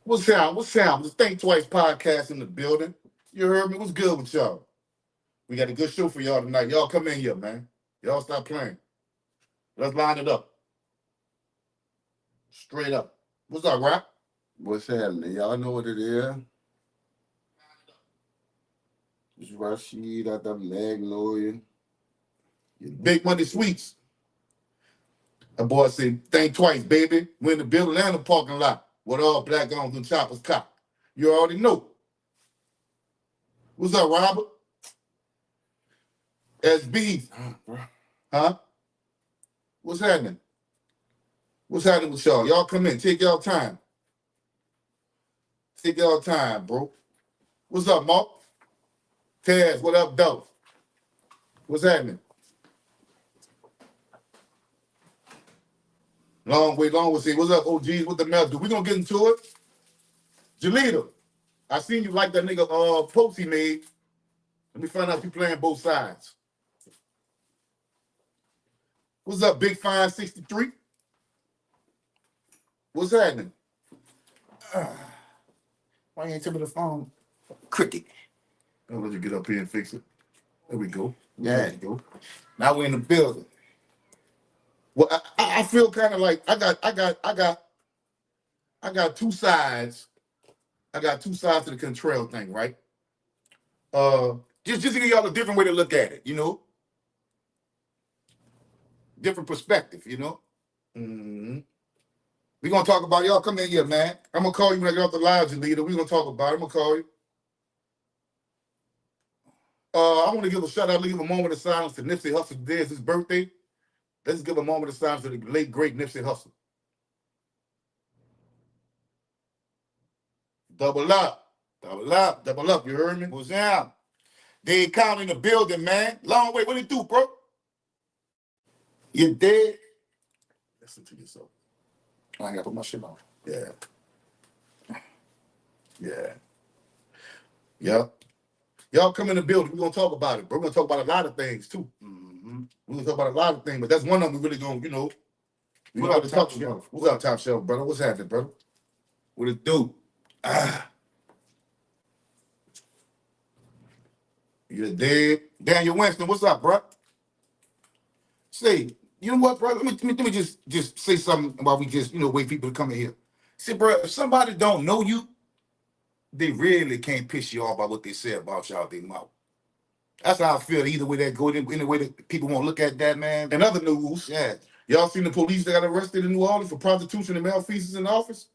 What's sound? What's sound? The Think Twice podcast in the building. You heard me? What's good with y'all? We got a good show for y'all tonight. Y'all come in here, man. Y'all stop playing. Let's line it up. Straight up. What's up, Rap? What's happening? Y'all know what it is. It's RASHEED out the MAGNOLIA. Big Money Sweets. That boy said, think twice, baby. We in the building and the parking lot with all black arms and choppers cocked. You already know. What's up, Robert? SB. Huh? What's happening? What's happening with y'all? Y'all come in. Take y'all time. Take y'all time, bro. What's up, Mark? Taz, what up, though? What's happening? Long way. See, what's up, OGs? What the mess? We gonna get into it. Jalita, I seen you like that nigga post he made. Let me find out if you playing both sides. What's up, Big Fine 63? What's happening? Why you ain't tell me the phone? Cricket. I'll let you get up here and fix it. There we go. Yeah. There we go. Now we're in the building. Well, I feel kind of like I got two sides. I got two sides to the Cantrell thing, right? Just to give y'all a different way to look at it, you know? Different perspective, you know? Mm-hmm. We're gonna talk about y'all. Come in here, man. I'm gonna call you when I get off the live, leader. We're gonna talk about it. I'm gonna call you. I want to give a shout out, give a moment of silence to Nipsey Hussle. Today is his birthday. Let's give a moment of silence to the late, great Nipsey Hussle. Double up. Double up. Double up. You heard me? What's down? They count in the building, man. Long way. What it do, bro? You dead? Listen to yourself. I ain't got to put my shit on. Yeah. Yeah. Yep. Y'all come in the building. We're going to talk about it, bro. We're going to talk about a lot of things, too. Mm-hmm. We're going to talk about a lot of things, but that's one of them we really going to, you know. What up, Top Shelf? What's up, Top Shelf, brother? What's happening, brother? What it do? You're dead. Daniel Winston, what's up, bro? Say, you know what, bro? Let me just say something while we just, wait people to come in here. See, bro, if somebody don't know you, they really can't piss you off by what they say about y'all their mouth. That's how I feel. Either way that go, any way that people won't look at that, man. And other news, yeah. Y'all seen the police that got arrested in New Orleans for prostitution and malfeasance in the office?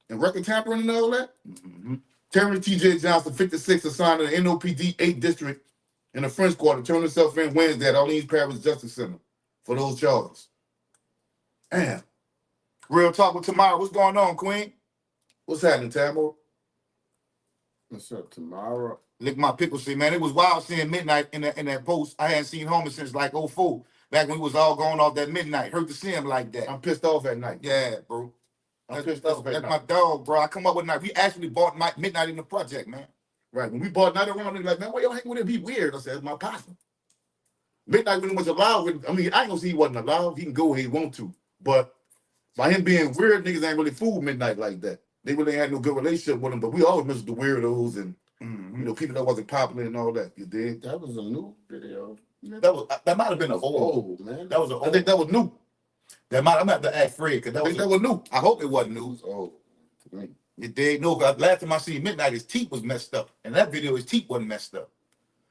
And record tampering and all that? Mm-hmm. Terrence T.J. Johnson, 56, assigned to the NOPD 8th District in the French Quarter, turned himself in Wednesday at Orleans Parish Justice Center for those charges. Damn. Real talk with Tamara. What's going on, Queen? What's happening, Tamara? What's up, Tamara? Look, my pickle say, man, it was wild seeing Midnight in that post. I hadn't seen Homer since like 04, back when we was all going off that Midnight. Hurt to see him like that. I'm pissed off at night. Yeah, bro. I'm pissed off at That's night. my dog, bro. I come up with night. We actually bought Midnight in the project, man. Right. When we bought Night Around, they like, man, why y'all hang with him? Be weird. I said, it's my partner. Midnight really was allowed. I mean, I ain't gonna say he wasn't allowed. He can go where he want to. But by him being weird, niggas ain't really fooled Midnight like that. They really ain't had no good relationship with him. But we always missed the weirdos and people that wasn't popular and all that. You dig? That was a new video. That might have been an old, man. That was an old. I think that was new. I'm gonna have to ask Fred because that was new. I hope it wasn't new. Oh, you dig? No, because last time I seen Midnight, his teeth was messed up, and that video, his teeth wasn't messed up.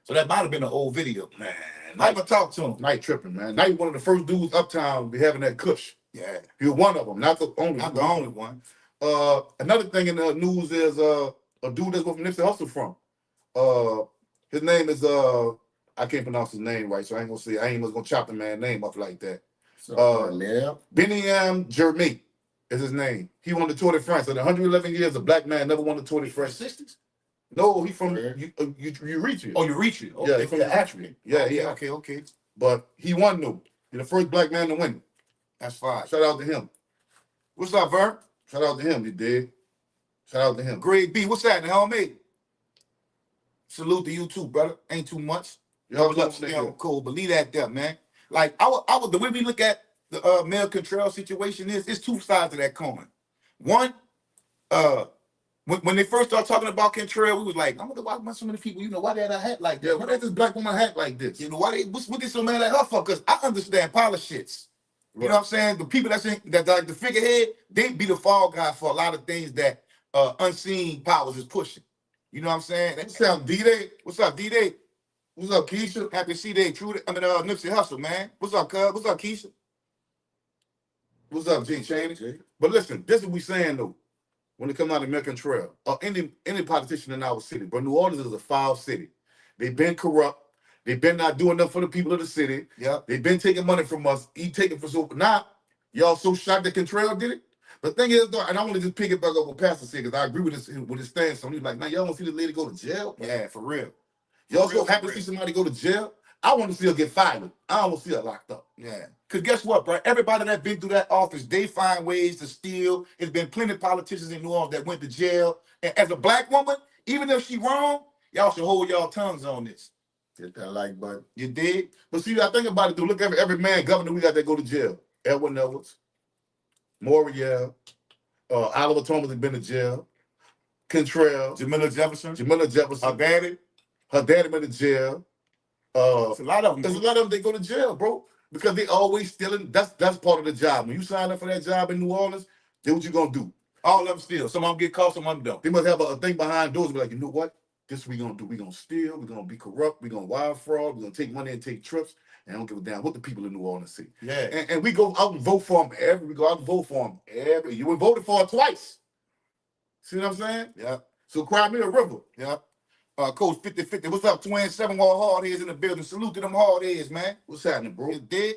So that might have been an old video. Man, I never talked to him. Night tripping, man. Night one of the first dudes uptown be having that kush. Yeah, he was one of them, not the only. Not the only one. Another thing in the news is a dude that's where Nipsey Hussle from. His name is I can't pronounce his name right, so I ain't gonna chop the man's name up like that. Benny Jermaine is his name. He won the Tour de France. In 111 years, a black man never won the Tour de France. 60s? No, he's from Eritrea. Oh, Eritrea. Okay. Yeah, he's from Africa. Yeah, yeah. Okay. But he won though. He's the first black man to win. That's fine. Shout out to him. What's up, Vern? Shout out to him, you dig? Shout out to him. Greg B, what's happening, homie? Salute to you too, brother. Ain't too much. Y'all cool, but leave that there, man. Like the way we look at the Mel Cantrell situation is, it's two sides of that coin. One, when they first started talking about Cantrell, we was like, I wonder why so many people, why they had a hat like that? Yeah, why they this black woman hat like this? Why what they so mad at her for? Because I understand politics. You know what I'm saying? The people that like the figurehead, they be the fall guy for a lot of things that unseen powers is pushing. You know what I'm saying? What's up, D-Day? What's up, D-Day? What's up, Keisha? Happy to see they true. Nipsey Hussle, man. What's up, cuz? What's up, Keisha? What's up, G Chaney? But listen, this is what we saying though. When it comes out of American Trail, or any politician in our city, but New Orleans is a foul city. They've been corrupt. They've been not doing enough for the people of the city. Yeah. They've been taking money from us. He taking for so now. Y'all so shocked that Cantrell did it. The thing is, though, and I want to just pick it back up what Pastor said because I agree with his stance. So he's like, now y'all want to see the lady go to jail? Yeah, for real. Y'all so happy to see somebody go to jail? I want to see her get fired. I don't want to see her locked up. Yeah. Because guess what, bro? Everybody that's been through that office, they find ways to steal. There's been plenty of politicians in New Orleans that went to jail. And as a black woman, even if she wrong, y'all should hold y'all tongues on this. Hit that like button. You dig? But see, I think about it, dude. Look at every man governor we got that go to jail. Edwin Edwards, Moriel, Oliver Thomas has been to jail. Cantrell, Jamila Jefferson. Her daddy went to jail. There's a lot of them. There's a lot of them they go to jail, bro, because they always stealing. That's part of the job. When you sign up for that job in New Orleans, then what you gonna do? All of them steal. Some of them get caught, some of them don't. They must have a thing behind doors. Be like, you know what? This we gonna do. We gonna steal. We gonna be corrupt. We gonna wire fraud. We gonna take money and take trips. And I don't give a damn what the people in New Orleans see. Yeah. And we go out and vote for them. We go out and vote for them every. You were voted for it twice. See what I'm saying? Yeah. So cry me a river. Yeah. Coach 50-50. What's up, twin? 7 more hard heads in the building. Salute to them hard heads, man. What's happening, bro? You dig?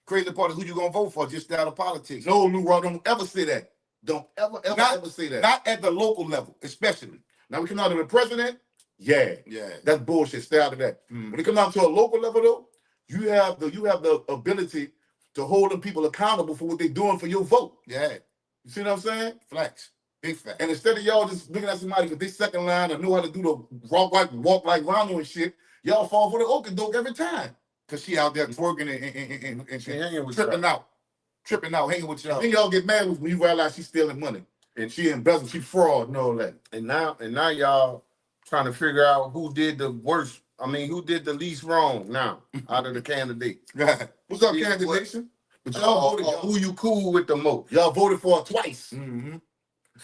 Crazy part is who you gonna vote for, just out of politics. No, New Rock, don't ever say that. Don't ever say that. Not at the local level, especially. Now we come out to the president, yeah. That's bullshit. Stay out of that. When it comes down to a local level though, you have the ability to hold them people accountable for what they're doing for your vote. Yeah. You see what I'm saying? Flex. Big fact. And instead of y'all just looking at somebody because they second line or know how to do the walk like Ronald and shit, y'all fall for the okie doke every time. Cause she out there twerking and She hanging with tripping y'all. hanging with y'all. Then y'all get mad when you realize she's stealing money and she embezzled, she fraud and all that. And now y'all trying to figure out who did the worst. I mean, who did the least wrong now out of the candidates. What's up, Kansas Nation? But y'all voted. Who you cool with the most? Y'all voted for her twice. Mm-hmm.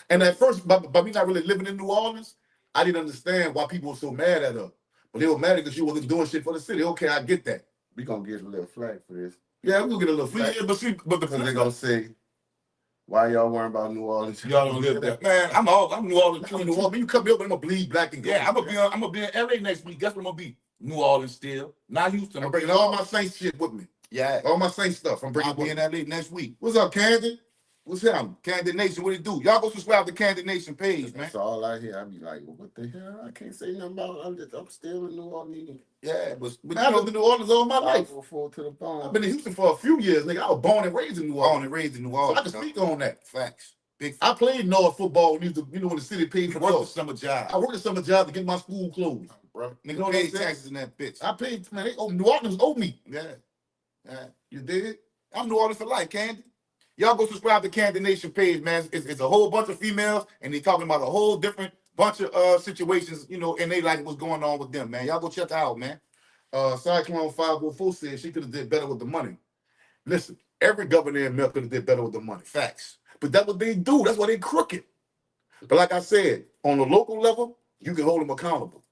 And at first, by me not really living in New Orleans, I didn't understand why people were so mad at her. But they were mad because she wasn't doing shit for the city. Okay, I get that. We gonna get a little flag for this. Yeah, we'll get a little flack. But the Because they're gonna say, why y'all worrying about New Orleans? y'all don't live there. Man, I'm New Orleans. I'm in New Orleans. You come here, but I'm gonna bleed black and gold. Yeah, I'm gonna be in LA next week. Guess what I'm gonna be? New Orleans still. Not Houston. I'm bringing all my Saints shit with me. Yeah. All my Saints stuff. I'm bringing I'll be with in me. LA next week. What's up, Candy? What's happening? Candid Nation, what it do? Y'all go subscribe to Candid Nation page, man. That's all I hear. I be like, well, what the hell? I can't say nothing about it. I'm still in New Orleans. Yeah, but I lived in New Orleans all my life. Full to the bone. I've been in Houston for a few years, nigga. I was born and raised in New born Orleans. and raised in New So I Orleans. can speak on that. Facts. Big I played North football when when the city paid for work a us. summer job. I worked a summer job to get my school closed. Bro. You know Nigga what I'm paid saying? taxes in that bitch. I paid, man, New Orleans owed me. Yeah. Yeah. You did? I'm New Orleans for life, Candy. Y'all go subscribe to Candid Nation page, man. It's a whole bunch of females, and they talking about a whole different bunch of situations, and they like what's going on with them, man. Y'all go check that out, man. Cyclone 504 said she could have did better with the money. Listen, every governor in America could have did better with the money. Facts. But that's what they do. That's why they crooked. But like I said, on the local level, you can hold them accountable.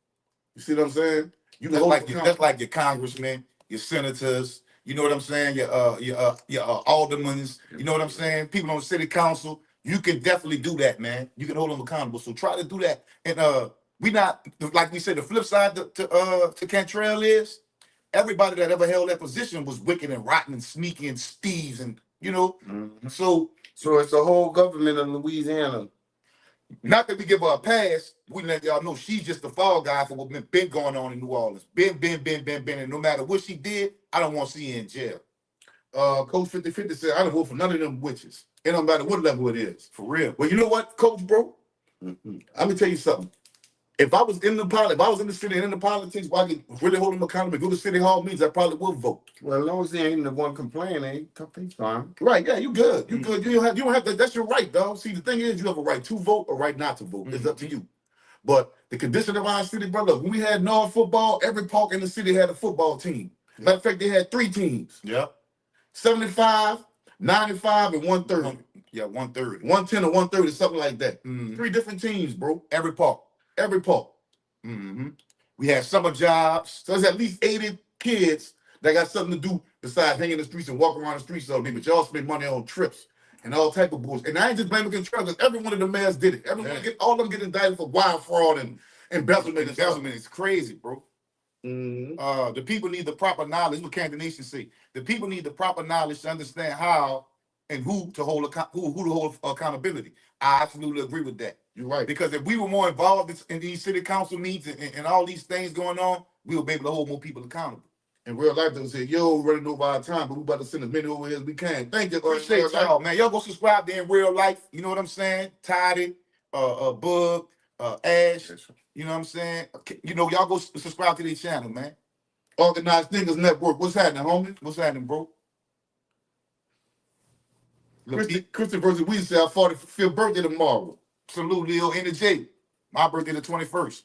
You see what I'm saying? You can That's hold like, them that's accountable. like your congressmen, your senators, you know what I'm saying? Your aldermans, you know what I'm saying? People on the city council, you can definitely do that, man. You can hold them accountable. So try to do that. And we not, like we said, the flip side to Cantrell is everybody that ever held that position was wicked and rotten and sneaky and thieves and, Mhm. so So it's the whole government of Louisiana. not that we give her a pass, we let y'all know she's just the fall guy for what's been going on in New Orleans. Been. And no matter what she did, I don't want to see her in jail. Coach 50-50 said, I don't vote for none of them witches. It don't matter what level it is. For real. Well, you know what, Coach, bro? Mhm. Let me tell you something. If I was in the if I was in the city and in the politics, where I could really hold them accountable, go to city hall meetings, I probably would vote. Well, as long as he ain't the one complaining, he's fine. Right? Yeah, you good. You good. You don't have to. That's your right, dog. See, the thing is, you have a right to vote or right not to vote. It's up to you. But the condition of our city, brother, when we had North football, every park in the city had a football team. Matter of fact, they had 3 teams. Yep. 75, 95, and 130. Yeah, 130. 110 or 130, something like that. Mhm. 3 different teams, bro. Every park. Every park. Mm-hmm. We had summer jobs. So there's at least 80 kids that got something to do besides hanging in the streets and walking around the streets all day. But y'all spend money on trips and all type of bullshit. And I ain't just blaming Cantrell, because every one of the mayors did it. All of them get indicted for wild fraud and embezzlement. Embezzlement is crazy, bro. Mm-hmm. The people need the proper knowledge. What Camden Nation say? The people need the proper knowledge to understand how and who to hold accountability. I absolutely agree with that. You're right. Because if we were more involved in these city council meetings and all these things going on, we will be able to hold more people accountable. In real life, they'll say, yo, we're running over our time, but we're about to send as many over here as we can. Thank you. Appreciate y'all, man. Y'all go subscribe to In Real Life. You know what I'm saying? Tidy, Bug, Ash. You know what I'm saying? You know, y'all go subscribe to their channel, man. Organized Thinkers Network. What's happening, homie? What's happening, bro? Christian versus we say our 45th birthday tomorrow. Salute Leo in the J. My birthday the 21st.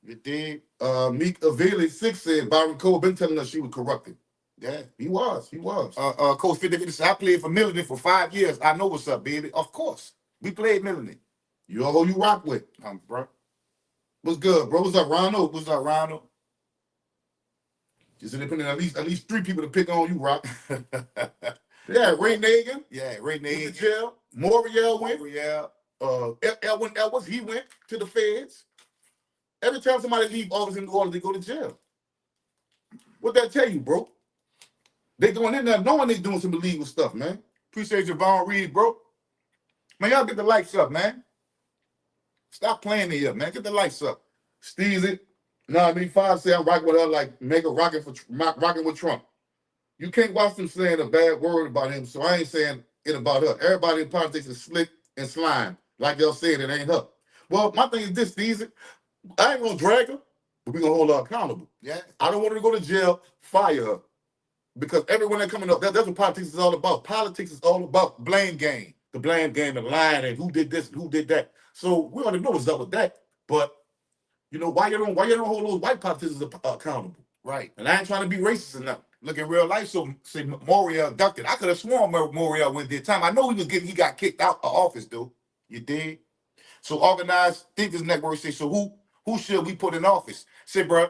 You dig? Meek Avili 6 said Byron Cole been telling us she was corrupted. Yeah, he was. He was. Coach 50 said, I played for Milton for 5 years. I know what's up, baby. Of course. We played Milton. You know who you rock with. Bro. What's good, bro? What's up, Ronald? What's up, Ronald? Just independent, at least 3 people to pick on you, Rock. Yeah, Ray Nagin. Yeah, Ray Nagin. Jail. Moriel went. Moriel. Elwin Ellis, he went to the feds. Every time somebody leave office in New Orleans, they go to jail. What that tell you, bro? They going in there knowing they doing some illegal stuff, man. Appreciate you, Vaughn Reed, bro. Man, y'all get the lights up, man. Stop playing here, man. Get the lights up. Steezy. No, I mean, 5 say I'm rocking with her like Mega rocking with Trump. You can't watch them saying a bad word about him, so I ain't saying it about her. Everybody in politics is slick and slime. Like y'all said, it ain't her. Well, my thing is this, Steezy. I ain't gonna drag her, but we gonna hold her accountable. Yeah. I don't want her to go to jail, fire her. Because everyone that coming up, that's what politics is all about. Politics is all about blame game. The blame game, the lying, and who did this, and who did that. So we already know what's up with that. But you know, why you don't hold those white politicians accountable? Right. And I ain't trying to be racist or nothing. Look, in real life, so say Moriel ducked it. I could have sworn Moriel went there time. I know he got kicked out of office, though. You dig? So Organized Thinkers Network say, so who should we put in office? Say, bro,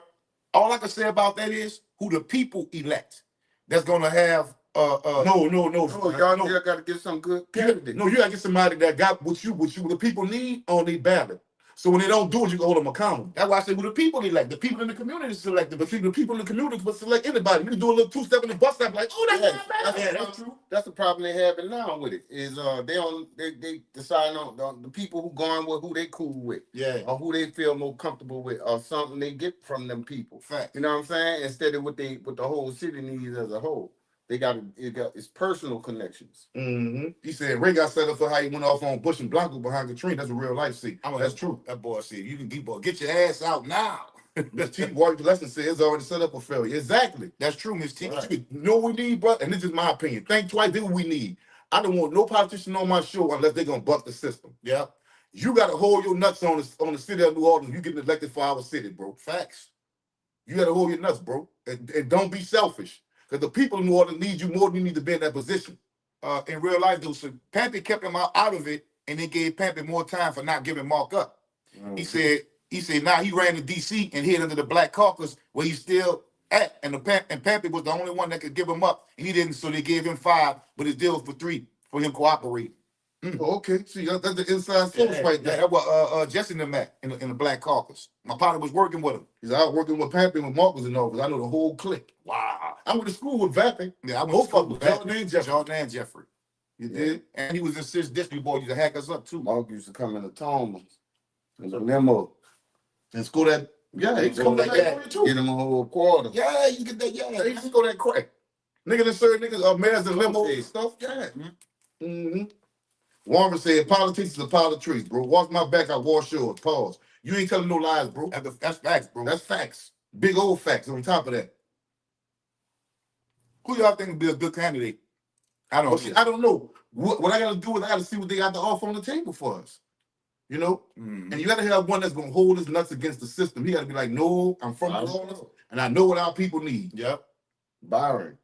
all I can say about that is who the people elect. That's gonna have No. Y'all gotta get some good candidates. No, you gotta get somebody that got what the people need on their ballot. So when they don't do it, you can hold them accountable. That's why I say who the people elect. The people in the community select it. But the people in the community can select anybody. You can do a little 2-step in the bus stop, like, oh, that's not bad. That's true. That's the problem they having now with it. Is they decide on the people who going with who they cool with. Yeah. Or who they feel more comfortable with, or something they get from them people. Fact. You know what I'm saying? Instead of what the whole city needs as a whole. It's personal connections. Mm-hmm. He said Ray got set up for how he went off on Bush and Blanco behind Katrina. That's a real life scene. That's true. That boy said, you can get your ass out now. Miss T. Warwick Lesson says it's already set up for failure. Exactly. That's true, Miss T. Right. You know what we need, bro? And this is my opinion. Think twice, do what we need. I don't want no politician on my show unless they're gonna bust the system. Yeah. You gotta hold your nuts on the city of New Orleans. You getting elected for our city, bro. Facts. You gotta hold your nuts, bro. And don't be selfish. Because the people in New Orleans need you more than you need to be in that position. In real life, though, so Pampy kept him out of it, and they gave Pampy more time for not giving Mark up. Mm-hmm. He said now he ran to D.C. and hid under the Black Caucus where he's still at, and Pampy was the only one that could give him up, and he didn't, so they gave him 5, but his deal was for 3 for him cooperating. Okay, see, that's the inside source right there. That was Jesse and them at in the Black Caucus. My partner was working with him. He's out working with Pampy when Mark was in office. I know the whole clique. Wow. I went to school with Vappy. Yeah, I went to school with Jordan and Jeffrey. You did? And he was in 6th district, boy. Used to hack us up, too. Mark used to come in the Thomas in the limo. And score that. Yeah, he come that too. Get him a whole quarter. Yeah, you get that. Yeah, he just go that crack. Niggas that serve niggas mayors and limo and stuff. Yeah. Mm-hmm. Warren said, politics is a pile of trees, bro. Watch my back, I wash yours. Pause. You ain't telling no lies, bro. That's facts, bro. That's facts. Big old facts on top of that. Who y'all think would be a good candidate? I don't Well, know. see, I don't know. What I got to do is I got to see what they got to offer on the table for us. You know? Mhm. And you got to have one that's going to hold his nuts against the system. He got to be like, no, I'm from the lawless, and I know what our people need. Yep. Byron.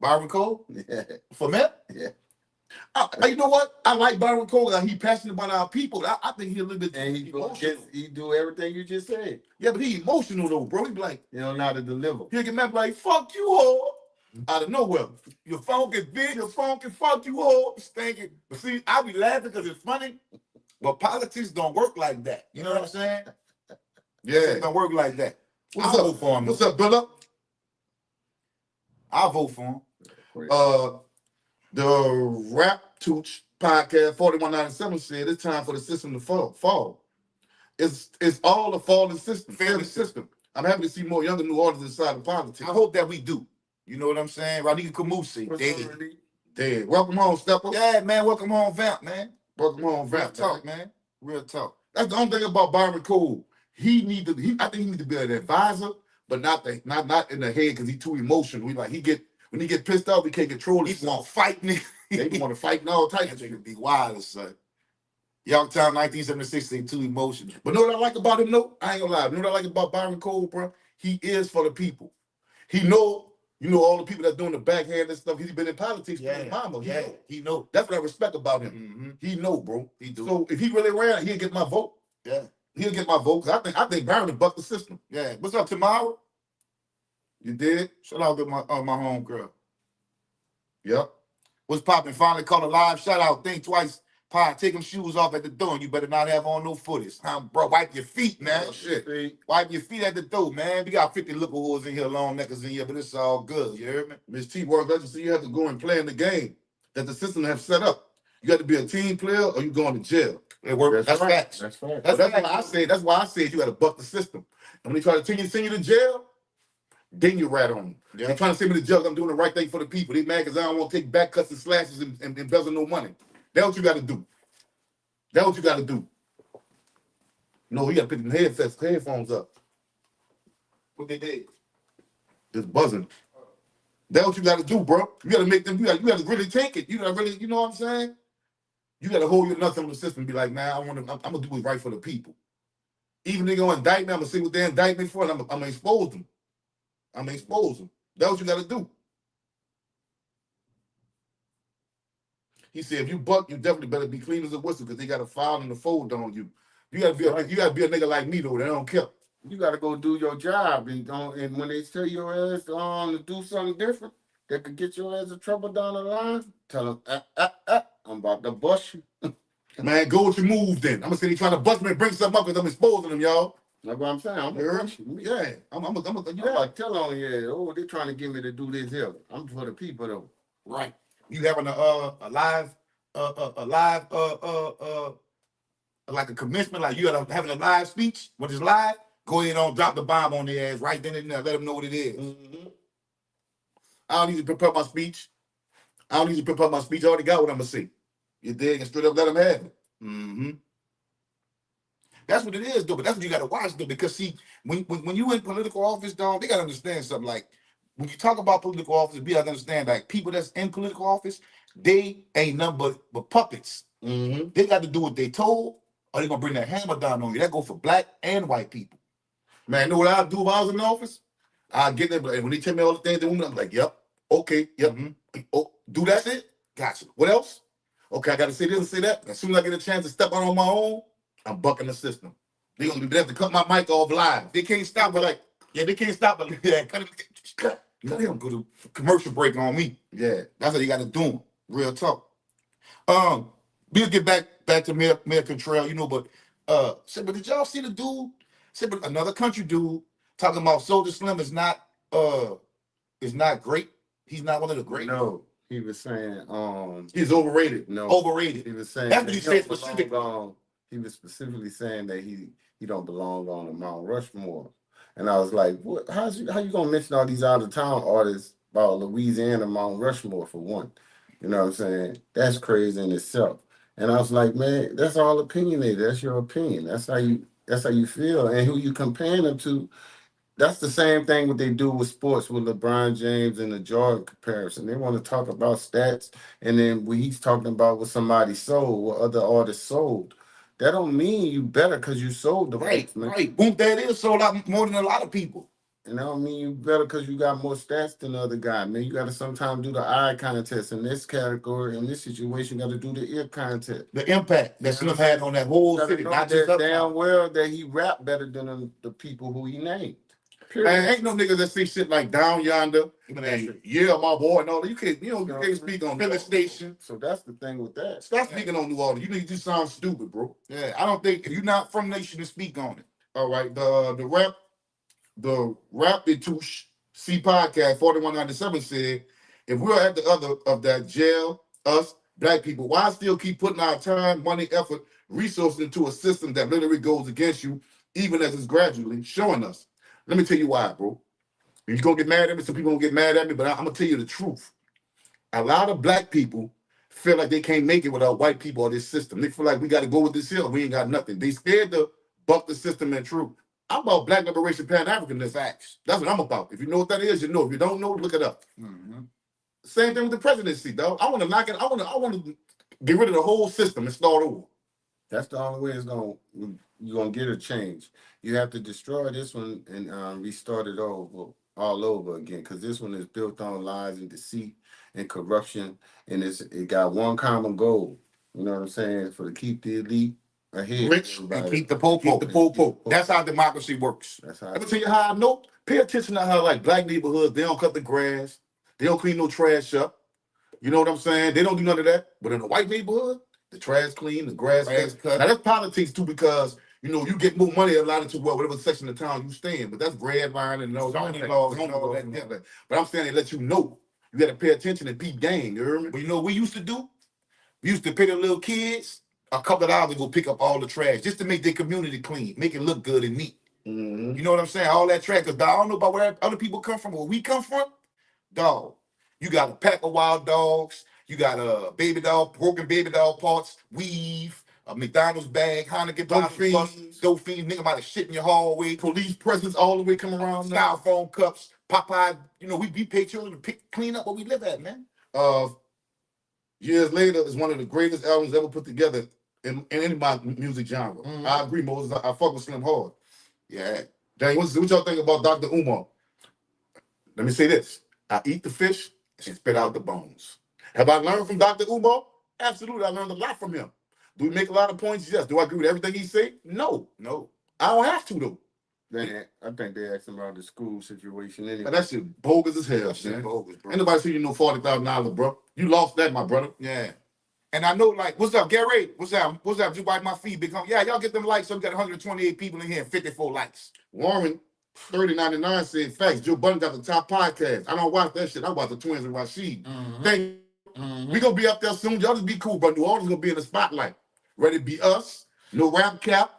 Byron Cole? Yeah. For Met? Yeah. You know what? I like Byron Cole. He passionate about our people. I think he a little bit And he emotional. he do everything you just said. Yeah, but he emotional though, bro. He be like, You don't know how to deliver. he'll get mad like, fuck you, ho. Out of nowhere. Your phone gets big, your phone can fuck you, ho. Stinking. But see, I be laughing because it's funny, but politics don't work like that. You know what I'm saying? Yeah. It don't work like that. What's I'll up? vote for him. What's up, brother? I'll vote for him. The Rap Tooch podcast 4197 said it's time for the system to fall. It's all a falling system, failing system. I'm happy to see more younger New Orleans inside of politics. I hope that we do. You know what I'm saying? Radika Kamusi. Dead. Welcome home, Stepper. Yeah, man. Welcome home, Vamp, man. Welcome home, Real Vamp. talk, man. Real talk. That's the only thing about Byron Cole. I think he need to be an advisor, but not in the head because he's too emotional. When he get pissed off, he can't control He himself. want to fight, nigga. They want to fight and all types of That shit. nigga be wild, son. Youngtown 1976, they too emotional. But know what I like about him, though? I ain't gonna lie. Know what I like about Byron Cole, bro? He is for the people. He know, all the people that's doing the backhand and stuff. He's been in politics with his mama. He know. That's what I respect about him. Mm-hmm. He know, bro. He do. So if he really ran, he'll get my vote. Yeah. He'll get my vote. Cause I think Byron will buck the system. Yeah. What's up, Tamara? You did? Shout out to my home girl. Yep. What's popping? Finally caught a live. Shout out. Think twice. Pie, take them shoes off at the door, and you better not have on no footies. Bro, wipe your feet, man. Oh, shit. Wipe your feet at the door, man. We got 50 liquor holes in here, long neckers in here, but it's all good. You hear me? Miss T works like you have to go and play in the game that the system have set up. You got to be a team player or you going to jail. It works. That's right. facts. That's right. That's why I said you got to buck the system. And when they try to send you to jail, then you rat on them. Yeah. They're trying to send me to jail. I'm doing the right thing for the people. They mad because I don't want to take back cuts and slashes and embezzle no money. That's what you got to do. That's what you got to do. No, you got to pick them headphones up. What they did? Just buzzing. That's what you got to do, bro. You got to make them. You got to really take it. You got to really, you know what I'm saying? You got to hold your nuts on the system and be like, man, I'm gonna do what's right for the people. Even they gonna indict me, I'm gonna see what they indict me for, and I'm gonna expose them. I'm gonna expose them. That's what you got to do. He said, if you buck, you definitely better be clean as a whistle because they got a file and a folder on you. You gotta be a nigga like me though. They don't care. You gotta go do your job, and when they tell your ass to do something different that could get your ass in trouble down the line, tell them, I'm about to bust you. Man, go with your move then. I'm gonna say they trying to bust me and bring something up because I'm exposing them, y'all. That's what I'm saying. I'm You heard bust you. me? Yeah. I'm like, tell on they're trying to get me to do this here. I'm for the people though. Right. You having a live like a commencement, like you having a live speech when it's live, go ahead and drop the bomb on their ass right then and there. Let them know what it is. Mm-hmm. I don't need to prepare my speech. I already got what I'm gonna say. You dig? And straight up let them have it. Mm-hmm. That's what it is, though. But that's what you got to watch, though, because see, when you in political office, dog, they got to understand something. Like when you talk about political office, we got to understand like people that's in political office, they ain't nothing but puppets. Mm-hmm. They got to do what they told, or they gonna bring that hammer down on you. That go for black and white people. Man, know what I'll do if I was in the office? I'll get them, and when they tell me all the things they want, I'm like, yep, okay, yep. Mm-hmm. Oh, do that shit? Gotcha. What else? Okay, I got to say this and say that. As soon as I get a chance to step out on my own, I'm bucking the system. They have to cut my mic off live. They can't stop it. Like, yeah, they can't stop it. Yeah, cut him. Go to commercial break on me. Yeah, that's what you got to do. Real talk. We'll get back to Mayor Cantrell, but but did y'all see the dude? But another country dude talking about Soldier Slim is not great. He's not one of the great. No, he was saying he's overrated. No, overrated. He was saying that's what he said specifically. He was specifically saying that he don't belong on the Mount Rushmore, and I was like, what? How you gonna mention all these out of town artists about Louisiana Mount Rushmore for one? You know what I'm saying? That's crazy in itself. And I was like, man, that's all opinionated. That's your opinion. That's how you feel. And who you comparing them to, that's the same thing what they do with sports with LeBron James and the Jordan comparison. They want to talk about stats, and then when he's talking about what somebody sold, what other artists sold. That don't mean you better because you sold the rights, man. Right. Boom, that is sold out more than a lot of people. And that don't mean you better because you got more stats than the other guy. Man, you got to sometimes do the eye contest. In this category, in this situation, you got to do the ear contest. The impact that Slim had on that whole You city, know not that just damn uptown. well that he rapped better than the people who he named. Man, ain't no niggas that say shit like Down Yonder. And, yeah, my boy, and all that. You can't speak on Philly Station. So that's the thing with that. Stop speaking on New Orleans. You need to sound stupid, bro. Yeah, I don't think if you're not from Nation to speak on it. All right, the rap Touche C podcast 4197 said, if we're at the other of that jail, us black people, why still keep putting our time, money, effort, resources into a system that literally goes against you, even as it's gradually showing us? Let me tell you why, bro. You're gonna get mad at me, some people gonna get mad at me, but I'm gonna tell you the truth. A lot of black people feel like they can't make it without white people or this system. They feel like we gotta go with this hill, we ain't got nothing. They scared to buck the system and truth. I'm about black liberation, Pan-Africanism. Facts. That's what I'm about. If you know what that is, you know. If you don't know, look it up. Mm-hmm. Same thing with the presidency, dog. I want to knock it. I want to get rid of the whole system and start over. That's the only way you're gonna get a change. You have to destroy this one and restart it all over again. Because this one is built on lies and deceit and corruption, and it got one common goal. You know what I'm saying? For to keep the elite ahead, Rich and keep the popo. That's how democracy works. That's how. Let me tell you how I know. Pay attention to how like black neighborhoods, they don't cut the grass, they don't clean no trash up. You know what I'm saying? They don't do none of that. But in a white neighborhood, the trash clean, the grass cut. Now that's politics too, because you get more money allotted to whatever section of town you stay in. But that's bread line and those zoning laws and all that. But I'm saying they let you know. You got to pay attention and peep gang. You hear me? But you know what we used to do? We used to pay the little kids a couple of hours to go pick up all the trash just to make their community clean, make it look good and neat. Mm-hmm. You know what I'm saying? All that trash, because I don't know about where other people come from, where we come from, dog. You got a pack of wild dogs, you got a baby dog, broken baby dog parts, weave, a McDonald's bag, Heineken bottles, dope fiends, nigga might have shit in your hallway, Police presence all the way come around now. Styrofoam cups, Popeye, we pay children to clean up where we live at, man. Years Later is one of the greatest albums ever put together in any music genre. Mm-hmm. I agree, Moses. I fuck with Slim hard. Yeah. Dang, what y'all think about Dr. Umar? Let me say this. I eat the fish and spit out the bones. Have I learned from Dr. Umar? Absolutely. I learned a lot from him. Do we make a lot of points? Yes. Do I agree with everything he say? No. I don't have to, though. I think they asked him about the school situation anyway. But that shit bogus as hell, man. Bogus, bro. Ain't nobody see you know $40,000, bro. You lost that, my brother. Yeah. And I know, like, what's up, Gary? What's up? You wipe my feet, big homie. Yeah, y'all get them likes. So we got 128 people in here and 54 likes. Warren 3099 said, facts, Joe Budden got the top podcast. I don't watch that shit. I watch the Twins and Rasheed. Mm-hmm. Thank you. Mm-hmm. We gonna be up there soon. Y'all just be cool, but New Orleans gonna be in the spotlight. Ready to be us. No rap cap.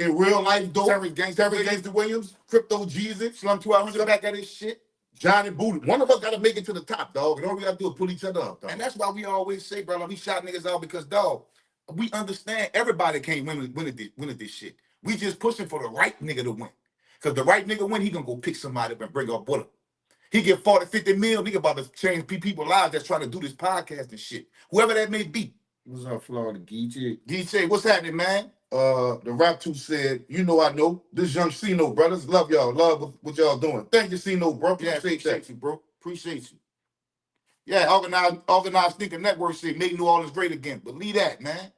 In real life, though. Terry Gangster Williams, Crypto Jesus, Slum 1200 back at his shit. Johnny Booty. One of us gotta make it to the top, dog. And all we gotta do is pull each other up, dog. And that's why we always say, brother, we shot niggas out because, dog, we understand everybody can't win at this shit. We just pushing for the right nigga to win. Because the right nigga win, he gonna go pick somebody up and bring up with him. He get 40, 50 mil, nigga about to change people's lives that's trying to do this podcast and shit. Whoever that may be. What's up, Florida? Geechee, what's happening, man? The rap two said, I know. This young C-No brothers. Love y'all. Love what y'all doing. Thank you, C-No, bro. Appreciate you, bro. Appreciate you. Yeah, organized thinking network said make New Orleans great again. Believe that, man.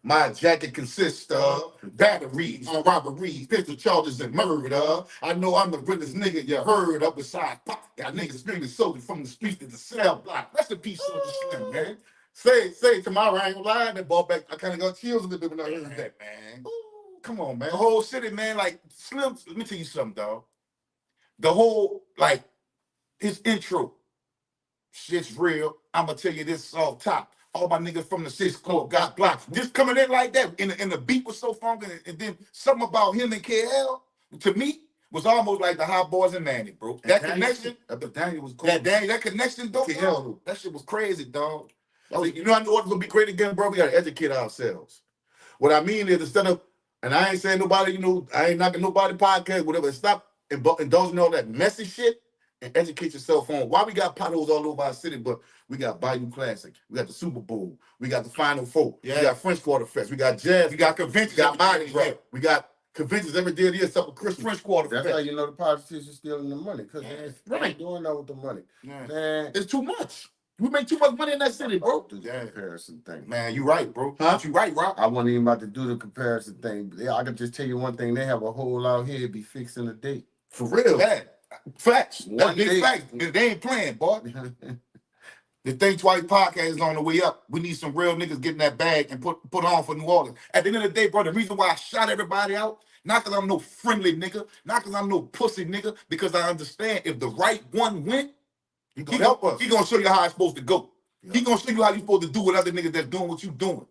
My jacket consists of batteries, robberies, pistol charges, and murder. I know I'm the realest nigga you heard of beside Pop. Got niggas screaming soldier from the streets to the cell block. Rest in peace, Soldier Slim, man. Say tomorrow, I ain't gonna lie, that ball back, I kind of got chills a little bit when I heard that, man. Ooh, come on, man. The whole city, man, like, Slim, let me tell you something, dog. The whole, like, his intro, shit's real. I'm gonna tell you this off top. All my niggas from the 6th Corps got blocked. Just coming in like that, and the beat was so funky, and then something about him and KL, to me, was almost like the Hot Boys and Manny, bro. That connection, Daniel was cool. that connection, though, KL. that shit was crazy, dog. You know, I know it's gonna be great again, bro. We gotta educate ourselves. What I mean is, instead of, and I ain't saying nobody, you know, I ain't knocking nobody podcast, whatever. Stop indulging all that messy shit and educate yourself on why we got potholes all over our city, but we got Bayou Classic, we got the Super Bowl, we got the Final Four, we got French Quarter Fest, we got jazz, we got conventions, we got Mardi Gras, we got conventions every day of the year except for Christmas. French Quarter That's Fest. how you know the politicians stealing the money, because they ain't doing that with the money. Man, it's too much. We make too much money in that city, bro. Do the comparison thing. Man, you right, bro. Huh? You right, Rob. I wasn't even about to do the comparison thing. I can just tell you one thing: they have a hole out here be fixing a date. For real. Yeah. Facts. One day. Facts. They ain't playing, boy. The Think Twice podcast is on the way up. We need some real niggas getting that bag and put on for New Orleans. At the end of the day, bro, the reason why I shot everybody out, not because I'm no friendly nigga, not because I'm no pussy nigga, because I understand if the right one went, he gonna help us. He gonna show you how it's supposed to go. Yeah. He gonna show you how you supposed to do with other niggas that's doing what you doing.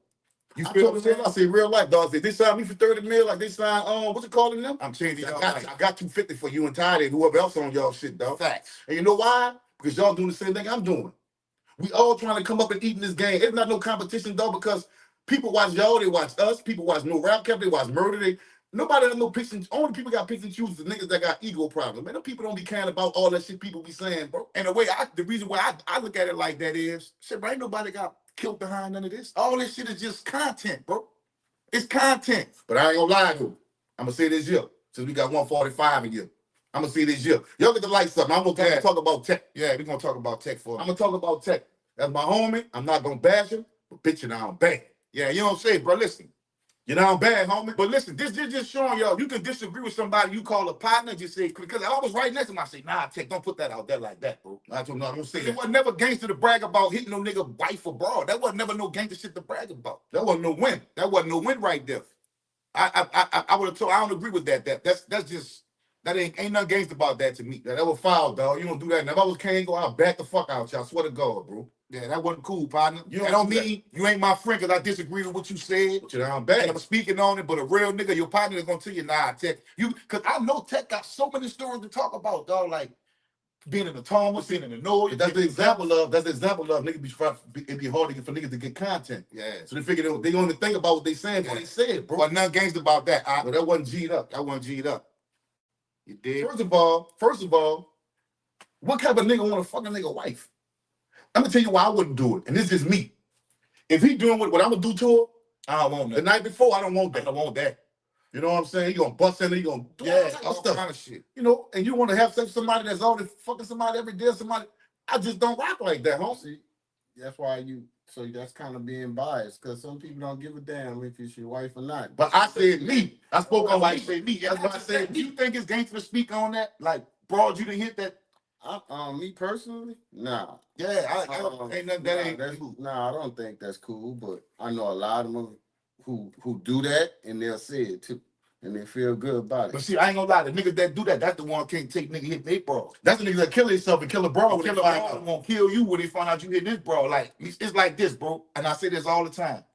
You feel what I'm saying? I say real life, dog. They signed me for 30 mil, like they signed what's it called in them? I'm changing y'all. I got 250 for you and Tidy and whoever else on y'all shit, dog. Facts. And you know why? Because y'all doing the same thing I'm doing. We all trying to come up and eat in this game. It's not no competition, though, because people watch y'all, they watch us. People watch No Rap Cap, they watch Murder. Nobody has no picks and only people got picks and chooses the niggas that got ego problems. Man, them people don't be caring about all that shit people be saying, bro. And the reason why I look at it like that is, shit, bro, ain't nobody got killed behind none of this. All this shit is just content, bro. It's content. But I ain't gonna lie to you. I'm gonna say this year, since we got 145 a year. I'm gonna say this year. Y'all get the lights up. I'm gonna talk about tech. Yeah, we're gonna talk about tech for I'm gonna talk about tech. That's my homie. I'm not gonna bash him, but bitch, you know I'm bad. Yeah, you know what I'm saying, bro. Listen. You know I'm bad, homie. But listen, this just showing y'all, you can disagree with somebody you call a partner, just say, because I was right next to him, I say, nah, Tech, don't put that out there like that, bro. I told him, no, don't say It that. was never gangster to brag about hitting no nigga wife or broad. That was never no gangster shit to brag about. That wasn't no win. That wasn't no win right there. I would have told, I don't agree with that. That's just, that ain't nothing gangster about that to me. Yeah, that was foul, dog. You don't do that. And if I was Kango, I'll back the fuck out, y'all. I swear to God, bro. Yeah, that wasn't cool, partner. You that don't mean you ain't my friend because I disagree with what you said. But you know I'm bad. And I'm speaking on it, but a real nigga, your partner is gonna tell you, nah, Tech. Because I know Tech got so many stories to talk about, dog. Like being in the Thomas, being in the noise. That's the example of niggas it be hard for niggas to get content. Yeah. So they figure they only think about what they saying what they said, bro. But nothing gangster about that. But that wasn't G'd up. That wasn't G'd up. You did. First of all, what kind of nigga want to fuck a nigga wife? I'm gonna tell you why I wouldn't do it, and this is me. If he doing what I'm gonna do to her, I don't want that. The night before, I don't want that. I don't want that. You know what I'm saying? He gonna bust in, he gonna do all stuff. Kind of shit. You know, and you want to have sex with somebody that's already fucking somebody every day. Somebody, I just don't rock like that, huh? See, that's why so that's kind of being biased, because some people don't give a damn if it's your wife or not. But I said me. I spoke on like say me. That's what I said. Do you think it's gangster to speak on that? Like, broad, you didn't hit that? Me personally, nah. Yeah, ain't nothing that ain't cool. Nah, I don't think that's cool, but I know a lot of them who do that, and they'll say it too, and they feel good about it. But see, I ain't gonna lie, the niggas that do that, that's the one can't take nigga hitting their bro. That's the niggas that kill himself and kill a bro when they find out. Won't kill you when they find out you hitting this bro. Like, it's like this, bro, and I say this all the time,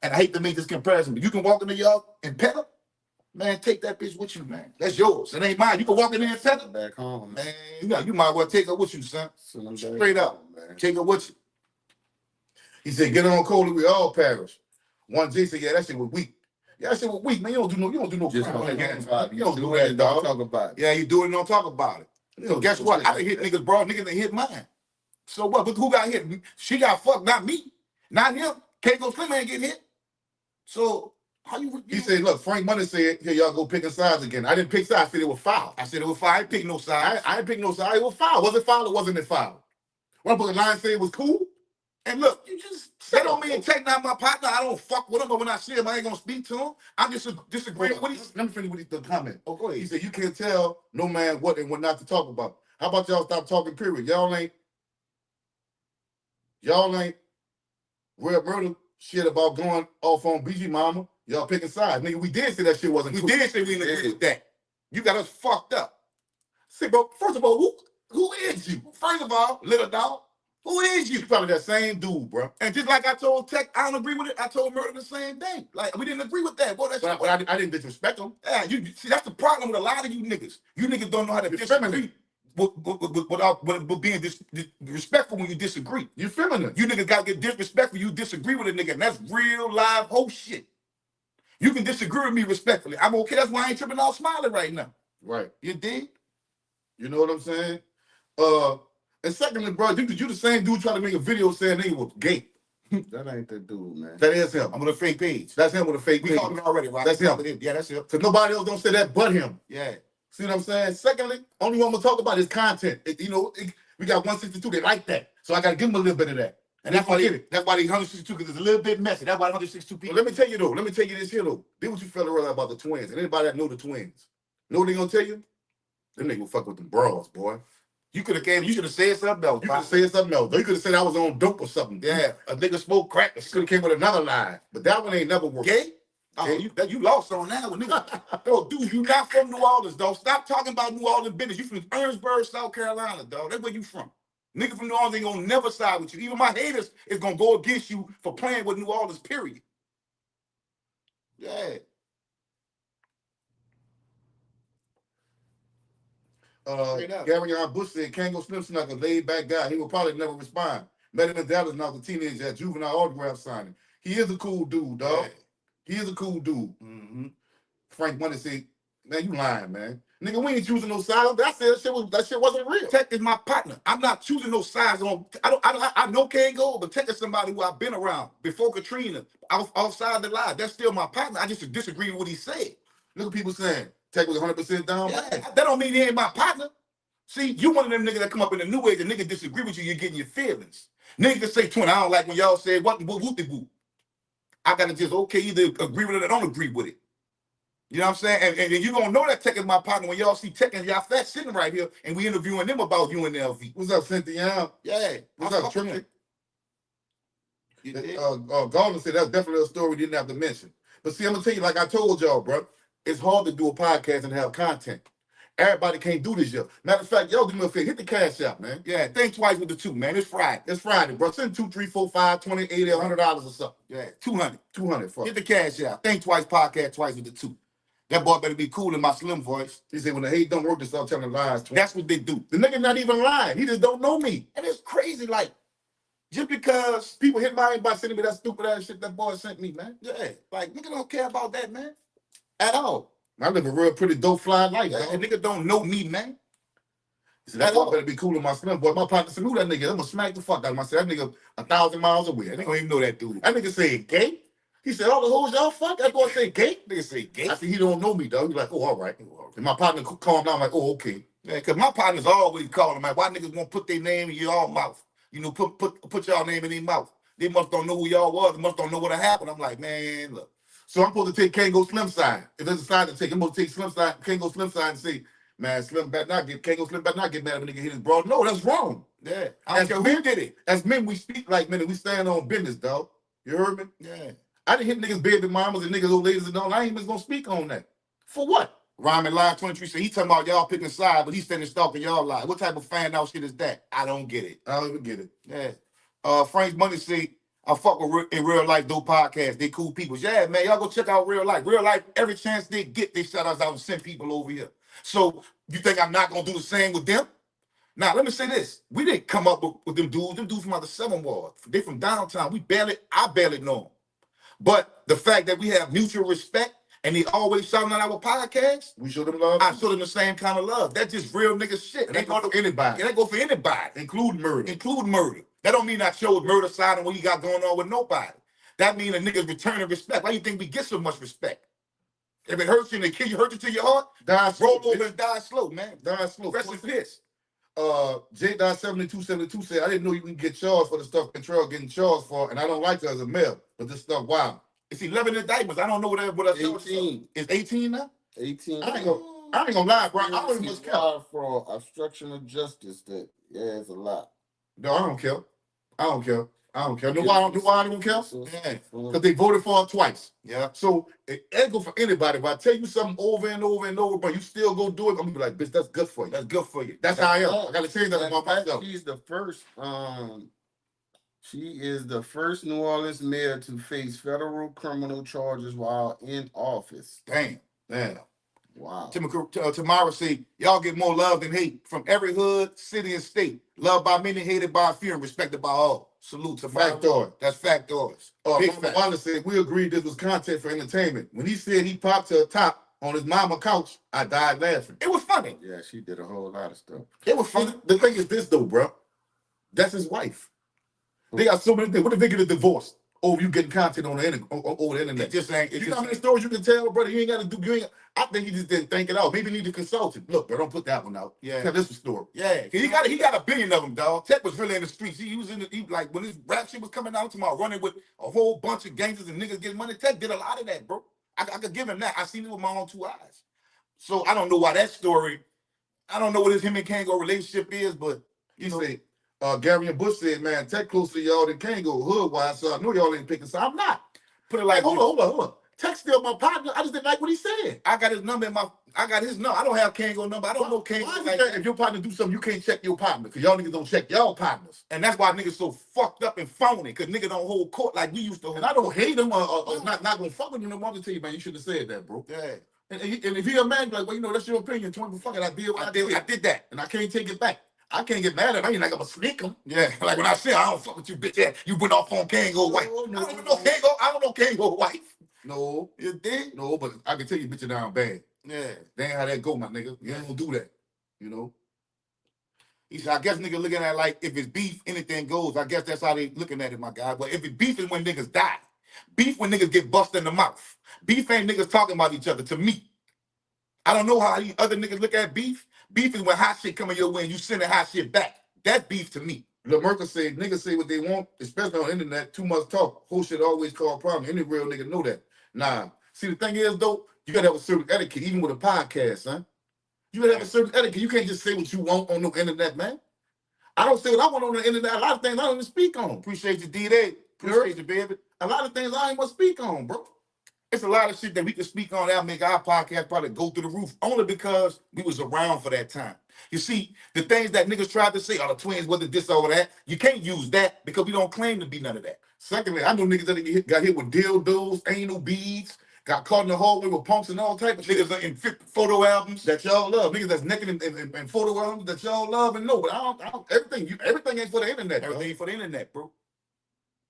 and I hate to make this comparison, but you can walk in the yard and pet her. Man, take that bitch with you, man. That's yours. It ain't mine. You can walk in there and pet her. Back home, man. You might well take her with you, son. Straight up, man. Take her with you. He said, "Get on cold, we all perish." One J said, "Yeah, that shit was weak." Yeah, that shit was weak, man. You don't do no just crime like that. You don't do that, dog. Talk about it. Yeah, you do it and don't talk about it. You know, guess what? I done hit niggas, bro. Niggas done hit mine. So what? But who got hit? She got fucked, not me. Not him. Kango Slim ain't getting hit. So how you? He said, "Look, Frank Money said, here y'all go picking sides again." I didn't pick sides. I said it was foul. I said it was foul. I didn't pick no sides. I didn't pick no side. It was foul. Was it foul or wasn't it foul? One put the line said it was cool. And look, you just that don't mean Tech not my partner. I don't fuck with him, but when I see him, I ain't gonna speak to him. I'm just disagreeing with him. Let me finish with the comment. Oh, go ahead. He said, "You can't tell no man what and what not to talk about." How about y'all stop talking? Period. Y'all ain't real murder shit about going off on BG Mama. Y'all picking sides, nigga. We did say that shit wasn't. We cool. did say we didn't agree with that. You got us fucked up. See, bro. First of all, who is you? First of all, little dog. Who is you? You probably that same dude, bro. And just like I told Tech, I don't agree with it. I told Murder the same thing. Like, we didn't agree with that. Boy, But I didn't disrespect him. Yeah, see, that's the problem with a lot of you niggas. You niggas don't know how to disagree. without being respectful when you disagree. You feminine. You niggas gotta get disrespectful. You disagree with a nigga, and that's real live whole shit. You can disagree with me respectfully. I'm okay. That's why I ain't tripping out smiling right now. Right. You dig? You know what I'm saying? And secondly, bro, you the same dude trying to make a video saying nigga was gay. That ain't the dude, man. That is him. I'm on a fake page. That's him with a fake We page. called it already, right? That's him. Yeah, that's him. Cause nobody else don't say that but him. Yeah. See what I'm saying? Secondly, only one I'm gonna talk about is content. We got 162. They like that, so I gotta give them a little bit of that. And that's why they 162, because it's a little bit messy. That's why 162 people. Well, let me tell you though. Let me tell you this here though. This what you felt earlier about the twins. And anybody that know the twins, know what they gonna tell you? Them niggas fuck with them bras, boy. You could have came. You should have said something else. You could have said something else. Or you could have said I was on dope or something. Yeah, a nigga smoke crack. You could have came with another lie, but that one ain't never worked. Gay? Oh, you lost on that one, nigga. Yo, dude, you not from New Orleans, dog. Stop talking about New Orleans business. You from Ernestburg, South Carolina, dog. That's where you from. Nigga from New Orleans ain't gonna never side with you. Even my haters is gonna go against you for playing with New Orleans, period. Yeah. Gary Bush said Kango Slimson like a laid back guy. He will probably never respond. Met him in Dallas now, the teenager at juvenile autograph signing. He is a cool dude, dog. Yeah. He is a cool dude. Mm-hmm. Frank Money said, man, you lying, man. Nigga, we ain't choosing no side. That shit wasn't real. Tech is my partner. I'm not choosing no sides on. I know Kango, but Tech is somebody who I've been around before Katrina, outside the line. That's still my partner. I just disagree with what he said. Look at people saying Tech was 100% down. Yeah, that don't mean he ain't my partner. See, you one of them niggas that come up in the new age, and niggas disagree with you, you're getting your feelings. Niggas say, twin, I don't like when y'all say what whoop-de-whoop. I gotta just either agree with it or don't agree with it. You know what I'm saying? And you gonna know that Tech is my partner when y'all see Tech and y'all fat sitting right here and we interviewing them about UNLV. What's up, Cynthia? Yeah. What's up, Tricky? Gardner said that's definitely a story we didn't have to mention. But see, I'm gonna tell you, like I told y'all, bro, it's hard to do a podcast and have content. Everybody can't do this yet. Matter of fact, y'all do me a favor, hit the cash out, man. Yeah, think twice with the two, man. It's Friday. It's Friday, bro. Send 2, 3, 4, 5, 20, 80, $100 or something. Yeah, 200. 200 for Hit the cash out. Think twice, podcast twice with the two. That boy better be cool in my slim voice. He said when the hate don't work, they start telling lies. That's what they do. The nigga not even lying. He just don't know me. And it's crazy, like, just because people hit my inbox sending me that stupid ass shit that boy sent me, man. Yeah, like, nigga don't care about that, man. At all. I live a real pretty dope fly life, yeah, and nigga don't know me, man. He said, that boy better be cool in my slim boy. My partner said, who that nigga? I'm gonna smack the fuck out of him. I said, that nigga 1,000 miles away. That nigga don't even know that dude. That nigga said gay. He said, all the hoes y'all fuck? That boy say gay? Nigga say gay. I said, he don't know me, dog. He's like, oh, all right. And my partner calmed down, I'm like, oh, okay. Yeah, because my partner's always calling, man. Why niggas won't put their name in your mouth? You know, put y'all name in their mouth. They must don't know who y'all was. They must don't know what happened. I'm like, man, look. So I'm supposed to take Kango Slim side. If there's a side to take, I'm supposed to take Slim side, Kango Slim side and say, man, Slim better not get, Kango Slim better not get mad when nigga hit his bro. No, that's wrong. Yeah. I don't care who did it. As men, we speak like men and we stand on business, dog. You heard me? Yeah. I didn't hit niggas baby mamas and niggas old ladies and all. I ain't even gonna speak on that. For what? Rhyme and Line 23 said he talking about y'all picking sides, but he's standing stalking y'all live. What type of fan out shit is that? I don't get it. I don't even get it. Yeah. Frank's Money say, I fuck with in real life, dope podcast. They cool people. Yeah, man, y'all go check out real life. Real life, every chance they get, they shout us out and send people over here. So you think I'm not gonna do the same with them? Now, let me say this. We didn't come up with them dudes. Them dudes from out the 7 Ward. They from downtown. I barely know them. But the fact that we have mutual respect and they always shouting out our podcast, we show them love. I show them the same kind of love. That's just real nigga shit. And they go for anybody. And they go for anybody. Include murder. Include murder. That don't mean I chose murder side and what you got going on with nobody. That means a nigga's returning respect. Why you think we get so much respect? If it hurts you and they kill you, hurt you to your heart, roll over and die slow, man. Die slow. Rest in peace. J.7272 said, I didn't know you can get charged for the stuff Cantrell getting charged for, and I don't like her as a male, but this stuff, wow. It's 11 indictments. I don't know what I 18. It's 18 now? 18. I ain't gonna lie, bro. I don't even care. For obstruction of justice, that it's a lot. No, I don't care. I don't care. No, why I don't care? Yeah. Because they voted for her twice. Yeah. So it ain't go for anybody. If I tell you something over and over and over, but you still go do it, I'm gonna be like, bitch, that's good for you. That's good for you. That's how I am. I gotta change that about myself. She's the first. She is the first New Orleans mayor to face federal criminal charges while in office. Damn. Wow. Tamara say, y'all get more love than hate from every hood, city, and state. Loved by many, hated by a few, and respected by all. Salute to Factoid. That's factoids. Big Wanda said, we agreed this was content for entertainment. When he said he popped to the top on his mama couch, I died laughing. It was funny. Yeah, she did a whole lot of stuff. It was funny. The thing is this, though, bro. That's his wife. They got so many things. What if they get a divorce? Oh, you getting content on the internet, over the internet. It just ain't. You know how many stories you can tell, brother? You ain't got to do. You ain't. I think he just didn't think it out. Maybe he need a consultant. Look, bro, don't put that one out. Yeah. Tell this story. Yeah, he got a billion of them, dog. Tech was really in the streets. He was in the like when this rap shit was coming out tomorrow, running with a whole bunch of gangsters and niggas getting money. Tech did a lot of that, bro. I could give him that. I seen it with my own 2 eyes. So I don't know why that story. I don't know what his him and Kango relationship is, but You say, Gary and Bush said, man, Tech closer to y'all than Kango hood-wise, so I know y'all ain't picking. So I'm not. put it like, Hold on. Tech still my partner. I just didn't like what he said. I got his number in my. I got his number. I don't have Kango number. I don't know Kango. Why is Like, it that if your partner do something, you can't check your partner? Because y'all niggas don't check y'all partners. and that's why niggas so fucked up and phony. Because niggas don't hold court like we used to hold. And I don't hate him or not gonna fuck with him. I want to tell you, man, you shouldn't have said that, bro. Yeah. And if he a man, like, well, you know, that's your opinion. 20 fuck it, I did what I did. I did that. And I can't take it back. I can't get mad at him. I ain't like I'm gonna sneak him. Yeah, like when I said I don't fuck with you, bitch. Yeah, you went off on Kango wife. No, I don't even know Kango. I don't know Kango wife. No, You did? no, but I can tell you, bitch, you down bad. Yeah. That ain't how that go, my nigga. You ain't gonna do that. You know. He said, I guess niggas looking at it like if it's beef, anything goes. I guess that's how they looking at it, my guy. But if it's beef is when niggas die. Beef when niggas get busted in the mouth. Beef ain't niggas talking about each other to me. I don't know how these other niggas look at beef. Beef is when hot shit coming your way and you sending hot shit back. That's beef to me. Lil Merkel said, niggas say what they want, especially on the internet, too much talk. Whole shit always cause problem. Any real nigga know that. Nah. See, the thing is, though, you gotta have a certain etiquette, even with a podcast, son. You gotta have a certain etiquette. You can't just say what you want on the internet, man. I don't say what I want on the internet. A lot of things I don't even speak on. Appreciate you, D-Day. Appreciate you, baby. A lot of things I ain't gonna speak on, bro. It's a lot of shit that we can speak on that'll make our podcast probably go through the roof only because we was around for that time. You see, the things that niggas tried to say, the twins wasn't this or that, you can't use that because we don't claim to be none of that. Secondly, I know niggas that got hit with dildos, anal beads, got caught in the hallway with pumps and all type of shit. Niggas in photo albums That y'all love. Niggas that's naked in photo albums that y'all love and know. But I don't everything ain't for the internet. everything for the internet, bro.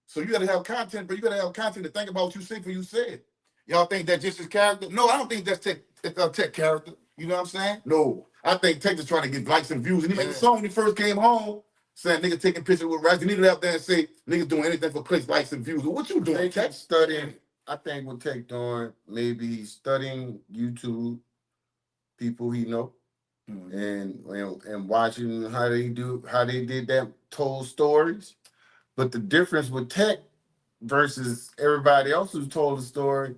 So you gotta have content, but you gotta have content to think about what you say for you said. Y'all think that's just his character? No, I don't think that's Tech character. You know what I'm saying? No, I think Tech is trying to get likes and views. And he made a song when he first came home saying niggas taking pictures with rights. You need to out there and say niggas doing anything for clicks, likes, and views. Well, what you doing, Tech Tech? studying. I think what Tech doing, maybe he's studying YouTube people he know, and watching how they did that, told stories. But the difference with Tech versus everybody else who told the story,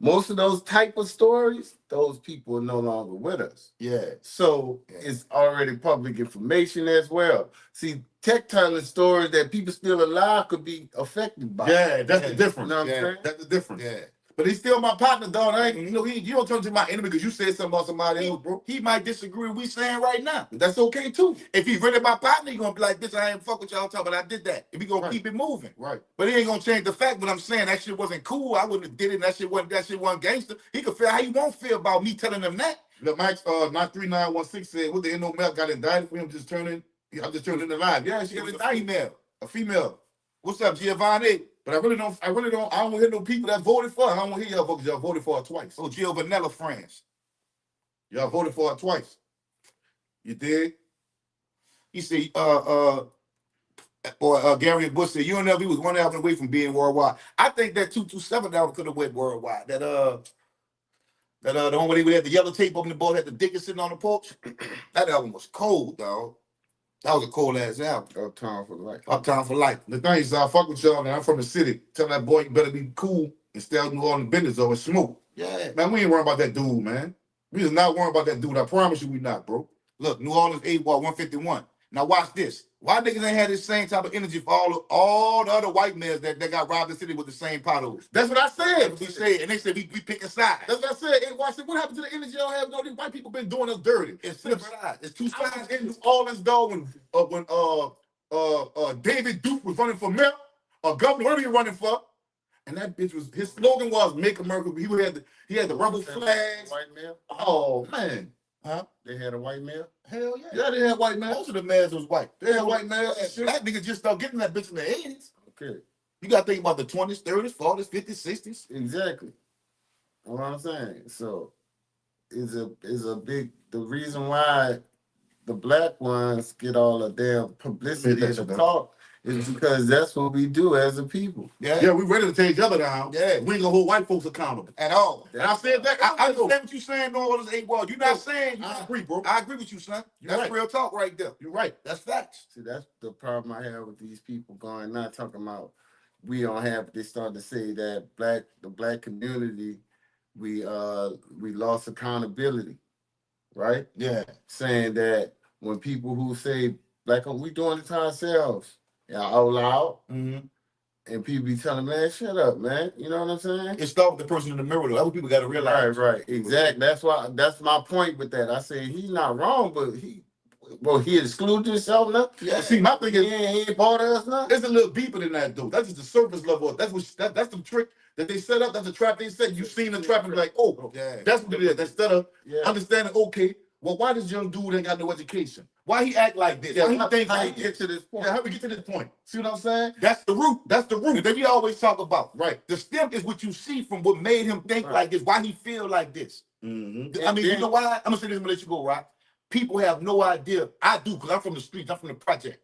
most of those type of stories, those people are no longer with us. Yeah. So it's already public information as well. See, Tech telling stories that people still alive could be affected by. Yeah, that's the difference. You know what I'm saying? That's the difference. Yeah. But he's still my partner, dog. I ain't, you don't turn to my enemy because you said something about somebody else, bro. He might disagree with what we saying right now. That's okay too. If he really my partner, he gonna be like, bitch, I ain't fuck with y'all talking, but I did that. If he gonna keep it moving. Right. But he ain't gonna change the fact what I'm saying. That shit wasn't cool. I wouldn't have did it. And that shit wasn't gangster. He could feel how he won't feel about me telling him that. Look, Mike 93916 said, what the NO Mel got indicted for him just turning, I'm just turning the live. Yeah, she got indicted. A female. What's up, Giovanni? But I don't want to hear no people that voted for her. I don't want to hear y'all vote. Y'all voted for her twice. Oh, Gio Vanilla friends. Y'all voted for her twice. You did? He said, Gary Bush said, UNLV was one album away from being worldwide. I think that 227 album could have went worldwide. That the one where they had the yellow tape on the board, had the dickers sitting on the porch. That album was cold, dog. That was a cold ass album. Uptown for life. Uptown for life. The thing is, I fuck with y'all, man. I'm from the city. Tell that boy you better be cool and stay out in New Orleans business or smoke. Yeah. Man, we ain't worrying about that dude, man. We is not worrying about that dude. I promise you we not, bro. Look, New Orleans 8 Wall 151. Now watch this. Why niggas ain't had this same type of energy for all the other white males that got robbed in the city with the same potholes? That's what I said. We said, and they said we picking sides. That's what I said. Hey, watch it. What happened to the energy y'all have? No, these white people been doing us dirty. It's two sides. It's two I was sides. in New Orleans, dog, when David Duke was running for mayor or governor, whatever you're running for, And that bitch was, his slogan was "Make America." He had the rebel flags. White male? Oh man, Huh? They had a white male? Hell yeah. yeah, they had white man. Most of the males was white. They had white males and shit. Black niggas just started getting that bitch in the 80s. Okay. You gotta think about the 20s, 30s, 40s, 50s, 60s. Exactly. You know what I'm saying? So is a big the reason why the black ones get all the damn publicity and the talk is because that's what we do as a people. Yeah, we ready to take each other down. Yeah. We ain't gonna hold white folks accountable At all. And I said that. I understand what you're saying, no, all this ain't well. You're not saying I agree, bro. I agree with you, son. You're That's right. real talk right there. You're right. That's facts. See, that's the problem I have with these people going, not talking about we don't have, they start to say that the black community, we lost accountability, right? Yeah. Saying that when people who say black, we doing it to ourselves, out loud, Mm-hmm. and people be telling, man, shut up, man. You know what I'm saying? It starts with the person in the mirror, though. That's what people got to realize. Right, exactly. That's my point with that. I say he's not wrong, but he excluded himself now. Yeah. See, my thing He is, ain't part of us now. it's a little deeper than that, though. That's just the surface level. That's the trick that they set up. That's the trap they set. You seen the trap and be like, oh, Yeah. that's what it is. Instead of Yeah. understanding, okay, well, why this young dude ain't got no education? Why he act like this? Yeah, Why he think How like you this? get to this point? Yeah, how we get to this point? See what I'm saying? That's the root. That's the root. That we always talk about. Right. The stem is what you see from what made him think Right. like this, why he feel like this. Mm-hmm. I mean, you then- know why? I'm gonna say this and let you go, right? People have no idea. I do, because I'm from the streets, I'm from the project.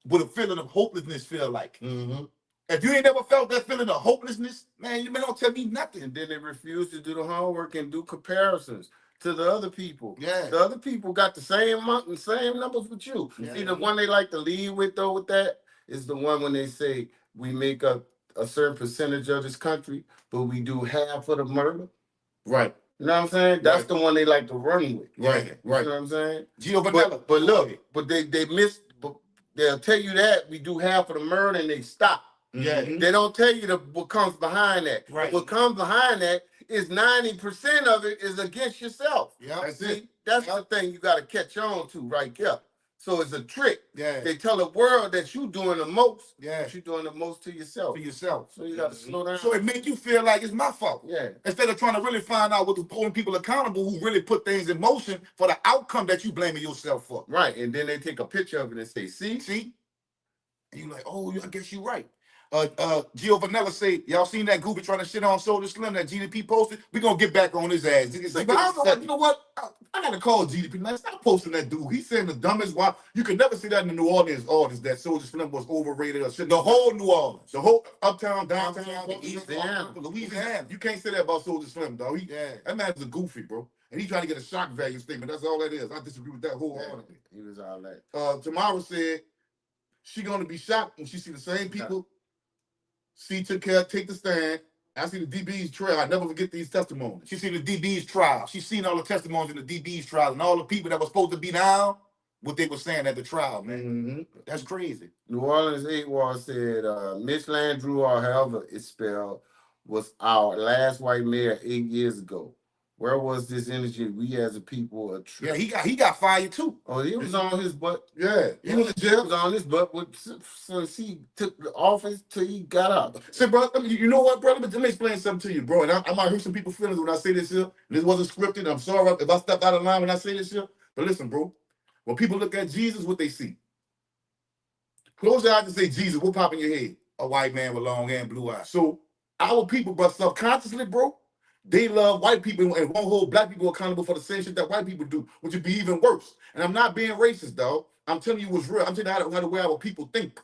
What a feeling of hopelessness feel like. Mm-hmm. If you ain't never felt that feeling of hopelessness, man, you don't tell me nothing. And then they refuse to do the homework and do comparisons to the other people. Yeah. The other people got the same numbers with you. Yeah. See, the one they like to lead with though with that is the one when they say we make up a certain percentage of this country, but we do half of the murder. Right. You know what I'm saying? That's Right. the one they like to run with. Right. You know what I'm saying? Gio Vanilla. But look, but they miss. But they'll tell you that we do half of the murder and they stop. Yeah. Mhm. They don't tell you what comes behind that. Right. What comes behind that is 90% of it is against yourself. Yeah. That's it. That's the thing you got to catch on to right there. So it's a trick. Yeah. They tell the world that you doing the most, Yeah. but you doing the most to yourself. For yourself. So you got to slow down. So it make you feel like it's my fault. Yeah. Instead of trying to really find out what the holding people accountable who really put things in motion for the outcome that you blaming yourself for. Right. And then they take a picture of it and say, see? See? And you like, oh, I guess you're right. Gio Vanilla say, y'all seen that goofy trying to shit on Soulja Slim that GDP posted? We gonna get back on his ass. But I don't know what, you know what? I gotta call GDP. Now stop posting that dude. He's saying the dumbest. Why you can never see that in the New Orleans audience that Soulja Slim was overrated or shit. The whole New Orleans. The whole uptown, downtown, Louisiana. Louisiana. You can't say that about Soulja Slim, dog. Yeah. That man's a goofy, bro. And he trying to get a shock value statement. That's all that is. I disagree with that wholeheartedly. He was all that. Tamara said she gonna be shocked when she see the same people. She took care, take the stand. I see the DB's trail. I never forget these testimonies. She seen the DB's trial. She seen all the testimonies in the DB's trial and all the people that were supposed to be down, what they were saying at the trial, man. Mm-hmm. That's crazy. New Orleans 8 Wall said, Miss Landrew, or however it's spelled, was our last white mayor 8 years ago. Where was this energy? We as a people are true. Yeah, he got fired too. Oh, he was on his butt. Yeah, he was in He jail. was on his butt since he took the office till he got out. Say, bro, you know what, bro? Let me explain something to you, bro. And I might hurt some people's feelings when I say this here. And this wasn't scripted. I'm sorry if I stepped out of line when I say this here. But listen, bro. When people look at Jesus, what they see? Close your eyes and say Jesus. What pop in your head? A white man with long hair and blue eyes. So our people, bro, subconsciously, bro, they love white people and won't hold black people accountable for the same shit that white people do, which would be even worse. And I'm not being racist, dog. I'm telling you what's real. I'm telling you how the way our people think.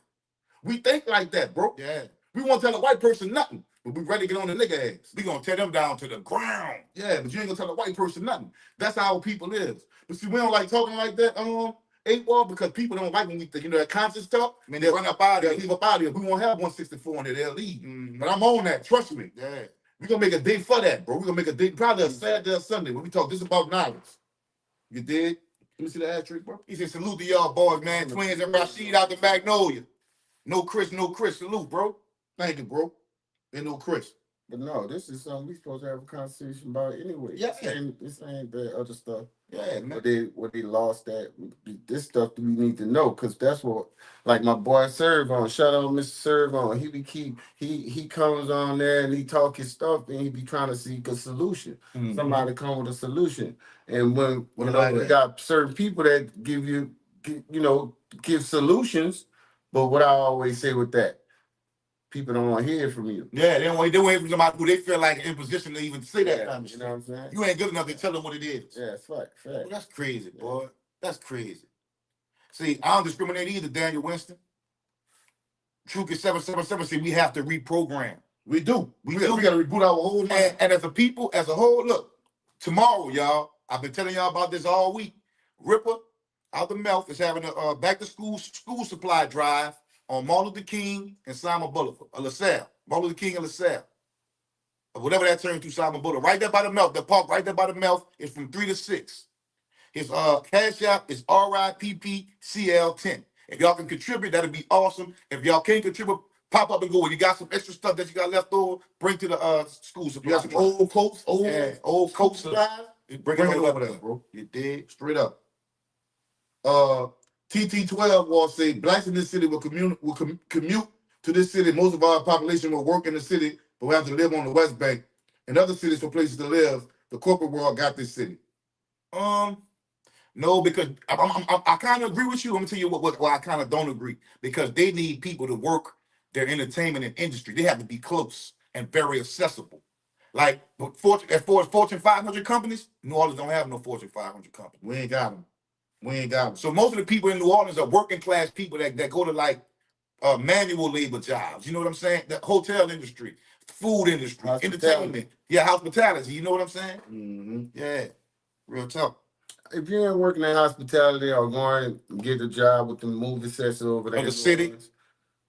We think like that, bro. Yeah. We won't tell a white person nothing, but we ready to get on the nigga ass. We gonna tear them down to the ground. Yeah, but you ain't gonna tell a white person nothing. That's how our people is. But see, we don't like talking like that, 8 Wall, because people don't like when we think, that conscious talk. I mean, they run up out of They'll here. leave up out of here. We won't have 164 in there, they'll leave. Mhm. But I'm on that, trust me. Yeah. We're gonna make a day for that, bro. We're gonna make a day, probably a Saturday or Sunday, when we talk this about knowledge. You dig? Let me see the hat trick, bro. He said, salute to y'all boys, man. Twins and RASHEED out the Magnolia. No Chris, salute, bro. Thank you, bro. And no Chris. But no, this is something we supposed to have a conversation about anyway. Yeah. This ain't that other stuff. Yeah, man. Where they lost that. This stuff we need to know, because that's what, like my boy Servon, shout out Mr. Servon. He comes on there and he talk his stuff and he be trying to seek a solution. Mhm. Somebody come with a solution. And when What you about know, we that? got certain people that give solutions, but what I always say with that, people don't want to hear from you. Yeah, they wait from somebody who they feel like in position to even say that kind of You shit. know what I'm saying? You ain't good enough to tell them what it is. Yeah, it's fact. Well, that's crazy, boy. That's crazy. See, I don't discriminate either, Daniel Winston. Truth is 777 say we have to reprogram. We do. We We do. got to reboot our whole mind. And as a people, as a whole, look, tomorrow, y'all, I've been telling y'all about this all week. Ripper out the mouth is having a back to school supply drive on Martin Luther King and Simon Boulevard, LaSalle. Martin Luther King and LaSalle. Or whatever that turns to, Simon Boulevard. Right there by the mouth. The park right there by the mouth is from 3 to 6. His cash app is RIPPCL10. If y'all can contribute, that'd be awesome. If y'all can't contribute, pop up and go. When you got some extra stuff that you got left over, bring to the school supply. You got some old coats, old coats. supplies. Bring it over there, bro. You did. Straight up. TT12 will say blacks in this city will commute to this city. Most of our population will work in the city, but we have to live on the West Bank. In other cities for places to live, the corporate world got this city. No, because I kind of agree with you. I'm gonna tell you why I kind of don't agree. Because they need people to work their entertainment and industry. They have to be close and very accessible. Like as far as Fortune 500 companies, New Orleans don't have no Fortune 500 companies. We ain't got them. So most of the people in New Orleans are working class people that go to like manual labor jobs. You know what I'm saying? The hotel industry, food industry, entertainment. Yeah, hospitality. You know what I'm saying? Mm-hmm. Yeah, real talk. If you ain't working in hospitality or going to get a job with the movie sets over there, the city,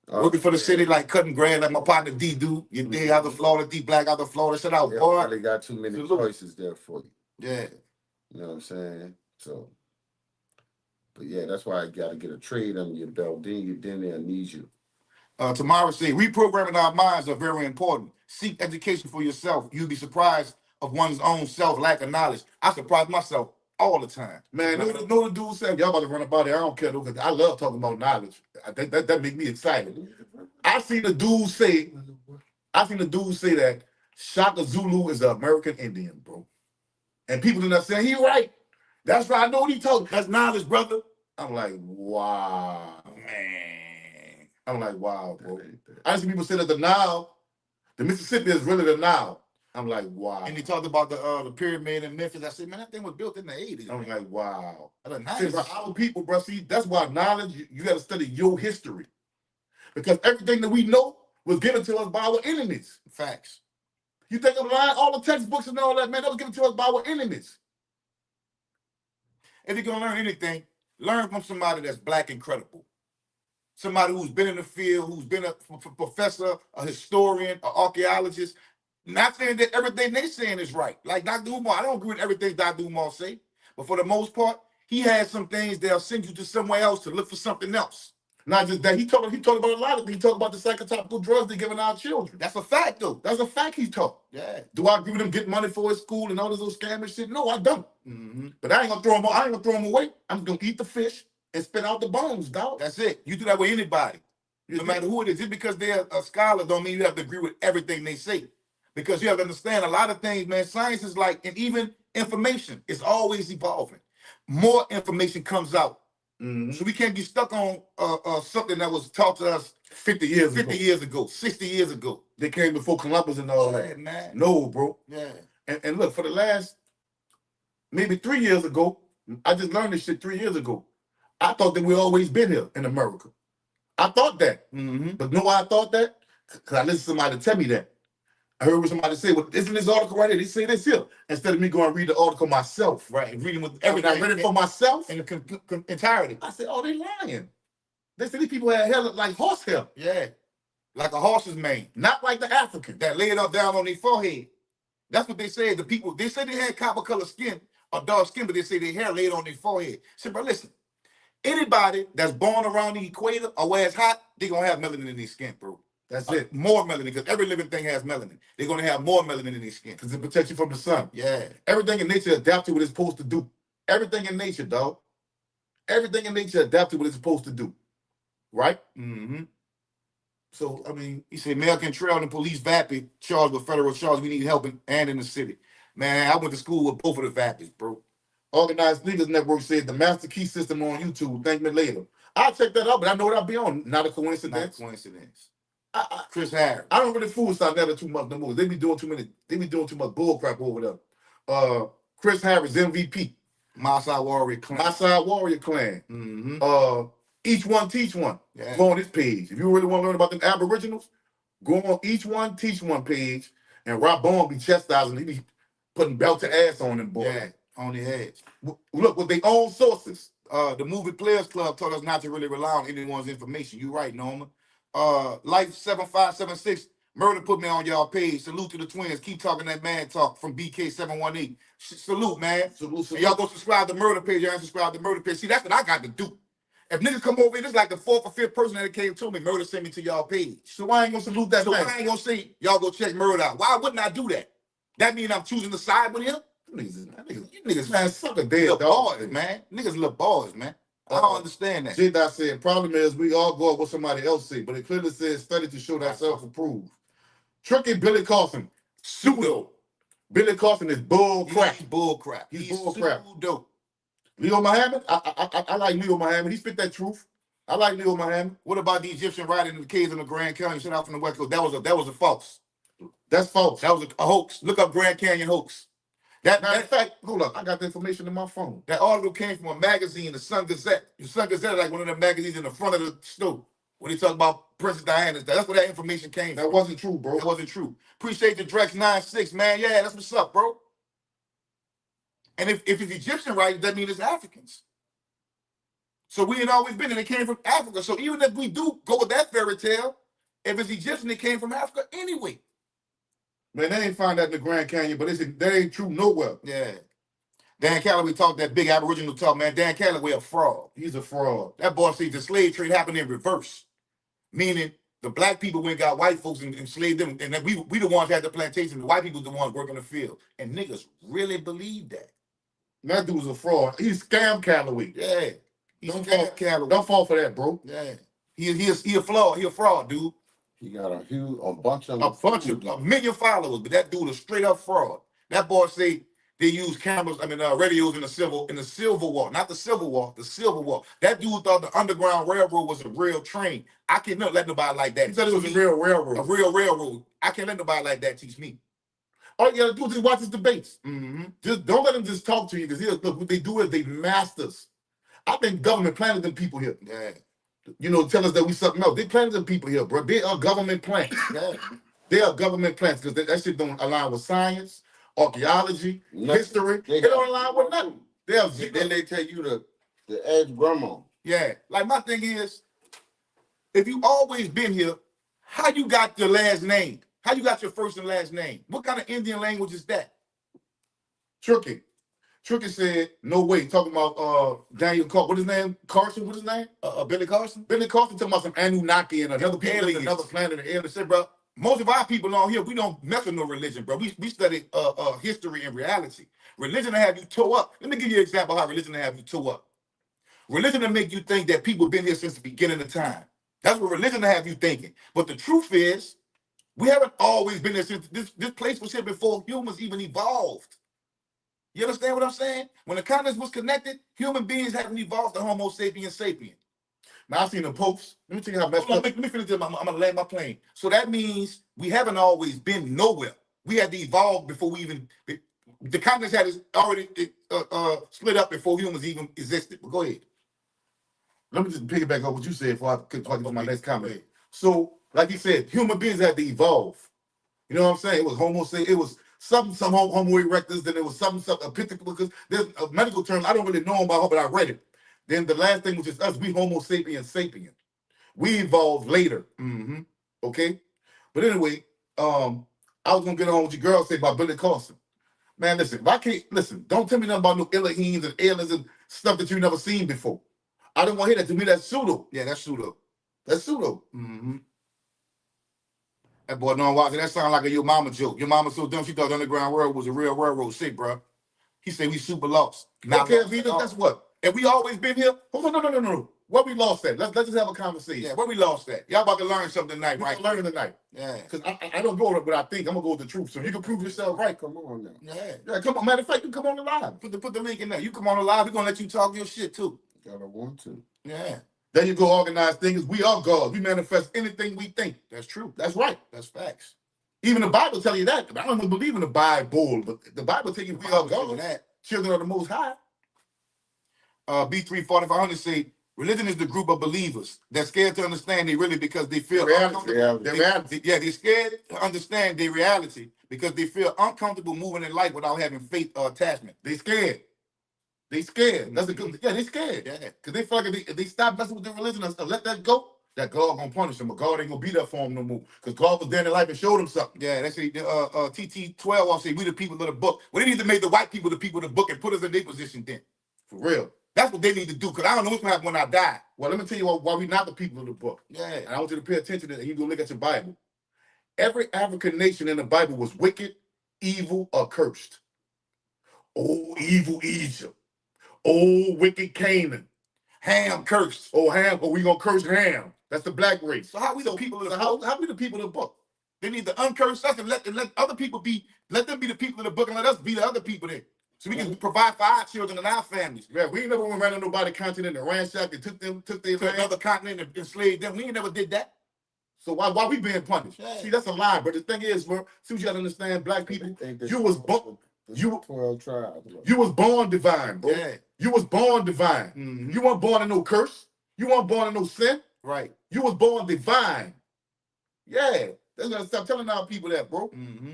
working for the city, like cutting grass, like my partner D do. You dig out of Florida, D Black out of Florida. Shut out, boy. They got too many choices there for you. Yeah, you know what I'm saying. So, but yeah, that's why I got to get a trade under your belt. Then they'll need you. Tamara say reprogramming our minds are very important. Seek education for yourself. You'll be surprised of one's own self lack of knowledge. I surprise myself all the time. Man, know the dude said, y'all about to run about it. I don't care though, because I love talking about knowledge. I think that make me excited. I seen the dude say that Shaka Zulu is an American Indian, bro. And people do not say he right. That's right. I know what he talking. That's knowledge, brother. I'm like, wow, man. I'm like, wow, bro. I see people say that the Mississippi is really the Nile. I'm like, wow. And he talked about the pyramid in Memphis. I said, man, that thing was built in the 80s. I'm like, wow. Nice. Our people, bro, see, that's why knowledge, you got to study your history. Because everything that we know was given to us by our enemies. Facts. You think I'm lying? All the textbooks and all that, man, that was given to us by our enemies. If you're going to learn anything, learn from somebody that's black and credible. Somebody who's been in the field, who's been a professor, a historian, an archaeologist. Not saying that everything they're saying is right. Like Dr. Umar, I don't agree with everything Dr. Umar say, but for the most part, he has some things that'll send you to somewhere else to look for something else. Not just that, he talked about a lot of things. He talked about the psychotropical drugs they're giving our children. That's a fact, though. That's a fact he taught. Yeah. Do I agree with him getting money for his school and all this little scam and shit? No, I don't. Mm-hmm. But I ain't gonna throw him away. I'm gonna eat the fish and spit out the bones, dog. That's it. You do that with anybody. No matter who it is. Just because they're a scholar don't mean you have to agree with everything they say. Because you have to understand a lot of things, man. Science is like, and even information is always evolving. More information comes out. Mm-hmm. So we can't be stuck on something that was taught to us 50 years ago, 60 years ago. They came before Columbus and all that. Man. No, bro. Yeah. And look, for the last maybe 3 years ago, I just learned this shit 3 years ago. I thought that we always been here in America. I thought that. Mm-hmm. But know why I thought that? Because I listened to somebody tell me that. I heard somebody say, well, isn't this article right here? They say this here. Instead of me going and read the article myself. Right, reading with everything. I read it for myself. In the entirety. I said, oh, they lying. They said these people had hair like horse hair. Yeah, like a horse's mane. Not like the African. That laid up down on their forehead. That's what they said. The people, they said they had copper colored skin or dark skin, but they say their hair laid on their forehead. So, bro, listen. Anybody that's born around the equator or where it's hot, they gonna have melanin in their skin, bro. That's it. More melanin, because every living thing has melanin. They're gonna have more melanin in their skin. Because it protects you from the sun. Yeah. Everything in nature adapts to what it's supposed to do. Everything in nature, dog. Everything in nature adapts to what it's supposed to do. Right? Mm-hmm. So, I mean, He said, Mayor Cantrell and police Vappy charged with federal charges. We need help and in the city. Man, I went to school with both of the Vappies, bro. Organized Leaders Network said the master key system on YouTube. Thank me later. I'll check that out, but I know what I'll be on. Not a coincidence. Not a coincidence. I, Chris Harris. I don't really fool Sarnetta too much no more. They be doing too much bull crap over there. Chris Harris, MVP. Maasai Warrior Clan. Maasai Warrior Clan. Mm-hmm. Each One Teach One. Yeah. Go on this page. If you really want to learn about the Aboriginals, go on Each One Teach One page, and Rob Bone be chastising. He be putting belt to ass on them boys. Yeah, on the edge. Look, with their own sources. The Movie Players Club told us not to really rely on anyone's information. You're right, Norman. Life 7576, Murder put me on y'all page. Salute to the twins. Keep talking that man talk from BK718. Salute, man. Salute. And y'all go subscribe to Murder page. Y'all ain't subscribe to Murder page. See, that's what I got to do. If niggas come over here, this is like the fourth or fifth person that came to me. Murder sent me to y'all page. So I ain't gonna salute that So man. I ain't gonna say y'all go check Murder out. Why wouldn't I do that? That mean I'm choosing to side with him? You niggas, man, suck a dead little dog. boys, man. Niggas little boys, man. I don't understand that. J-Dot said, problem is we all go up what somebody else say, but it clearly says study to show that self-approved. Tricky Billy Carson, pseudo. Billy Carson is bull crap. He's bull crap. He's bull crap. Pseudo. Leo Muhammad, I like Leo Muhammad. He spit that truth. I like Leo Muhammad. What about the Egyptian writing in the caves in the Grand Canyon set out from the West Coast? That was a false. That's false. That was a hoax. Look up Grand Canyon hoax. Matter of fact, hold up, I got the information in my phone. That article came from a magazine, the Sun Gazette. The Sun Gazette is like one of the magazines in the front of the store. When they talk about Princess Diana, that's where that information came from. That wasn't true, bro. That wasn't true. Appreciate the Drex 96, man. Yeah, that's what's up, bro. And if it's Egyptian writers, that means it's Africans. So we ain't always been, and it came from Africa. So even if we do go with that fairy tale, if it's Egyptian, it came from Africa anyway. Man, they ain't find that in the Grand Canyon, but that ain't true nowhere. Yeah. Dan Calloway talked that big Aboriginal talk, man. Dan Calloway a fraud. He's a fraud. That boy says the slave trade happened in reverse. Meaning the black people went and got white folks and enslaved them. And then we the ones had the plantation. The white people the ones working the field. And niggas really believe that. That dude's a fraud. He's scam Calloway. Yeah. He's Don't Calloway. Don't fall for that, bro. Yeah. He a fraud. He a fraud, dude. He got a bunch of A million followers, but that dude is straight up fraud. That boy say they use cameras, radios in the Civil War, not the Civil War, the Civil War. That dude thought the Underground Railroad was a real train. I can't let nobody like that. He said it was a real railroad. A real railroad. I can't let nobody like that teach me. All you gotta do is just watch his debates. Mm-hmm. Just don't let him just talk to you, because look, what they do is they masters. I think government planted them people here. Yeah. Tell us that we something else. They planted them people here, bro. They are government plants. Yeah. They are government plants, because that shit don't align with science, archaeology, history. They don't align with nothing. Then they tell you the edge grandma. Yeah. Like my thing is, if you always been here, how you got your last name? How you got your first and last name? What kind of Indian language is that? Tricky said, no way. Talking about Daniel Carson. What his name? Carson, what his name? Billy Carson? Billy Carson talking about some Anunnaki and another people, Aliens. another planet. And I said, bro, most of our people on here, we don't mess with no religion, bro. We study history and reality. Religion will have you toe up. Let me give you an example of how religion will have you toe up. Religion will make you think that people have been here since the beginning of time. That's what religion will have you thinking. But the truth is, we haven't always been there since this place was here before humans even evolved. You understand what I'm saying? When the continents was connected, human beings haven't evolved to Homo sapiens sapien. Now, I seen the popes. Let me tell you how messed Hold up. on, let me finish this. I'm gonna land my plane. So that means we haven't always been nowhere. We had to evolve before we even. The continents had already split up before humans even existed. But go ahead. Let me just piggyback on what you said before I could talk about my next comment. So, like you said, human beings had to evolve. You know what I'm saying? It was Homo sapiens. It was some Homo erectus. Then it was some a Pithecanthropus. Because there's a medical term I don't really know about, but I read it. Then the last thing was just us. We Homo sapiens sapien. We evolved later. Mm-hmm. Okay. But anyway, I was gonna get on what your girl said about Billy Carson. Man, listen. If I can't listen, don't tell me nothing about no Elohims and aliens and stuff that you've never seen before. I don't want to hear that. To me, that's pseudo. Yeah, that's pseudo. That's pseudo. Mm-hmm. That boy don't watch it. That sound like a your mama joke. Your mama so dumb she thought the Underground World was a real railroad shit, bro. He said we super lost. Okay, Venus, that's what. And we always been here. Hold on, no. What we lost at? Let's just have a conversation. Yeah, where we lost at? Y'all about to learn something tonight, right? We're learning tonight. Yeah. Because I don't go with what I think. I'm gonna go with the truth. So you can prove yourself right. Come on now. Yeah. Come on. Matter of fact, you come on the live. Put the link in there. You come on the live, we're gonna let you talk your shit too. Gotta want to. Yeah. There you go, organized things. We are God. We manifest anything we think. That's true. That's right. That's facts. Even the Bible tell you that. I don't even believe in the Bible, but the Bible tell you we are God. Children of the Most High. B34500 say religion is the group of believers that's scared to understand they really because they feel reality. They're scared to understand their reality because they feel uncomfortable moving in life without having faith or attachment. They scared. They scared. That's a good. Yeah, they scared. Yeah, because they feel like if they stop messing with their religion and let that go, that God gonna punish them. But God ain't gonna be there for them no more. Because God was there in their life and showed them something. Yeah, that's it. TT12 will say we the people of the book. Well, they need to make the white people the people of the book and put us in their position then. For real. That's what they need to do. Because I don't know what's gonna happen when I die. Well, let me tell you why we not the people of the book. Yeah. And I want you to pay attention to it and you go look at your Bible. Every African nation in the Bible was wicked, evil, or cursed. Oh, evil Egypt. Oh, wicked Canaan. Ham cursed. Oh, Ham. Oh, we gonna curse Ham. That's the black race. So how we the people of the book? How we the people of the book? They need to uncurse us and let other people be. Let them be the people of the book and let us be the other people there. So we can provide for our children and our families. Yeah, we ain't never went around on nobody's continent and ransacked and took their to another continent and enslaved them. We ain't never did that. So why we being punished? Yeah. See, that's a lie. But the thing is, bro, see what you gotta understand, black people, you was born. You 12 tribes. You was born divine, bro. Yeah. You was born divine. Mm-hmm. You weren't born in no curse. You weren't born in no sin. Right. You was born divine. Yeah. That's gonna stop telling our people that, bro. Mm-hmm.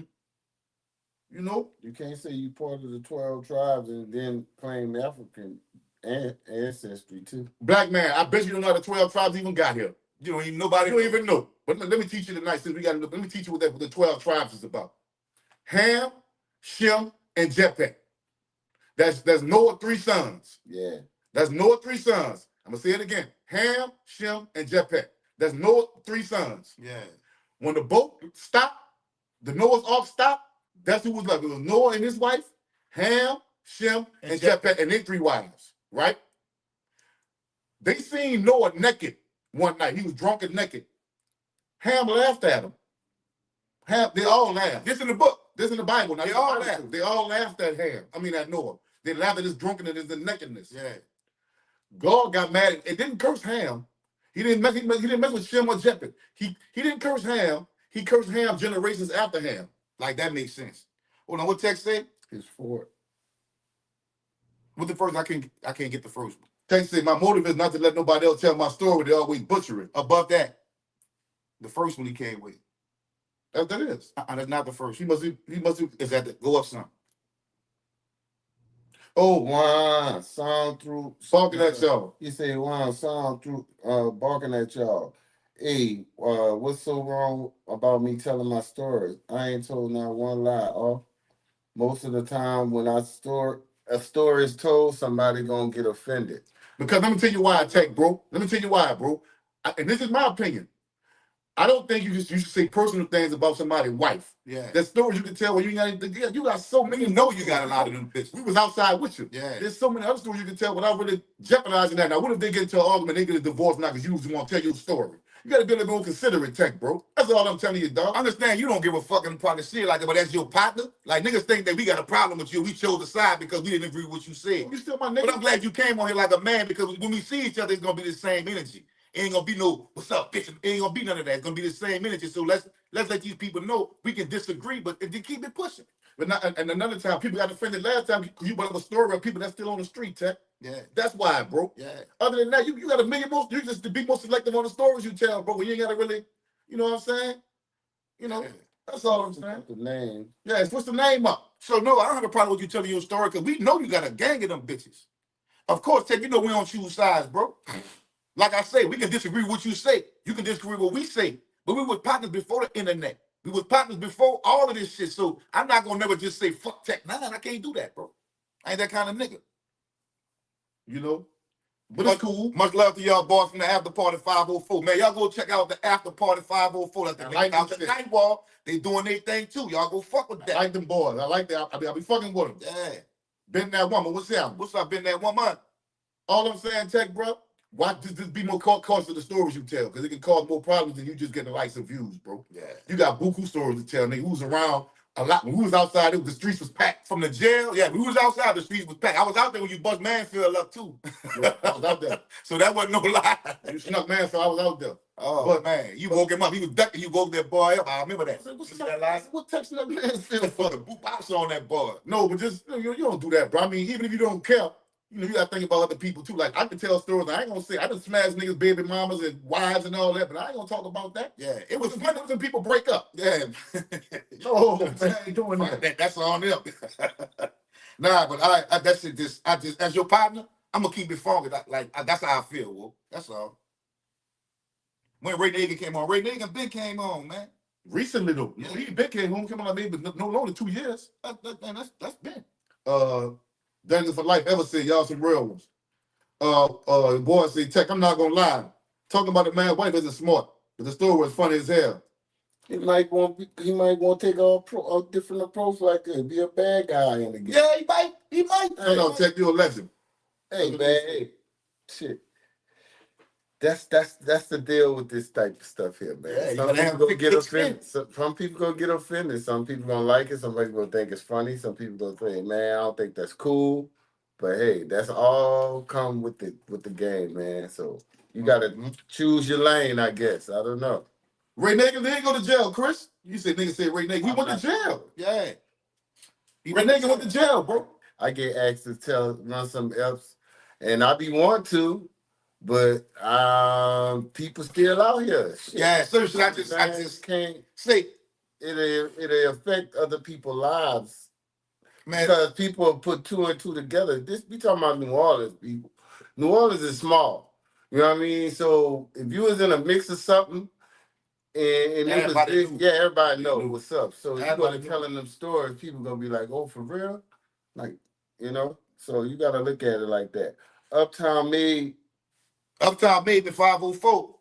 You know? You can't say you part of the 12 tribes and then claim African ancestry too. Black man, I bet you don't know how the 12 tribes even got here. You don't even nobody. You don't even know. But let me teach you tonight, since we got to let me teach you what the 12 tribes is about. Ham, Shem, and Japheth. That's Noah's 3 sons. Yeah. That's Noah's 3 sons. I'm gonna say it again. Ham, Shem, and Japheth. That's Noah's 3 sons. Yeah. When the boat stopped, the Noah's Ark stopped, that's who was left. It was Noah and his wife, Ham, Shem, and Japheth, and their 3 wives, right? They seen Noah naked one night. He was drunk and naked. Ham laughed at him. They all laughed. This in the book. This in the Bible. Now, they all laughed. They all laughed at Ham. I mean, at Noah. They laughed at his drunkenness and nakedness. Yeah. God got mad. It didn't curse Ham. He didn't mess with Shem or Japheth. He didn't curse Ham. He cursed Ham generations after Ham. Like, that makes sense. Hold on, what text said? It's 4. What the first? I can't get the first one. Text said, my motive is not to let nobody else tell my story. They always butcher it. Above that, the first one he came with. That is. That's not the first. He must. Is that the go up some? Oh, wow, song through barking at y'all. He said, wow, song through barking at y'all. Hey, what's so wrong about me telling my story? I ain't told not one lie. Most of the time when a story is told, somebody gonna get offended. Because let me tell you why I take, bro. Let me tell you why, bro. And this is my opinion. I don't think you should say personal things about somebody's wife. Yeah. There's stories you can tell where you got so many. You know you got a lot of them bitches. We was outside with you. Yeah. There's so many other stories you can tell without really jeopardizing that. Now, what if they get into an argument, they get a divorce now because you just want to tell your story? You gotta be a little more considerate, Tech, bro. That's all I'm telling you, dog. I understand you don't give a fucking probably see it like that, but that's your partner. Like, niggas think that we got a problem with you. We chose a side because we didn't agree with what you said. You still my nigga. But I'm glad you came on here like a man, because when we see each other, it's gonna be the same energy. It ain't gonna be no what's up, bitch. It ain't gonna be none of that. It's gonna be the same energy. So let's let these people know we can disagree, but they keep it pushing. But not, and another time, people got offended last time you brought up a story of people that's still on the street, Tech. Yeah. That's why, bro. Yeah. Other than that, you got a million more. You just to be more selective on the stories you tell, bro. When you ain't gotta really, you know what I'm saying? You know, that's all I'm saying. The name. Yeah, switch the name up. So no, I don't have a problem with you telling your story because we know you got a gang of them bitches. Of course, Tech, you know we don't choose sides, bro. Like I say, we can disagree with what you say. You can disagree with what we say. But we were partners before the internet. We were partners before all of this shit. So I'm not gonna never just say fuck Tech. Nah, I can't do that, bro. I ain't that kind of nigga. You know? But it's cool. Much love to y'all boys from the After Party 504. Man, y'all go check out the After Party 504. That's the like out the night wall. They doing their thing too. Y'all go fuck with that. I like them boys. I like that. I be fucking with them. Yeah. Been that woman. What's that? What's up, been that 1 month? All I'm saying, Tech, bro, watch this be more cautious of the stories you tell, because it can cause more problems than you just getting likes and views, bro. Yeah. You got buku stories to tell, nigga. Who was around a lot. When we was outside, the streets was packed. From the jail, yeah, we was outside, the streets was packed. I was out there when you bust Mansfield up too. Yeah, I was out there. So that wasn't no lie. You snuck man, so I was out there. Oh, But- man, you woke him up. He was ducking. You woke that boy up. I remember that. What's You see that line? what text snuck man feel For for? the boop house on that boy. No, but just you don't do that, bro. I mean, even if you don't care, you gotta think about other people too. Like I can tell stories. I ain't gonna say I done smashed niggas, baby mamas, and wives and all that, but I ain't gonna talk about that. Yeah, It was funny when people break up. yeah. No, man, I ain't doing that. That's on them. Nah, but that's it. I just as your partner, I'm gonna keep it funky. That's how I feel, Wolf. That's all. When Ray Nagin came on, Ray Nagin been came on, man. Recently though, Yeah. he been came home, came on maybe no longer than 2 years. That's been. Dangers for life ever said y'all some real ones. Boy say Tech, I'm not gonna lie. Talking about a man's wife isn't smart, but the story was funny as hell. He might want to take a different approach, like that. Be a bad guy in the game. Yeah, he might. No, Tech, you a legend. Hey man, hey, shit. That's the deal with this type of stuff here, man. Yeah, you some gotta people have gonna thick get skin. offended. Some people gonna get offended. Some people gonna like it. Some people gonna think it's funny. Some people gonna say, "Man, I don't think that's cool." But hey, that's all come with the game, man. So you gotta choose your lane, I guess. I don't know. Ray Nagin didn't go to jail, Chris. You said nigga said Ray Nagin. He went to jail. Yeah. Ray Nagin went to jail, bro. I get asked to run some F's, and I be want to, but people still out here. Shit. Yeah, seriously, I just can't. say, It'll affect other people's lives man, because people put two and two together. This we talking about New Orleans people. New Orleans is small. You know what I mean? So if you was in a mix of something and it was Everybody big, knew. yeah, everybody know Knew. what's up. So you go Everybody to knew. telling them stories, people gonna be like, "Oh, for real?" Like, you know. So you gotta look at it like that. Uptown made. Uptown made me 504.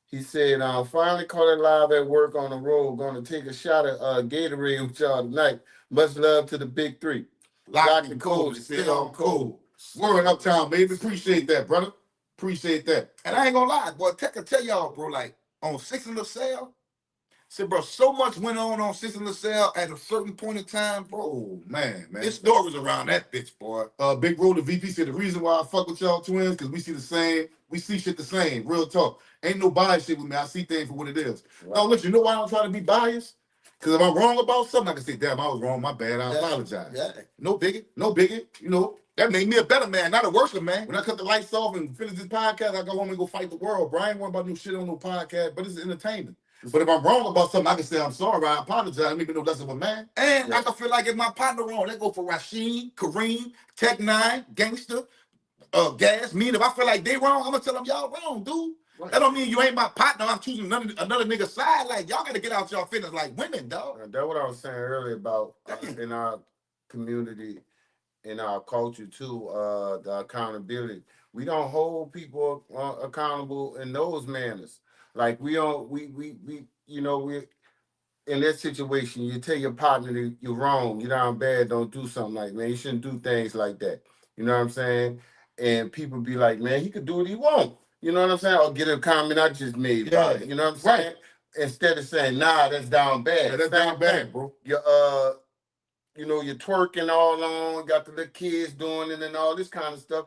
He said, finally caught it live at work on the road. Gonna take a shot at Gatorade with y'all tonight. Much love to the big three. Locked and cold, it's still on cold. Word Uptown, baby. Appreciate that, brother. Appreciate that. And I ain't gonna lie, boy, Tech can tell y'all, bro, like on Six in LaSalle, said, bro, so much went on Six in LaSalle at a certain point in time, bro. Oh, man. This stories around that bitch, boy. Big Roll, the VP, said the reason why I fuck with y'all twins, because we see the same, we see shit the same. Real talk. Ain't no bias shit with me. I see things for what it is. Right. Now, listen, you know why I don't try to be biased? Because if I'm wrong about something, I can say, damn, I was wrong. My bad. I apologize. Yeah, no biggie. No biggie. You know, That made me a better man, not a worse man. when I cut the lights off and finish this podcast, I go home and go fight the world. Bro, I ain't worried about no shit on no podcast, but it's entertainment. But if I'm wrong about something, I can say I'm sorry. I apologize. I don't even know that's of a man. And Yeah. I can feel like if my partner wrong, they go for Rasheed, Kareem, Tech Nine, Gangster, Gas. Me, if I feel like they wrong, I'm gonna tell them y'all wrong, dude. Right. That don't mean you ain't my partner. I'm choosing another nigga's side. Like y'all gotta get out y'all feelings like women, dog. That's what I was saying earlier about in our community, in our culture too, the accountability. We don't hold people accountable in those manners. Like we don't, we we in that situation, you tell your partner that you're wrong, you're down bad, don't do something like, man, you shouldn't do things like that. You know what I'm saying? And people be like, man, he could do what he want. You know what I'm saying? Or get a comment I just made about it. You know what I'm saying? Instead of saying, nah, that's down bad. Yeah, that's down bad, bro. You're you're twerking all on, got the little kids doing it and all this kind of stuff.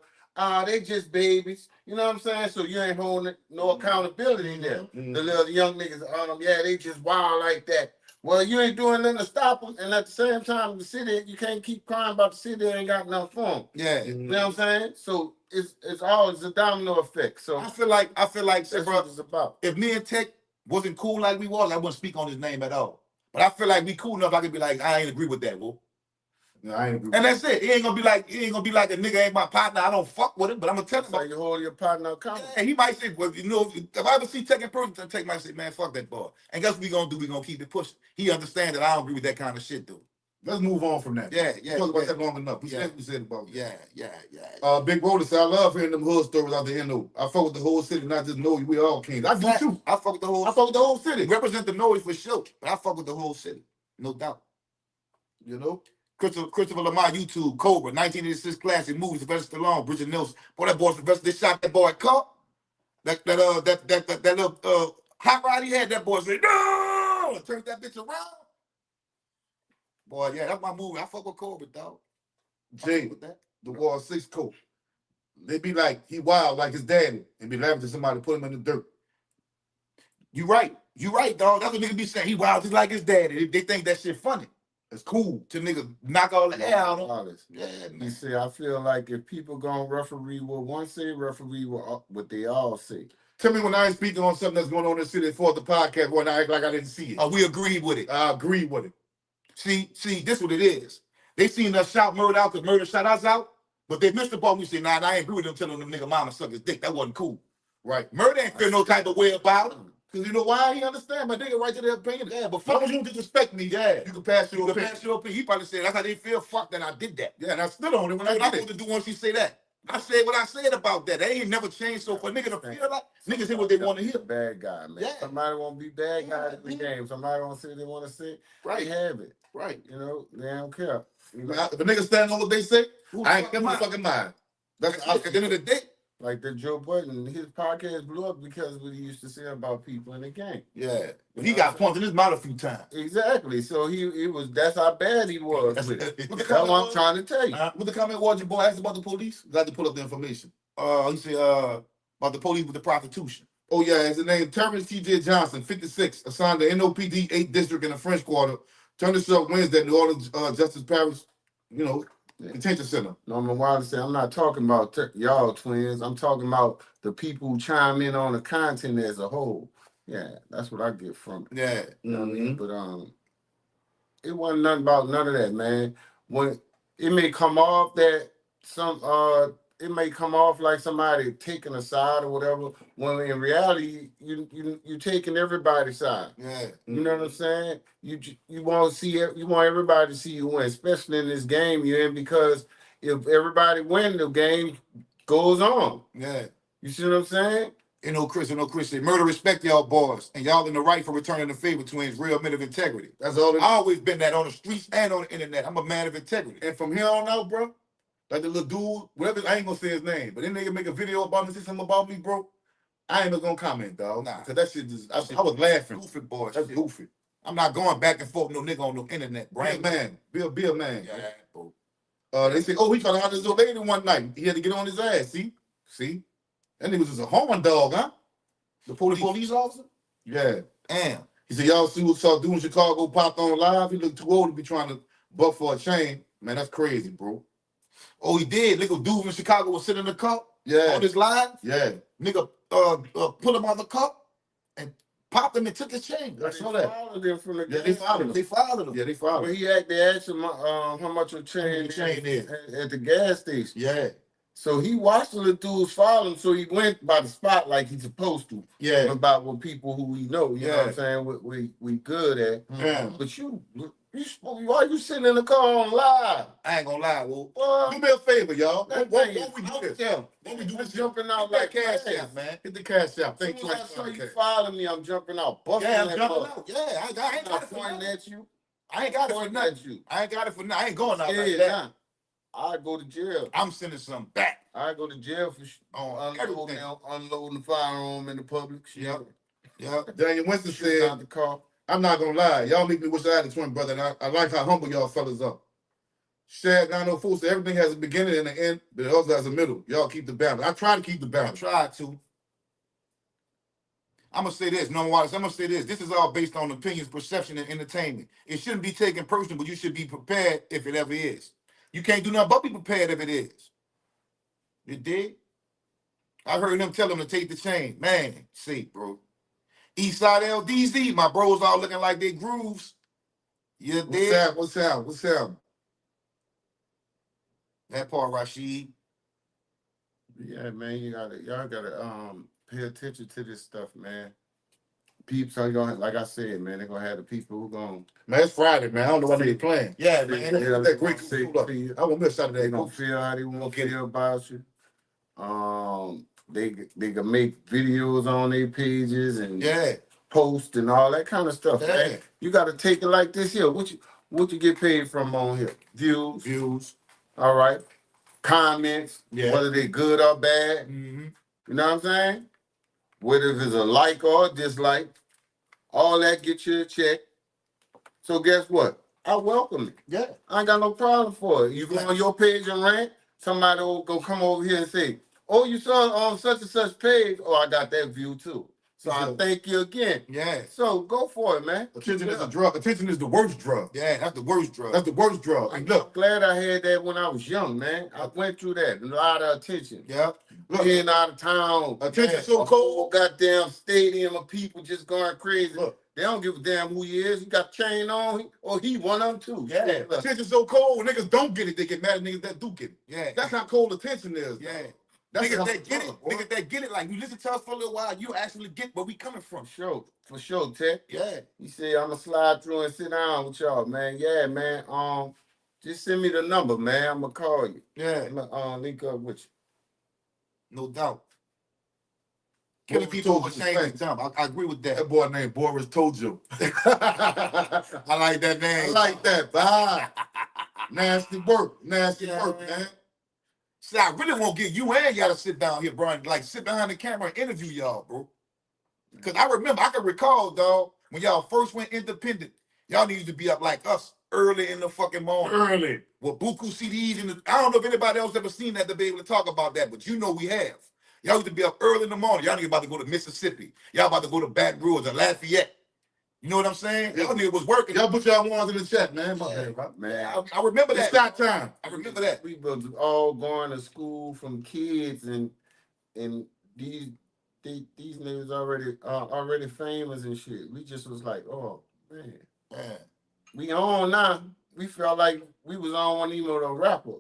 They just babies. You know what I'm saying? So you ain't holding no accountability in there. Mhm. The little young niggas, yeah, they just wild like that. Well, you ain't doing nothing to stop them. And at the same time, the city, you can't keep crying about the city ain't got enough for them. Yeah. You know what I'm saying? So it's always a domino effect. So I feel like, that's bro, what it's about. if me and Tech wasn't cool like we was, I wouldn't speak on his name at all. But I feel like we cool enough. I could be like, I ain't agree with that, bro. No, I ain't agree. And that's it. It ain't gonna be like a nigga ain't my partner. I don't fuck with him, but I'm gonna tell him. That's how you hold your partner accountable. Yeah, he might say, well, you know, if I ever see Tech in person, Tech might say, man, fuck that boy. And guess what we gonna do? We gonna keep it pushing. He understands that I don't agree with that kind of shit, though. Let's move on from that. Yeah, We talked about that long enough. We said what we said about that. Yeah. Big Roller said, I love hearing them hood stories out the NO. I fuck with the whole city, not just know we all kings. I do too. I fuck with the whole. I fuck with the whole city. Represent the noise for sure, but I fuck with the whole city, no doubt. You know? Christopher Lamar, YouTube, Cobra, 1986 classic movies, Sylvester Stallone, Bridget Nielsen. Boy, that boy Sylvester, they shot that boy car. That little hot rod he had, that boy said, no! Turned that bitch around. Boy, yeah, that's my movie. I fuck with Cobra, dog. Jay, With that. the War 6 coach. They be like, he wild like his daddy, and be laughing to somebody put him in the dirt. You right, dog. That's what niggas be saying. He wild just like his daddy. They think that shit funny. It's cool. To niggas knock all the air out of him. Honest. Yeah, He man. said, I feel like if people gonna referee what one say, referee what they all say. Tell me when I ain't speaking on something that's going on in the city for the podcast, when I act like I didn't see it. We agreed with it. I agree with it. See, this what it is. They seen us shout murder out because murder shot us out, but they missed the ball. We say, nah, I ain't agree with them telling them nigga mama suck his dick. That wasn't cool. Right. Murder ain't feel no type of way about it. Because you know why? He understand my nigga right to their opinion. Yeah, but As long fuck as you don't disrespect me, Yeah. you can pass your you. opinion. Pass your opinion. He probably said, that's how they feel. Fuck that I did that. Yeah, and I stood on it when That's I what I'm did supposed it. to do once he say that. I said what I said about that. They ain't never changed. So for nigga to feel like, niggas hear what they want to hear. Bad guy, man. Yeah. Somebody want to be bad guy Yeah. in the game. Somebody want to say they want to say. Right. They have it. Right. You know, they don't care. You know, Now, if a nigga stand on what they say, Who I ain't the never fuck fucking mind. That's At the end of the day. like the Joe Budden, his podcast blew up because of what he used to say about people in the game. Yeah. But he got punched in his mouth a few times. Exactly. So he was. That's how bad he was with it. What the That's comment what I'm was? trying to tell you. What the comment was your boy asked about the police? Got to pull up the information. He said about the police with the prostitution. Oh, yeah, his name, Terrence T.J. Johnson, 56, assigned to NOPD 8th District in the French Quarter. Turned himself Wednesday at New Orleans Justice Parish, detention center. Norman Wilder said, I'm not talking about y'all twins. I'm talking about the people who chime in on the content as a whole. Yeah, that's what I get from it. Yeah. You know what I mean? But it wasn't nothing about none of that, man. When it may come off that it may come off like somebody taking a side or whatever, when in reality you taking everybody's side. Yeah. You know what I'm saying? You want everybody to see you win, especially in this game you're in, because if everybody win, the game goes on. Yeah. You see what I'm saying? Chris said, murder respect y'all boys, and y'all in the right for returning the favor, twins, real men of integrity. That's all. I always been that on the streets and on the internet. I'm a man of integrity. And from here on out, bro, like the little dude, whatever, I ain't gonna say his name, but then they make a video about me, say something about me, bro. I ain't even gonna comment, dog. Nah. Because that shit just, I was laughing. Goofy boy. That's goofy. I'm not going back and forth with no nigga on the internet. Be a man. Be a man. Yeah, bro. They say, he tried to holler at this old lady one night. He had to get on his ass. See? That nigga was just a horn dog, huh? The police officer? Yeah. Damn. He said, y'all see what saw doing Chicago popped on live? He looked too old to be trying to buck for a chain. Man, that's crazy, bro. Oh, he did. Nigga dude in Chicago was sitting in the car Yeah. on his line. Yeah. Nigga put him on the car and popped him and took his chain. I saw that. Followed him from the Yeah, they followed him. They followed him. Yeah, they followed But him. they asked him how much a chain is at the gas station. Yeah. So he watched the dudes follow him, so he went by the spot like he's supposed to. Yeah. About what people who we know, you know what I'm saying, we good at. Yeah. But why you sitting in the car on live? I ain't gonna lie, Will. Do me a favor, y'all. That What thing we is do this? out What we do this? jumping out Hit like that cash crazy. app, man. Hit the cash out. As Thank soon you. as I saw you follow me, I'm jumping out, busting Yeah, I'm that jumping bus. out. Yeah, I ain't got I'm it not for pointing nothing. at you. I ain't got it for Pointing nothing. at you. I ain't got it for nothing. I ain't going out like Yeah, that. nah. I go to jail. I'm sending something back. I go to jail for On unloading the firearm in the public. Shit. Yep. Daniel Winston Shooting out said, the car. I'm not gonna lie. Y'all make me wish I had a twin brother, and I like how humble y'all fellas are. Shad 904 said everything has a beginning and an end, but it also has a middle. Y'all keep the balance. I try to keep the I balance. tried to. I'm gonna say this, no one. I'm gonna say this. This is all based on opinions, perception, and entertainment. It shouldn't be taken personal, but you should be prepared if it ever is. You can't do nothing but be prepared if it is. You dig? I heard them tell them to take the chain. Man, see, bro. Eastside LDZ, my bros all looking like they grooves. You dig? What's up? That part, Rasheed. Yeah, man, y'all gotta pay attention to this stuff, man. peeps are gonna, like I said, man, they're gonna have the people who gonna Man, it's Friday, man. I don't know what they playing. Yeah, man. That great food up. I won't miss Saturday. they gonna feel how they want to feel about you. They can make videos on their pages and post and all that kind of stuff. Yeah. Man. You got to take it like this here. What you get paid from on here? Views. All right. Comments. Yeah. Whether they good or bad. Mm-hmm. You know what I'm saying? Whether if it's a like or a dislike, all that get you a check. So guess what? I welcome it. Yeah. I ain't got no problem for it. You go on your page and rant, somebody will go come over here and say, oh, you saw on such and such page. Oh, I got that view too. So I thank you again. Yeah. So go for it, man. Attention is a drug. Attention is the worst drug. Yeah, that's the worst drug. That's the worst drug. And look, I'm glad I had that when I was young, man. I went through that. A lot of attention. Yeah. Look, Being out of town. attention Man, so a cold. whole goddamn stadium of people just going crazy. Look. They don't give a damn who he is. He got chain on, or he one of them too. Yeah. Attention so cold. When niggas don't get it, they get mad at niggas that do get it. Yeah. That's how cold attention is. Yeah. That's Niggas how that get it, boy. niggas that get it, like you listen to us for a little while, you actually get where we coming from. For sure, Tech. Yeah. He said, I'm gonna slide through and sit down with y'all, man. Yeah, man. Just send me the number, man. I'm gonna call you. Yeah. I'm gonna link up with you. No doubt. Killing people over shame and time. I agree with that. That boy named Boris Tojo. I like that name. I like that. Bye. Nasty work, man. See, I really won't get you and y'all to sit down here, bro, and like sit behind the camera and interview y'all, bro. Because I can recall, dog, when y'all first went independent, y'all needed to be up like us early in the fucking morning. Early. With buku CDs and I don't know if anybody else ever seen that to be able to talk about that, but you know we have. Y'all need to be up early in the morning. Y'all niggas about to go to Mississippi. Y'all about to go to Baton Rouge or Lafayette. You know what I'm saying? Y'all niggas was working. Y'all put y'all ones in the chat, man. Man. I remember that. It's shot time. I remember that. We was all going to school from kids, and these niggas already famous and shit. We just was like, oh man, we on now. We felt like we was on one even with a rapper.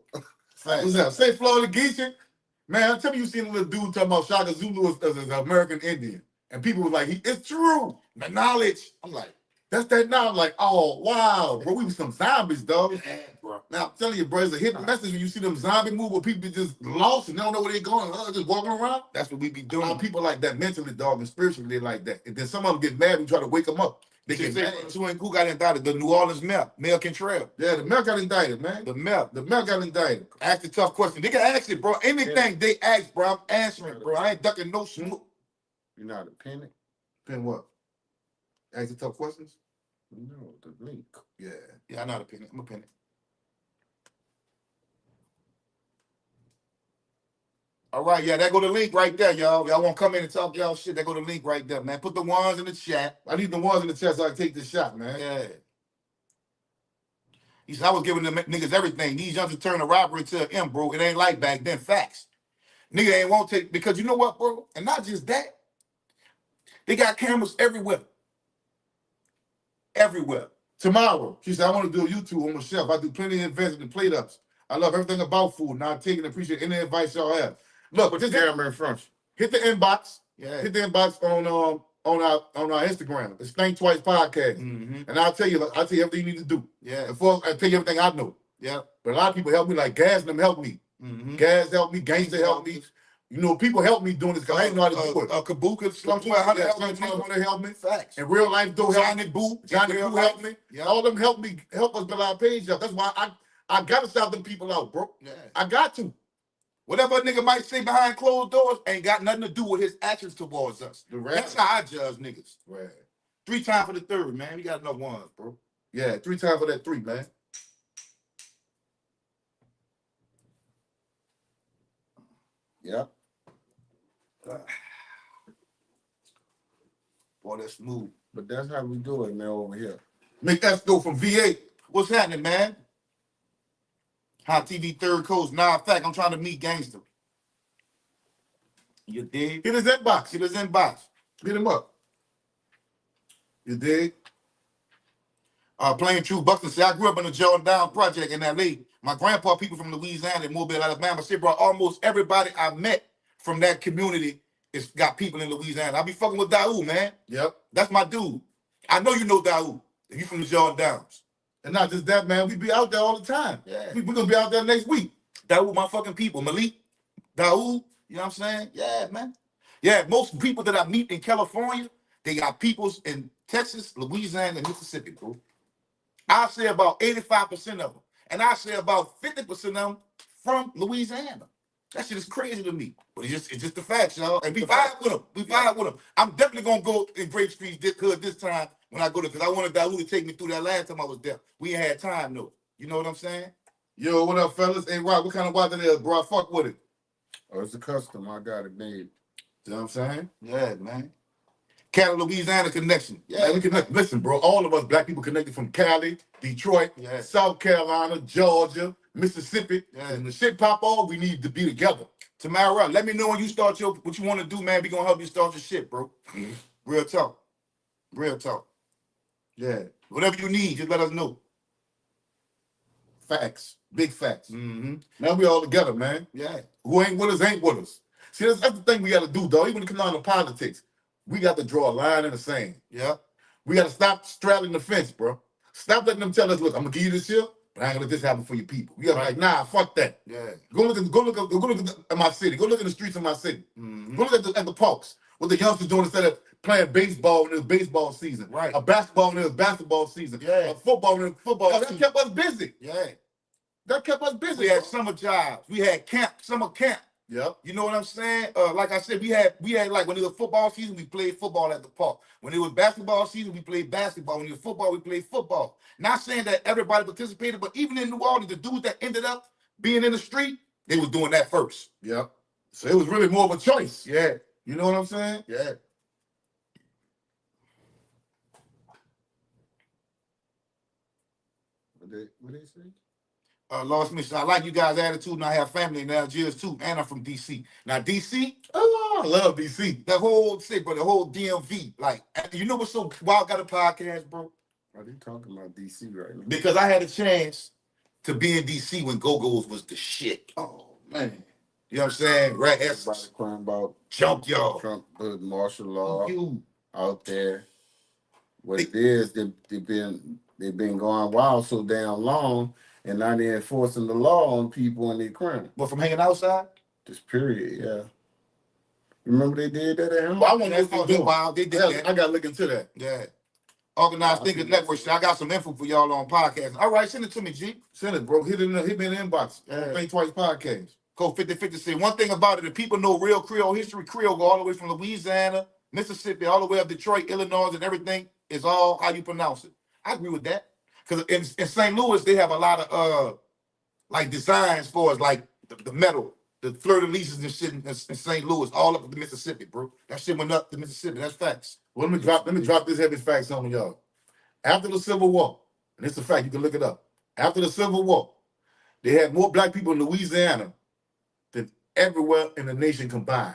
What's that? Say Florida Geisha. Man, tell me you seen a little dude talking about Shaka Zulu as an American Indian. And people was like, it's true. The knowledge. I'm like, that's that now. I'm like, oh, wow, bro. We was some zombies, dog. Yeah, bro. Now, I'm telling you, bro, it's a hidden message when you see them zombie move where people just lost and they don't know where they're going, just walking around. That's what we be doing. People like that mentally, dog, and spiritually, they like that. And then some of them get mad and try to wake them up. They get mad. Who got indicted? The New Orleans mayor Cantrell. Yeah, the mayor got indicted, man. The mayor got indicted. Ask the tough question. They can ask it, bro. Anything they ask, bro, I'm answering, bro. I ain't ducking no smoke. You know how to pin it? Pin what? Ask the tough questions? No, the link. Yeah, I know how to pin it. I'm gonna pin it. All right, yeah, there go the link right there, y'all. Y'all want to come in and talk y'all shit, there go the link right there, man. Put the ones in the chat. I need the ones in the chat so I can take this shot, man. Yeah. He said, I was giving them niggas everything. These youngsters turn a robbery to an M, bro. It ain't like back then. Facts. Nigga ain't won't take, because you know what, bro? And not just that. They got cameras everywhere. Everywhere. Tomorrow, she said, I want to do a YouTube on myself. I do plenty of events and plate ups. I love everything about food. Now I take and appreciate any advice y'all have. Look, Put the camera in front. Hit the inbox. Yeah. Hit the inbox on our Instagram. It's Think Twice Podcast. Mm-hmm. And I'll tell you everything you need to do. Yeah. And I'll tell you everything I know. Yeah. But a lot of people help me, like Gaz and them help me. Mm-hmm. Gaz help me, Gangster help me. You know, people help me doing this because I ain't know how to do it. Kabuka, Slum 1200 help me. Facts. In real life, though, Johnny Boo help me. Yeah. All them help us build our page up. That's why I gotta shout them people out, bro. Yeah. I got to. Whatever a nigga might say behind closed doors ain't got nothing to do with his actions towards us. That's how I judge niggas. Right. 3 times for the third, man. We got enough ones, bro. Yeah, 3 times for that 3, man. Yeah. Boy, that's smooth. But that's how we do it, man, over here. Make that go from V8. What's happening, man? Hot TV Third Coast. Nah, in fact, I'm trying to meet Gangster. You dig? Hit his inbox. Hit his inbox. Hit him up. You dig? Playing True Buxton say, I grew up in the Jordan Down Project in L.A. My grandpa, people from Louisiana and Mobile, Alabama, said, bro, almost everybody I met from that community it's got people in Louisiana. I be fucking with Daoud, man. Yep. That's my dude. I know you know Daoud. If you from the Jordan Downs. And not just that, man. We be out there all the time. Yeah. We're going to be out there next week. Daoud, my fucking people. Malik, Daoud, you know what I'm saying? Yeah, man. Yeah, most people that I meet in California, they got peoples in Texas, Louisiana, and Mississippi, bro. I say about 85% of them. And I say about 50% of them from Louisiana. That shit is crazy to me. But it's just the facts, y'all. And we vibe with them. We vibe with them. I'm definitely going to go in Grape Street this time when I go there, because I wanted Daoud to take me through that last time I was there. We ain't had time, though. You know what I'm saying? Yo, what up, fellas? Hey, Rob, what kind of watch it is, bro? I fuck with it. Oh, it's a custom. I got it made. You know what I'm saying? Yeah, man. Cali, Louisiana connection. Yeah, Man, we connect. Listen, bro, all of us black people connected from Cali, Detroit, Yeah. South Carolina, Georgia, Mississippi. Yeah. And when the shit pop off, we need to be together. Tamara, let me know when you start what you want to do, man. We gonna help you start your shit, bro. Real talk. Real talk. Yeah. Whatever you need, just let us know. Facts. Big facts. Mm-hmm. Now we all together, man. Yeah. Who ain't with us ain't with us. See, that's the thing we got to do, dog. Even when it comes down to politics, we got to draw a line in the sand. Yeah. We got to stop straddling the fence, bro. Stop letting them tell us, look, I'm going to give you this shit, but I ain't going to let this happen for your people. We got to be like, nah, fuck that. Yeah. Go look at my city. Go look at the streets of my city. Mm-hmm. Go look at the parks. What the youngsters doing instead of playing baseball when it was baseball season. Right. A basketball when it was basketball season. Yeah. A football when it was football Yeah, season. That kept us busy. Yeah. That kept us busy. We had summer jobs. We had summer camp. Yep. You know what I'm saying? Like I said, we had like when it was football season, we played football at the park. When it was basketball season, we played basketball. When it was football, we played football. Not saying that everybody participated, but even in New Orleans, the dudes that ended up being in the street, they was doing that first. Yep. So it was really more of a choice. Yeah. You know what I'm saying? Yeah. What they say? Lost Mission. I like you guys' attitude, and I have family in Algiers too, and I'm from DC. Now DC, Oh, I love DC. the whole city, but the whole DMV, like, you know what's so wild? Got a podcast, bro. Are they talking about DC right now? Because I had a chance to be in DC when Go-Go's was the shit. Oh, man. You know what I'm saying? Right, Everybody Essence, crying about Junkyard. Trump, martial law You. out there. What it is, they've been going wild so damn long, and now they're enforcing the law on people and their crime. But from hanging outside? This period, yeah. Remember they did that at home? Well, I want to That's know what wild. They did that. I got to look into that. Yeah. Organized Thinkers Network. So I got some info for y'all on podcast. All right, send it to me, G. Send it, bro. Hit me in the inbox. Yeah. Think Twice podcast. Code 5050 say one thing about it, if people know real Creole history, Creole go all the way from Louisiana, Mississippi, all the way up Detroit, Illinois, and everything is all how you pronounce it. I agree with that. Because in St. Louis, they have a lot of like designs for us, like the metal, the fleur-de-lises and shit in St. Louis, all up the Mississippi, bro. That shit went up the Mississippi. That's facts. Well, let me drop this heavy facts on y'all. After the Civil War, and it's a fact, you can look it up. After the Civil War, they had more black people in Louisiana than everywhere in the nation combined.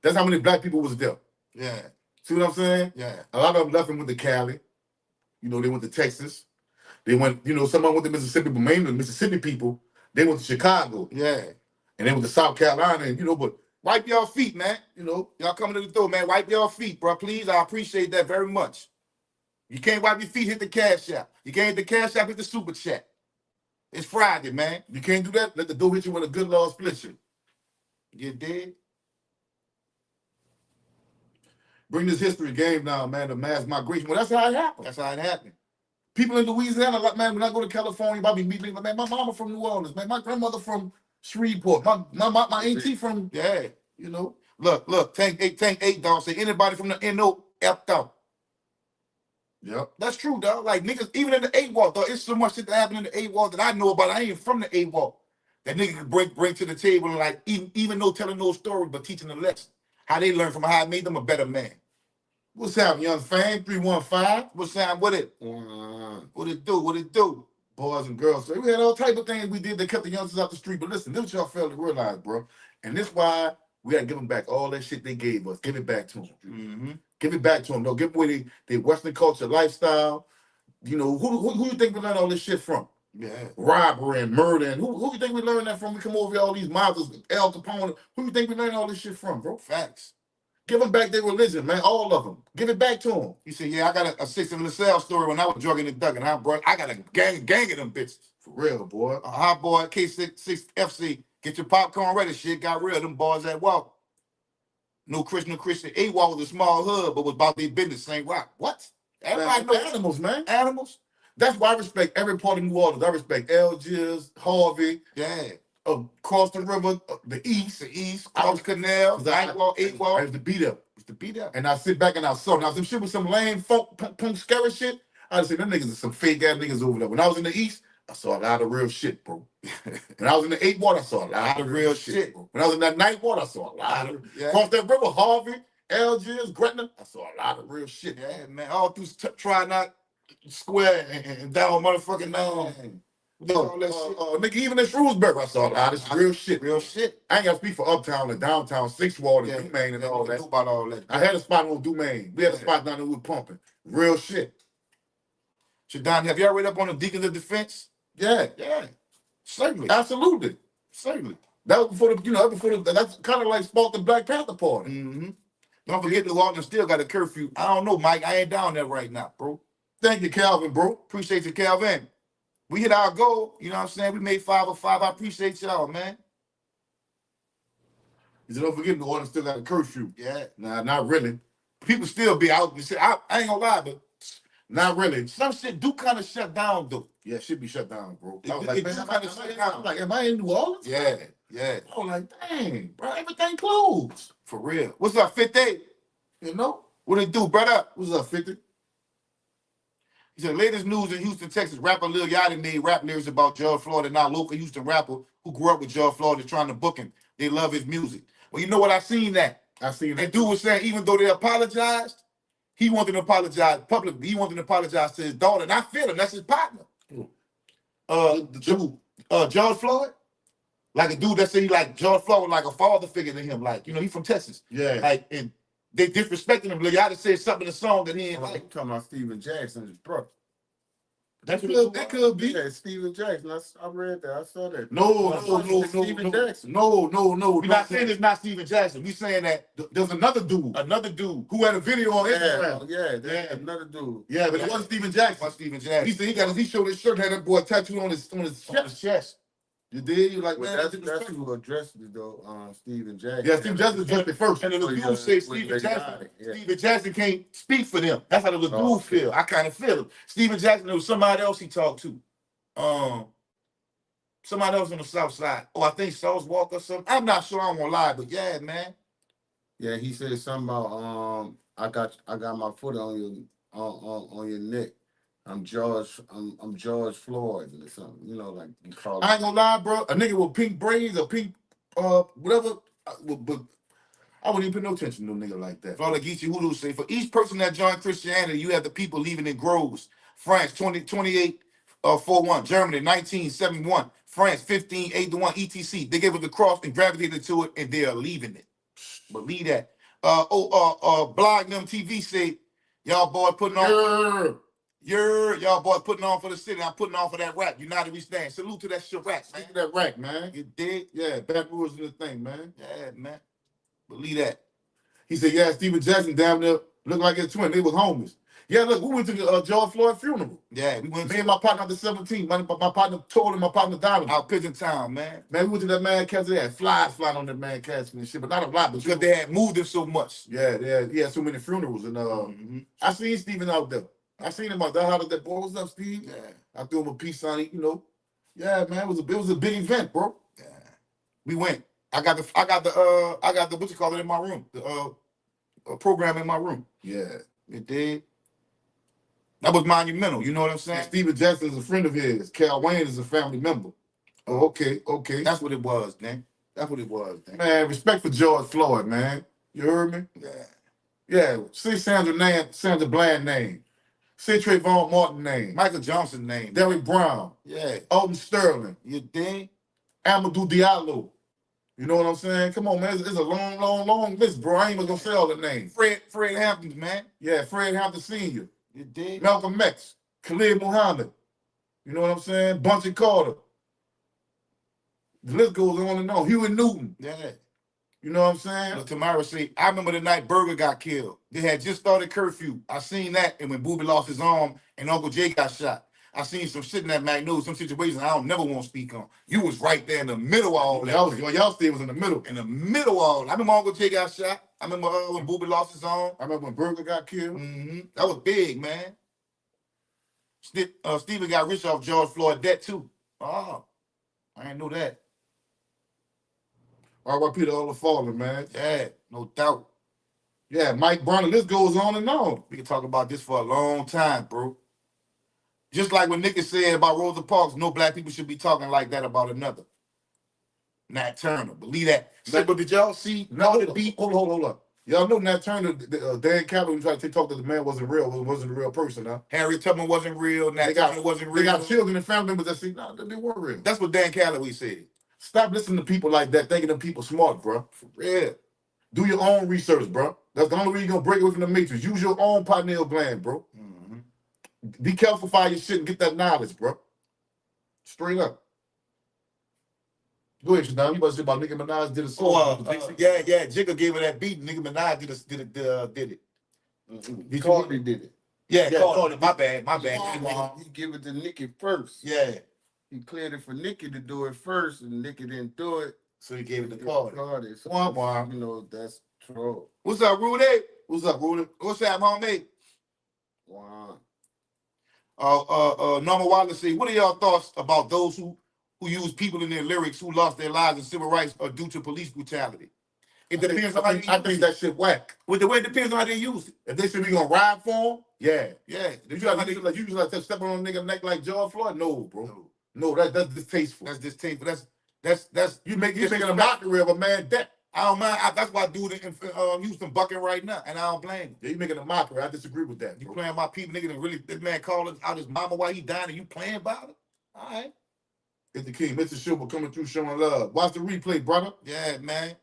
That's how many black people was there. Yeah. See what I'm saying? Yeah. A lot of them left and went to Cali. You know, they went to Texas. They went, you know, someone went to Mississippi, but mainly the Mississippi people, they went to Chicago. Yeah. And they went to South Carolina, and, you know, but Wipe y'all feet, man. You know, y'all coming to the door, man. Wipe y'all feet, bro. Please, I appreciate that very much. You can't wipe your feet, hit the cash app. You can't hit the cash app, hit the super chat. It's Friday, man. you can't do that. Let the door hit you when a good law split you. You did? Bring this history game now, man, the mass migration. Well, that's how it happened. That's how it happened. People in Louisiana, like, man, when I go to California, I be meeting, like, man, my mama from New Orleans, man, my grandmother from Shreveport, my auntie from, Yeah. you know. Look, Tank 8, dog. Say anybody from the NO, F'd out. Yep. That's true, dog. Like, niggas, even in the 8 walk, dog, it's so much shit that happened in the 8 walk that I know about. I ain't from the 8 walk. That nigga can bring to the table and, like, even though telling no story, but teaching a lesson. How they learn from how I made them a better man. What's happening, young fan? 315. What's that with it? What it do? What it do? Boys and girls. So we had all type of things we did that kept the youngsters out the street. But listen, this is what y'all failed to realize, bro. And this why we got to give them back all that shit they gave us. Give it back to them. Mm-hmm. Give it back to them. Don't give away their Western culture lifestyle. You know, who you think we learned all this shit from? Yeah. robbery and murder. And who you think we learned that from? We come over here, all these mobsters, Al Capone. Who you think we learned all this shit from, bro? Facts. Give them back their religion, man. All of them. Give it back to them. He said, yeah, I got a 6 in LaSalle story when I was drugging and ducking. I got a gang of them bitches. For real, boy. Hot boy, K6 FC. Get your popcorn ready. Shit got real. Them boys that walk. No Christian. A-Walk was a small hood, but was about their business. St. Rock. What? Everybody Man, knows animals, man. animals. That's why I respect every part of New Orleans. I respect Algiers, Harvey, Yeah. across the river, the East. The East, Cross Canal, Nightwalk, 8-Walk. I used to be there. Used to be there. And I sit back and I saw. Now, some shit with some lame folk, punk, scary shit, I say, them niggas are some fake ass niggas over there. When I was in the East, I saw a lot of real shit, bro. When I was in the 8 Ward, I saw a lot of real shit, bro. When I was in that 9 Ward, I saw a lot of across that river, Harvey, Algiers, Gretna, I saw a lot of real shit. Yeah, man. All through Trinidad Square and down motherfucking nigga, even in Shrewsbury, I saw a lot of real shit. Real shit. I ain't got to speak for Uptown and Downtown, 6 Ward, and Dumaine and all that. About all that. I had a spot on Dumaine. We had a spot down there we were pumping. Real shit. Shadon, have y'all read up on the Deacons of Defense? Yeah. Certainly. Absolutely. Certainly. That was before that's kind of like sparked the Black Panther Party. Mm-hmm. Don't forget New Orleans still got a curfew. I don't know, Mike. I ain't down there right now, bro. Thank you, Calvin, bro. Appreciate you, Calvin. We hit our goal. You know what I'm saying? We made 5 of 5. I appreciate y'all, man. He said, don't forget New Orleans still got a curfew. Yeah. Nah, not really. People still be out. I ain't gonna lie, but not really. some shit do kind of shut down, though. Yeah, shit be shut down, bro. It I was like, man, am I in New Orleans? Yeah. I was like, dang, bro, everything closed. For real. What's up, 50? You know? What it do, brother? What's up, 50? He said, latest news in Houston, Texas. Rapper Lil Yachty made rap lyrics about George Floyd, and now local Houston rapper who grew up with George Floyd is trying to book him. They love his music. Well, you know what? I seen that. And dude was saying, even though they apologized, he wanted to apologize publicly. He wanted to apologize to his daughter, and I feel him. That's his partner. George Floyd, like a dude that said he like George Floyd was like a father figure to him. Like, you know, he's from Texas. Yeah. Like, and they disrespecting him. Lil Yachty said something in the song that he ain't like. Talking about Steven Jackson, his brother. That could be. Yeah, Steven Jackson. I read that. I saw that. No. Steven Jackson. No. We're not saying it's not Steven Jackson. We're saying that there's another dude who who had a video on Instagram. Yeah, another dude. Yeah, but it wasn't Steven Jackson. was Steven Jackson. He said he showed his shirt, had that boy tattooed on his chest. You did? You like, Well, man, that's who addressed it though. Steven Jackson. yeah, Steve Jackson addressed it first. And then the dude said Steven Jackson can't speak for them. That's how the dude feel. I kind of feel it. Steven Jackson, there was somebody else he talked to. Somebody else on the south side. Oh, I think Sauce Walk or something. I'm not sure. I don't want to lie, but yeah, man. Yeah, he said something about I got my foot on your neck. I'm George Floyd or something. You know, like you call. I ain't gonna lie, bro. A nigga with pink braids or pink whatever. But I wouldn't even pay no attention to no nigga like that. Father Geechee Hulu say, for each person that joined Christianity, you have the people leaving in groves. France 28-41, Germany 1971, France 15-8-1, etc. They gave us the cross and gravitated to it, and they are leaving it. Believe that. Blog them TV say, y'all boy putting on. Y'all boy putting on for the city. I'm putting on for that rap. United we stand. Salute to that shit rap, man. Salute to that rack, man. You dig? Yeah, backwoods in the thing, man. Yeah, man. Believe that. He said, yeah, Steven Jackson down there looked like his twin. They was homeless. Yeah, look, we went to the George Floyd funeral. Yeah, we went. Me and my partner at the 17. My partner told him, my partner died. Out Pigeon Town, man. Man, we went to that man casket. They had flies flying on that man casket and shit, but not a lot. But because they had moved it so much. Yeah, he had so many funerals. And I seen Steven out there. I seen him out there. How did that boy? What's up, Steve? Yeah. I threw him a peace sign, you know. Yeah, man, it was a big event, bro. Yeah. We went. I got the what you call it in my room. The program in my room. Yeah. It did. That was monumental. You know what I'm saying? Steven Jackson is a friend of his. Cal Wayne is a family member. Oh, okay. That's what it was, man. That's what it was, man. Man, respect for George Floyd, man. You heard me? Yeah. Yeah. See Sandra Bland name. See Trayvon Martin name. Michael Johnson name. Derrick Brown. Yeah. Alton Sterling. You dig? Amadou Diallo. You know what I'm saying? Come on, man. It's a long list, bro. I ain't even gonna say all the names. Fred Hampton, man. Yeah, Fred Hampton Sr. You dig? Malcolm X. Khalid Muhammad. You know what I'm saying? Bunch Carter. The list goes on and on. Huey Newton. Yeah. You know what I'm saying? Look, Tamara say, I remember the night Burger got killed. They had just started curfew. I seen that, and when Booby lost his arm and Uncle Jay got shot. I seen some shit in that Magnolia, some situations I don't never want to speak on. You was right there in the middle of all that. Y'all stay was in the middle. In the middle of all that. I remember Uncle Jay got shot. I remember when Booby lost his arm. I remember when Burger got killed. That was big, man. Stephen got rich off George Floyd debt, too. Oh, I didn't know that. R.I.P. to all the fallen, man. Yeah, no doubt. Yeah, Mike Brown, the list goes on and on. We can talk about this for a long time, bro. Just like when Nicky said about Rosa Parks, no black people should be talking like that about another. Nat Turner, believe that. But did y'all see? Hold up. Y'all know Nat Turner, Dan Cameron tried to talk that the man wasn't real, wasn't a real person, huh? Harry Tubman wasn't real. Nat Turner wasn't real. They got children and family members that say, no, they weren't real. That's what Dan Calloway said. Stop listening to people like that, thinking them people smart, bro. For real. Do your own research, bro. That's the only way you're going to break away from the matrix. Use your own pineal gland, bro. Be careful for your shit and get that knowledge, bro. Straight up. Go ahead, Shadam. You about to say about Nicki Minaj did a song. Yeah. Jigga gave her that beat. Nicki Minaj did it. Cardi did it. Yeah, Cardi. My bad. He give it to Nicki first. Yeah. He cleared it for Nicki to do it first, and Nicki didn't do it. So he gave it to Cardi. So, you know, that's troll. What's up, Rudy? What's up, Rudy? What's up, homie? Wow. Norma Wallace say, what are y'all thoughts about those who use people in their lyrics who lost their lives in civil rights or due to police brutality? It depends on how you use it. I think that shit whack. Well, the way it depends on how they use it. If they say we gonna ride for them, yeah. You like stepping on a nigga neck like George Floyd? No, bro. No, that's distasteful. That's distasteful. That's you're making a mockery of a man death. I don't mind. That's why I do it in Houston bucking right now, and I don't blame him. Yeah, you making a mockery. I disagree with that. You playing my people, nigga, and really this man calling out his mama while he dying, and you playing about it? All right. It's the king, Mr. Schubert coming through showing love. Watch the replay, brother. Yeah, man.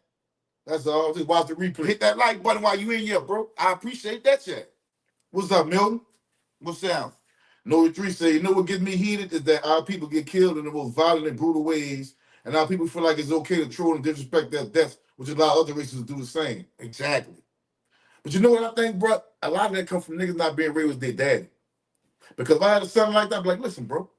That's all. Just watch the replay. Hit that like button while you in here, bro. I appreciate that shit. What's up, Milton? What's that? No retreat say, you know what gets me heated is that our people get killed in the most violent and brutal ways, and our people feel like it's okay to troll and disrespect their deaths, which allow other races to do the same. Exactly. But you know what I think, bro? A lot of that comes from niggas not being raised with their daddy. Because if I had a son like that, I'd be like, listen, bro,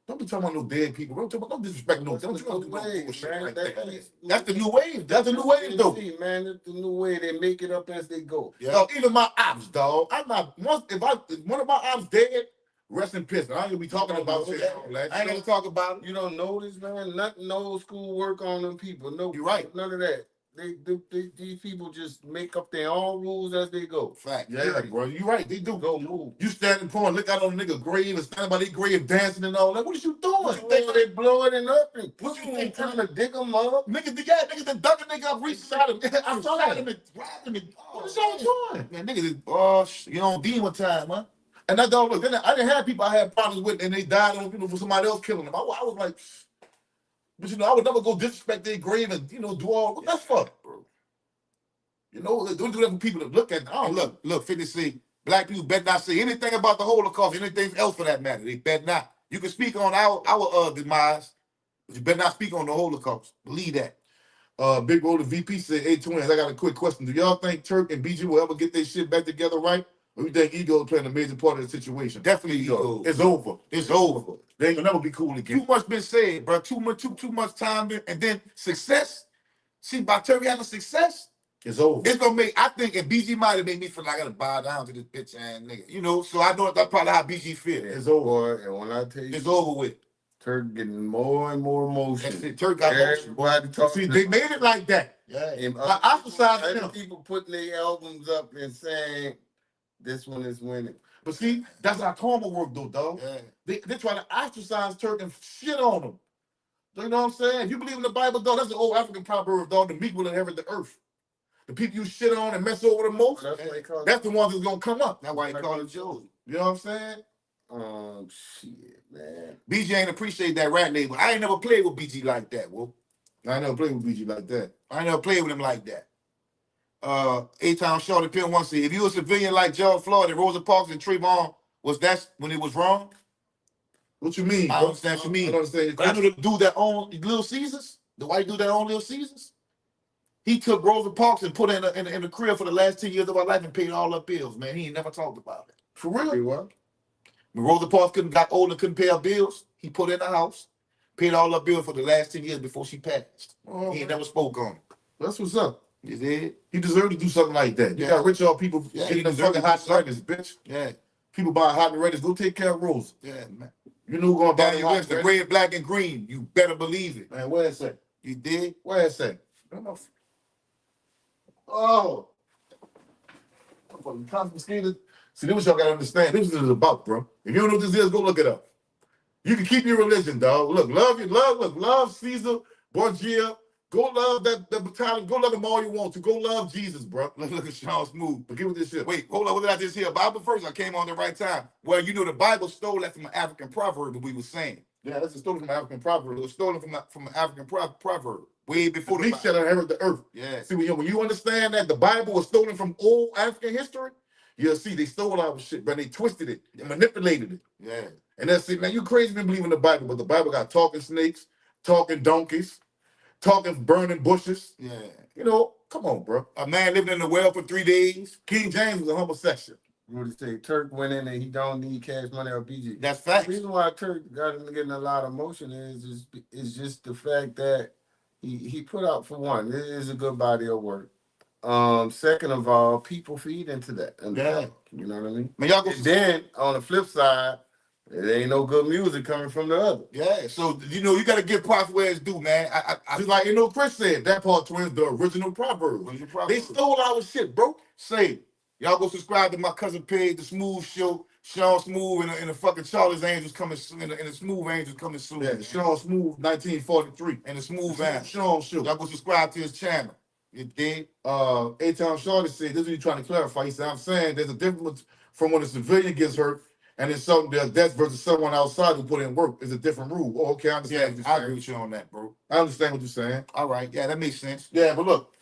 don't be talking about no dead people. Don't disrespect no. Don't you do bullshit like that. That's the new wave. That's the new wave, though. Man, that's the new way. They make it up as they go. Yeah. Dog, even my ops, dog. I'm not. If one of my ops dead, rest in peace. I ain't gonna be talking about shit. I ain't gonna talk about it. You don't know this, man. Nothing old school work on them people. No, you're right. None of that. These people just make up their own rules as they go. Fact. Yeah, bro. You're right. They do. Go move. You standing point, look out on the nigga grave and standing by their grave dancing and all that. What is you doing? They blowing it up and what you think trying to dig them up? Niggas that dug a nigga up, reached inside him. I saw that in the grabbing it. What is y'all doing? Man, niggas is you know, demon time, man. And that dog, look, I didn't have people I had problems with and they died on for somebody else killing them. I was like, but you know, I would never go disrespect their grave and do all what that's fuck, bro. You know, don't do that for people to look at. Oh, look, 50 say black people better not say anything about the Holocaust, anything else for that matter. They better not. You can speak on our demise, but you better not speak on the Holocaust. Believe that. Big Roller VP said, hey, twins, I got a quick question. Do y'all think Turk and BG will ever get their shit back together right? Or you think ego is playing a major part of the situation? Definitely ego. It's over. It's over. They ain't gonna never be cool again. Too much been said, bro. Too much time, and then success. See, by Turk having success, it's over. It's gonna make. I think if BG might have made me feel like I gotta bow down to this bitch ass nigga. You know, so I know that's probably how BG feel. It's over. And when I tell you, it's over with. Turk getting more and more emotion. Turk got emotion. See, they made it like that. Yeah. I ostracized people putting their albums up and saying this one is winning. But see, that's how karma work though, dog. Yeah. They try to ostracize Turk and shit on them. You know what I'm saying? If you believe in the Bible, dog, that's an old African proverb, dog. The meek will inherit the earth. The people you shit on and mess over the most, that's the ones that's gonna come up. That's why he call it Josie. You know what I'm saying? Shit, man. BG ain't appreciate that rat label. I ain't never played with BG like that, Wolf. I ain't never played with BG like that. I ain't never played with him like that. A-Town Shorty Pin once said, if you a civilian like George Floyd and Rosa Parks and Trayvon, was that when it was wrong? What you mean? I bro? understand what you I mean. don't understand your But you know question. the dude that owned Little Caesars? The white dude that owned Little Caesars? He took Rosa Parks and put her in the crib for the last 10 years of her life and paid all her bills, man. He ain't never talked about it. For real? Say what? When Rosa Parks got old and couldn't pay her bills, he put her in the house, paid all her bills for the last 10 years before she passed. Oh, He ain't man. never spoke on it. That's what's up. You did? He deserved to do something like that. You Yeah. got rich old people Yeah, he getting the deserved fucking to hot do something. records, bitch. Yeah. People buying hot records. Go take care of Rosa. Yeah, man. You know who gonna buy Daddy the hot Winston, records? red, black, and green. You better believe it. Man, where is that? You did? Where is that? Oh. I'm fucking confiscated. See, this is what y'all gotta understand. This is what it's about, bro. If you don't know what this is, go look it up. You can keep your religion, dog. Look, love Caesar, Borgia. Go love that battalion. Go love them all you want to. Go love Jesus, bro. Look at Sean Smooth. But get with this shit. Wait, hold on. What did I just hear? Bible first. I came on the right time. Well, you know, the Bible stole that from an African proverb that we were saying. Yeah, that's a story from African It proverb. was stolen from an African proverb way before The the meek shall inherit the earth. Yeah. See, when you understand that the Bible was stolen from old African history, you'll see they stole our shit, but they twisted it and manipulated it. Yeah. And that's it. Now, you crazy to believe in the Bible, but the Bible got talking snakes, talking donkeys, talking burning bushes. Yeah. You know, come on, bro. A man living in the well for 3 days. King James was a homosexual. Rudy say Turk went in and he don't need cash money or BG. That's The facts. reason why Turk got him getting a lot of motion is just the fact that he put out, for one, it is a good body of work. Second of all, people feed into that. Yeah. You know what I mean? Man, y'all go. And then on the flip side, there ain't no good music coming from the other. Yeah. So you know you got to give props where it's due, man. Just like Chris said, that part twins, the original proverb. They stole our shit, bro. Say, y'all go subscribe to my cousin page, The Smooth Show. Sean Smooth and the fucking Charlie's Angels coming soon, and the Smooth Angels coming soon. Yeah, Sean Smooth, 1943. And the Smooth Angels. Sean Show. Y'all go subscribe to his channel. You dig? A-Town Shorty said, this is what he's trying to clarify. He said, I'm saying there's a difference from when a civilian gets hurt and it's something that's versus someone outside who put in work. It's a different rule. Oh, okay, I understand what you're I saying. agree with you on that, bro. I understand what you're saying. All right, yeah, that makes sense. Yeah, but look,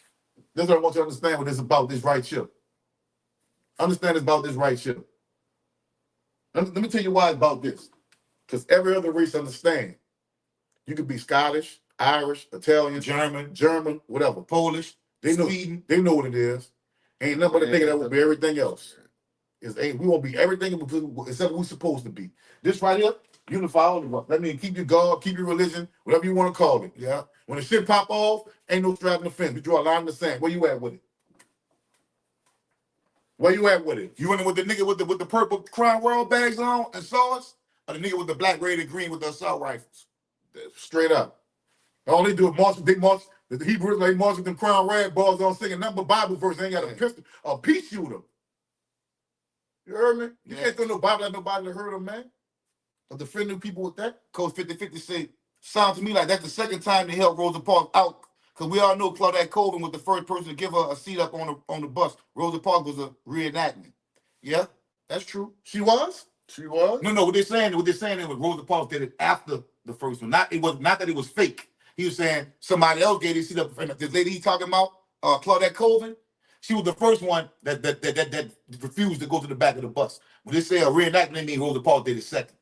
this is what I want you to understand what it's about, this right ship. Understand it's about this right ship. Let me tell you why it's about this. Because every other race understand. You could be Scottish, Irish, Italian, German, whatever, Polish. They know, Sweden. they know what it is. Ain't nothing but a nigga that will be everything else. We won't be everything except what we're supposed to be. This right here, unify all of us. That means keep your God, keep your religion, whatever you want to call it. Yeah. When the shit pop off, ain't no strapping the fence. We draw a line in the sand. Where you at with it? Where you at with it? You running with the nigga with the purple Crown Royal bags on and swords, or the nigga with the black, red, and green with the assault rifles? Straight up. All they do is march, they march. The Hebrews like march with them Crown Red balls on singing number Bible verse. They ain't got a pistol, a pea shooter. You heard me? You can't throw no Bible at nobody that heard them, man. Or defending people with that. Coach 50-50 say, sounds to me like that's the second time they helped Rosa Parks out. Because we all know Claudette Colvin was the first person to give her a seat up on the bus. Rosa Parks was a reenactment. Yeah, that's true. She was? She was? No, what they're saying is Rosa Parks did it after the first one. Not that it was fake. He was saying somebody else gave his seat up. This lady he talking about, Claudette Colvin, she was the first one that refused to go to the back of the bus. When they say a reenactment, they mean Rosa Parks did it second.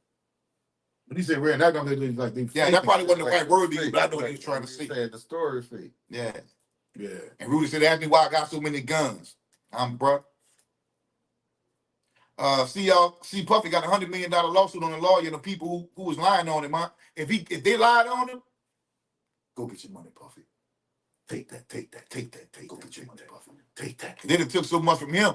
When he said reenactment, like they Yeah, that probably wasn't the right word to use, but I know what he was trying to say. Said the story fake. Yeah. Yeah. And Rudy said, ask me why I got so many guns. Bruh. See Puffy got $100 million lawsuit on the lawyer and the people who was lying on him, huh? If they lied on him, go get your money, Puffy. Take that. Go get your money, Puffy. Take that. Then it took so much from him.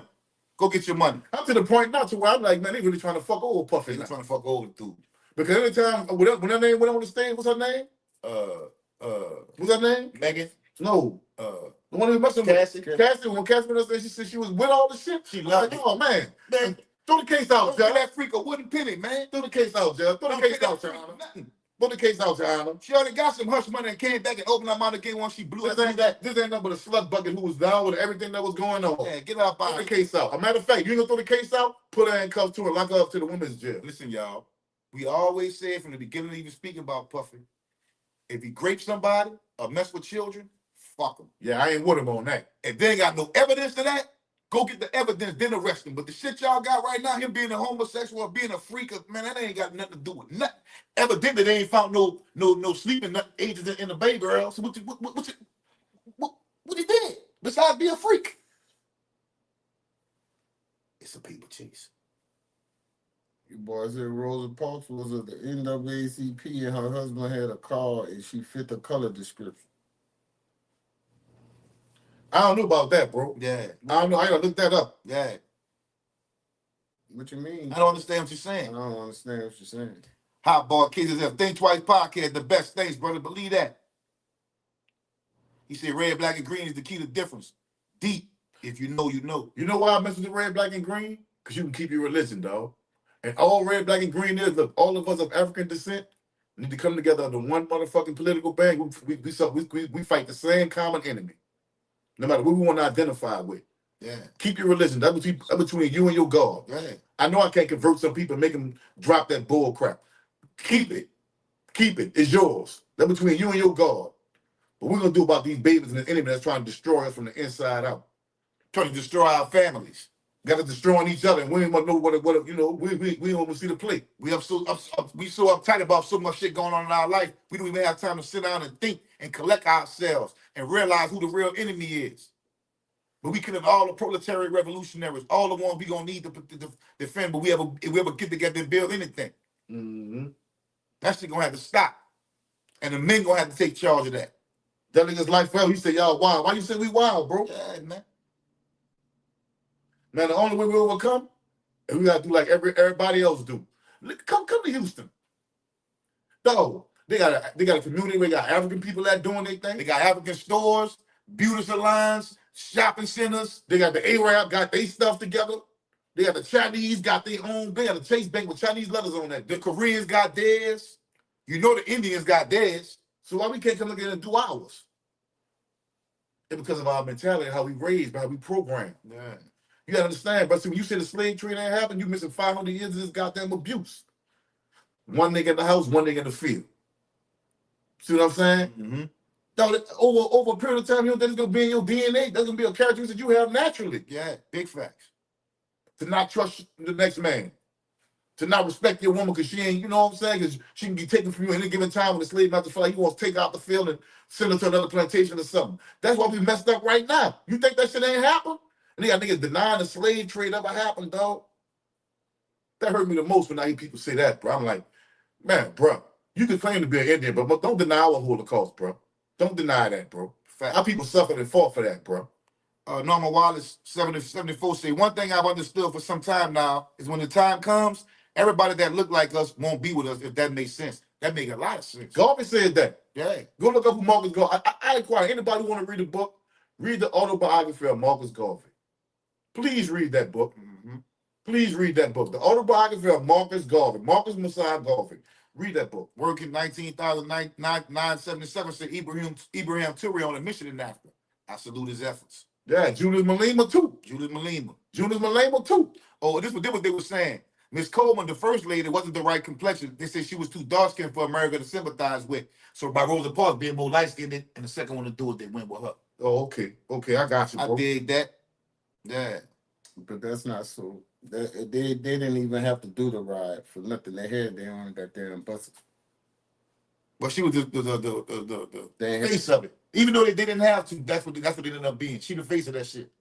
Go get your money. I'm to the point now to where I'm like, man, they really trying to fuck old Puffy. They trying to fuck over the dude. Because every time when her name went on the stage, what's her name? What's her name? Megan. No. The one who messed with Cassie. Cassie, when Cassie went on stage, she said she was with all the shit. She loved it. Oh man. Man, throw the case out, don't John. that freak a wooden penny, man. Throw the case out, John. Throw the case out, John. Nothing. Throw the case out, John. She already got some hush money and came back and opened her mouth again once she blew This ain't nothing but a slut bucket who was down with everything that was going on. Yeah, get up Throw the case out. A matter of fact, you ain't gonna throw the case out, put her in cuffs to her, lock her up to the women's jail. Listen, y'all. We always said from the beginning of even speaking about Puffy, if he grape somebody or mess with children, fuck him. Yeah, I ain't with him on that. If they ain't got no evidence to that, Go get the evidence, then arrest him. But the shit y'all got right now, him being a homosexual or being a freak, man, that ain't got nothing to do with nothing. Evidently, they ain't found no sleeping agents in the baby girl. So what he did besides be a freak? It's a paper chase. Your boy said Rosa Parks was at the NAACP and her husband had a car and she fit the color description. I don't know about that, bro. Yeah. I don't know. I gotta look that up. Yeah. What you mean? I don't understand what you're I saying. don't understand what you're saying. Hot Boy Cases F. Think Twice podcast, the best things, brother. Believe that. He said red, black, and green is the key to difference. Deep. If you know, you know. You know why I mess with the red, black, and green? Because you can keep your religion, dog. And all red, black, and green is, look, all of us of African descent need to come together under one motherfucking political bang. We fight the same common enemy, no matter what we want to identify with. Yeah. Keep your religion. That's between you and your God. Yeah. I know I can't convert some people and make them drop that bull crap. Keep it. Keep it. It's yours. That's between you and your God. But we're going to do about these babies and the enemy that's trying to destroy us from the inside out. Trying to destroy our families. Got to destroying each other, and we ain't want to know what you know. We don't want to see the plate. We so uptight about so much shit going on in our life. We don't even have time to sit down and think and collect ourselves and realize who the real enemy is. But we could have all the proletariat revolutionaries, all the ones we gonna need to defend. But if we ever get together and build anything, that shit gonna have to stop, and the men gonna have to take charge of that. That nigga's life fell. He said, "Y'all wild." Why you say we wild, bro? Yeah, man. Man, the only way we overcome, and we gotta do like everybody else do. Come to Houston. No, they got a community where they got African people that doing their thing. They got African stores, beauty salons, shopping centers. They got the Arab got their stuff together. They got the Chinese got their own. They got a Chase Bank with Chinese letters on that. The Koreans got theirs. You know the Indians got theirs. So why we can't come together and do ours? It's because of our mentality, how we raised, how we programmed. Yeah. You gotta understand, but see, when you say the slave trade ain't happened, you missing 500 years of this goddamn abuse. One nigga in the house, one nigga in the field. See what I'm saying? Mm-hmm. No, over a period of time, you know that's gonna be in your DNA. That's gonna be a characteristic you have naturally. Yeah, big facts. To not trust the next man, to not respect your woman because she ain't, you know what I'm saying? Because she can be taken from you at any given time when the slave master feel like he wants to take her out the field and send her to another plantation or something. That's why we messed up right now. You think that shit ain't happened? And they got niggas denying the slave trade ever happened, dog. That hurt me the most when I hear people say that, bro. I'm like, man, bro, you can claim to be an Indian, but don't deny our Holocaust, bro. Don't deny that, bro. Fact. Our people suffered and fought for that, bro. Norman Wallace, 74, say, one thing I've understood for some time now is when the time comes, everybody that look like us won't be with us, if that makes sense. That makes a lot of sense. Garvey said that. Yeah. Go look up who Marcus Garvey. I inquire, anybody want to read the book? Read the autobiography of Marcus Garvey. Please read that book. Mm-hmm. Please read that book. The autobiography of Marcus Garvey. Marcus Messiah Garvey. Read that book. Working 19,977, said Ibrahim Touré on a mission in Africa. I salute his efforts. Yeah, Julius Malema too. Julius Malema. Julius Malema too. Oh, this was what they were saying. Miss Coleman, the first lady, wasn't the right complexion. They said she was too dark-skinned for America to sympathize with. So by Rosa Parks being more light-skinned, and the second one to do it, they went with her. Oh, okay. Okay, I got you, bro. I dig that. Yeah. But that's not so. They didn't even have to do the ride for nothing. They had their own goddamn buses. But she was the face of it. Even though they didn't have to, that's what they ended up being. She the face of that shit.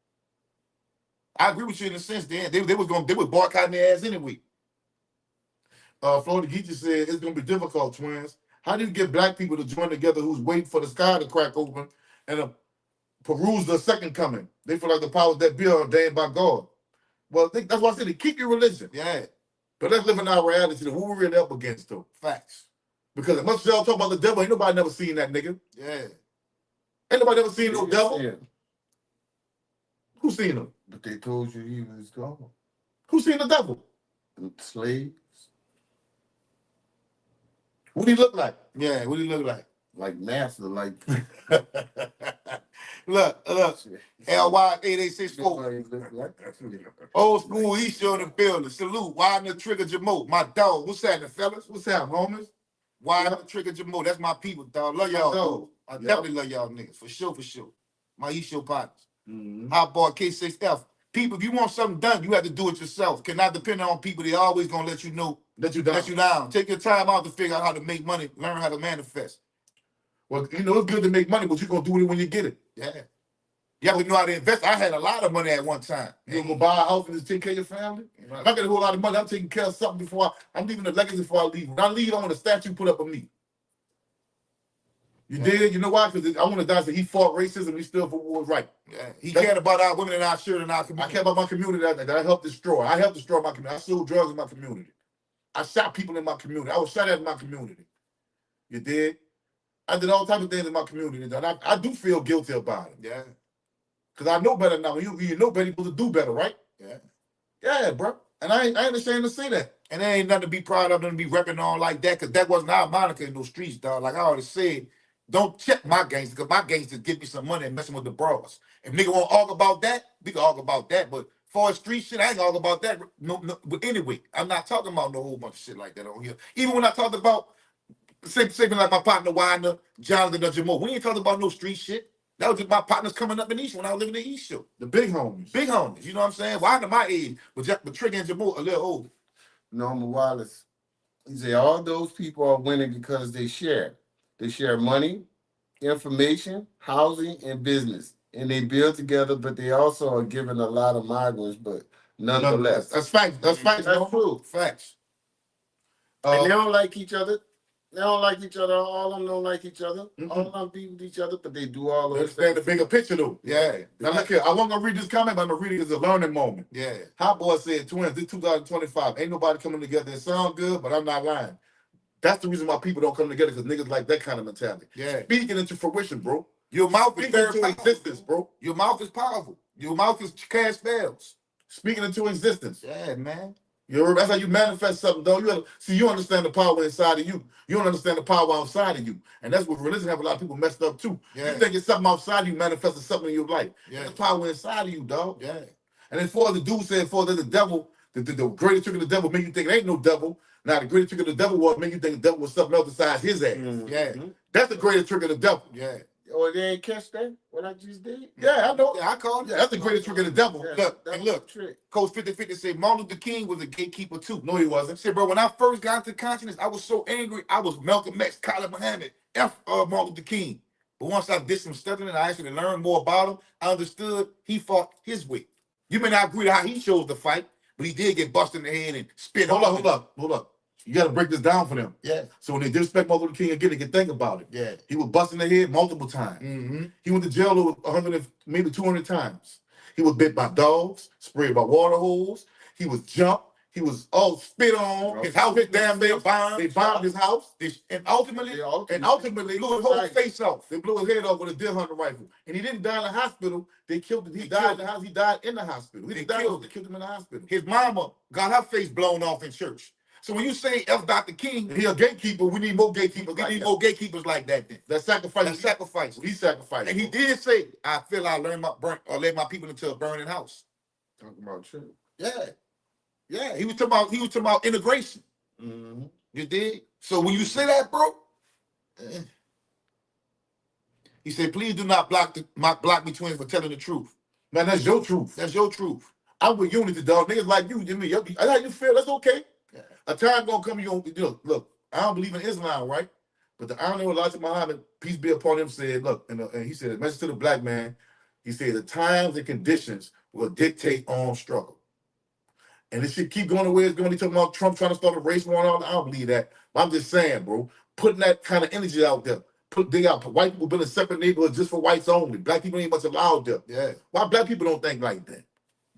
I agree with you in a sense. They was boycotting their ass anyway. Florida Geechee said it's gonna be difficult, twins. How do you get black people to join together who's waiting for the sky to crack open and peruse the second coming? They feel like the powers that be are ordained by God. Well, that's why I said keep your religion. Yeah. But let's live in our reality of who we're really up against, though. Facts. Because as much as y'all talk about the devil, ain't nobody never seen that nigga. Yeah. Ain't nobody ever seen no devil. Yeah. Who seen him? But they told you he was gone. Who seen the devil? The slaves. What do he look like? Yeah, what do he look like? Like master, like look, LY8864. Old school Easter in the building. Salute. Why the trigger Jamo? My dog. What's happening, fellas? What's happening, homies? Why the trigger Jamo? That's my people, dog. Love y'all. Dog. I definitely love y'all niggas. For sure, for sure. My East Show partners. Mm-hmm. Hot boy K6F. People, if you want something done, you have to do it yourself. Cannot depend on people. They always gonna let you know, Let you down. let you down. Take your time out to figure out how to make money, learn how to manifest. Well, you know, it's good to make money, but you're gonna do it when you get it. Yeah. You have to know how to invest. I had a lot of money at one time. You gonna go buy a house and just take care of your family? Right. If I get a whole lot of money, I'm taking care of something before I'm leaving a legacy before I leave. When I leave, I want a statue put up of me. You did? You know why? Because I want to die so he fought racism, he still for what was right. Yeah. He cared about our women and our children and our I community. care about my community that I helped destroy. I helped destroy my community. I sold drugs in my community. I shot people in my community. I was shot at in my community. You did? I did all types of things in my community. And I do feel guilty about it. Yeah. Because I know better now. When you know better, you're supposed to do better, right? Yeah. Yeah, bro. And I ain't ashamed to say that. And there ain't nothing to be proud of, nothing to be repping on like that, because that wasn't our moniker in those streets, dog. Like I already said, don't check my gangsters, because my gangsters give me some money and messing with the bros. If nigga want to argue about that, we can argue about that. But for street shit, I ain't argue about that. No, but anyway, I'm not talking about no whole bunch of shit like that on here. Even when I talked about, say like my partner Winder, Jonathan or Jamal, we ain't talking about no street shit. That was just my partners coming up in East when I was living in East Show. The big homies. Big homies, you know what I'm saying? Winder my age, but Trigger and Jamal a little older. Norman Wallace, he said all those people are winning because they share. They share money, information, housing, and business. And they build together, but they also are giving a lot of migrants, but nonetheless. That's facts. That's facts. That's true. Facts. And they don't like each other. They don't like each other. All of them don't like each other. Mm-mm. All of them be with each other, but they do all They those understand the things. bigger picture, though. Yeah. Now, look here. I wasn't going to read this comment, but I'm going to read it as a learning moment. Yeah. Hot Boy said, twins, this 2025. Ain't nobody coming together. It sound good, but I'm not lying. That's the reason why people don't come together, because niggas like that kind of mentality. Yeah. Speaking into fruition, bro. Your mouth is Speaking very into powerful. existence, bro. Your mouth is powerful. Your mouth is cash spells. Speaking into existence. Yeah, man. That's how you manifest something, though. You understand the power inside of you. You don't understand the power outside of you. And that's what religion have a lot of people messed up too. Yeah. You think it's something outside of you manifesting something in your life. Yeah. There's power inside of you, dog. Yeah. And then for the dude said, for the devil, the greatest trick of the devil make you think it ain't no devil. Now the greatest trick of the devil was make you think the devil was something else besides his ass. Mhm. Yeah. That's the greatest trick of the devil. Yeah. Oh, they ain't catch that? What I just did? Yeah, I know. Yeah, I called it. Yeah, that's the greatest trick of the devil. Yeah, Look, that and was look. the trick. Coach 5050 said Martin Luther King was a gatekeeper too. No, he I wasn't. said, bro, when I first got into consciousness, I was so angry. I was Malcolm X, Khalid Muhammad, Martin Luther King. But once I did some studying and I actually learned more about him, I understood he fought his way. You may not agree with how he chose to fight, but he did get busted in the head and spit on. Hold up. You got to break this down for them. Yeah. So when they disrespect Martin Luther King again, they can think about it. Yeah. He was busting the head multiple times. Mm-hmm. He went to jail over 100, maybe 200 times. He was bit by dogs, sprayed by water holes. He was jumped. He was all spit on. His house was damn near bombed. They bombed his house. And ultimately blew his whole face off. They blew his head off with a deer hunter rifle. And he didn't die in the hospital. They killed him. He died in the house. He died in the hospital. They killed him in the hospital. His mama got her face blown off in church. So when you say F. Dr. King, He a gatekeeper. We need more gatekeepers. we like need that. more gatekeepers like that then. That sacrifice. That sacrifice. He sacrificed. And he did say, I feel I learned led my people into a burning house. Talking about true. Yeah. Yeah. He was talking about integration. Mm-hmm. You did? So when you say that, bro, he said, please do not block me twins for telling the truth. Man, that's your truth. That's your truth. I'm with unity, dog. Niggas like you, Jimmy. That's how you feel. That's okay. Yeah. A time gonna come, you gonna look. I don't believe in Islam, right? But the Honorable Elijah Muhammad, peace be upon him, said, look, and he said, a message to the black man. He said, the times and conditions will dictate armed struggle. And this shit keep going the way it's going. They talking about Trump trying to start a race war and all that. I don't believe that. But I'm just saying, bro, putting that kind of energy out there. White people building separate neighborhoods just for whites only. Black people ain't much allowed there. Yeah. Why black people don't think like that?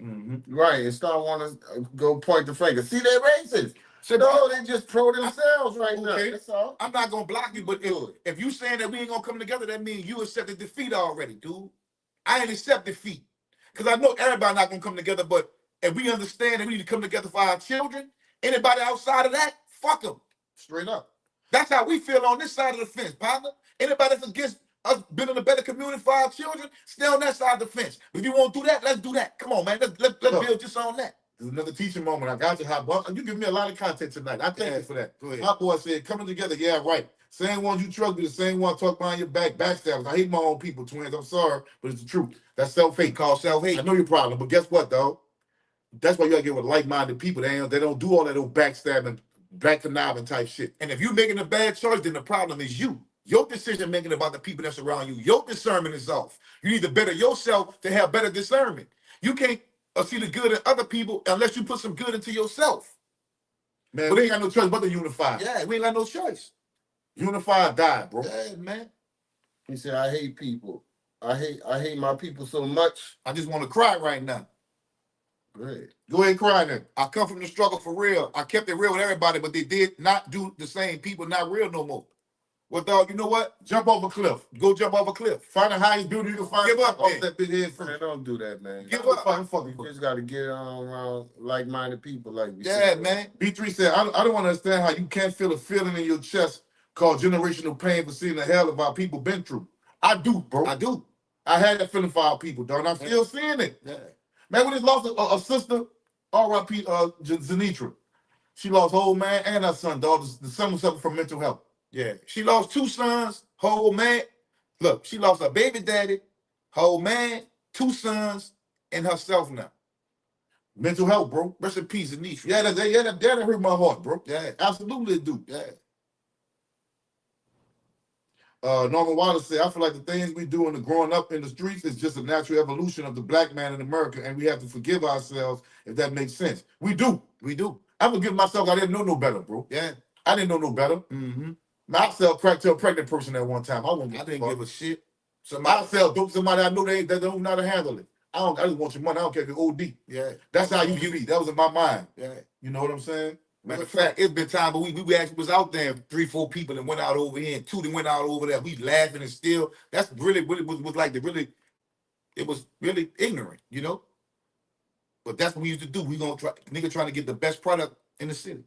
Mm-hmm. Right, and start wanting to go point the finger. See, they're racist. So No, they just pro themselves right now. Okay. That's all. I'm not gonna block you, but if you saying that we ain't gonna come together, that means you accepted defeat already, dude. I ain't accept defeat. Because I know everybody not gonna come together, but if we understand that we need to come together for our children, anybody outside of that, fuck them. Straight up. That's how we feel on this side of the fence, partner. Anybody that's against us building a better community for our children, stay on that side of the fence. If you want to do that, let's do that. Come on, man. Let's build just on that. There's another teaching moment. I got you, Hot Boy. You give me a lot of content tonight. I thank you for that. Go ahead. Hot Boy said, coming together, yeah, right. Same ones you trust be the same one talk behind your back, backstabbers. I hate my own people, twins. I'm sorry, but it's the truth. That's self-hate. Called self-hate. I know your problem, but guess what, dog? That's why you gotta get with like-minded people. They don't do all that old backstabbing, back conniving type shit. And if you're making a bad choice, then the problem is you. Your decision making about the people that's around you. Your discernment is off. You need to better yourself to have better discernment. You can't see the good in other people unless you put some good into yourself. Man, but they ain't got no choice but to unify. Yeah, we ain't got no choice. Unify or die, bro. Yeah, man. He said, I hate people. I hate my people so much. I just want to cry right now. Great. Go ahead and cry then. I come from the struggle for real. I kept it real with everybody, but they did not do the same. People not real no more. Well, dog, you know what? Jump off a cliff. Go jump off a cliff. Find the highest building you can find. Give up, off man. that big head. Man, don't do that, man. Give up. You just got to get around like-minded people like we Yeah, said. man. B3 said, I don't understand how you can't feel a feeling in your chest called generational pain for seeing the hell of our people been through. I do, bro. I do. I had that feeling for our people, dog, and I'm still seeing it. Yeah. Man, we just lost a sister, R.I.P. Zanitra. She lost her old man and her son, dog. The son was suffering from mental health. Yeah. She lost 2 sons, her old man. Look, she lost her baby daddy, her old man, 2 sons, and herself now. Mental health, bro. Rest in peace, Anisha. Yeah, that hurt my heart, bro. Yeah. Absolutely it do. Yeah. Norman Wallace said, I feel like the things we do in the growing up in the streets is just a natural evolution of the black man in America, and we have to forgive ourselves if that makes sense. We do. We do. I forgive myself. I didn't know no better, bro. Yeah. I didn't know no better. Mm-hmm. I sell crack to a pregnant person at one time. I didn't give a shit. I sell dope to somebody I know they don't know how to handle it. I just want your money. I don't care if it's OD. Yeah. That's how you be. That was in my mind. Yeah. You know what I'm saying? Matter of fact, it's been time, but we actually was out there, 3, 4 people that went out over here, and 2 that went out over there. We laughing and still. That's really was like it was really ignorant, you know. But that's what we used to do. We gonna trying to get the best product in the city.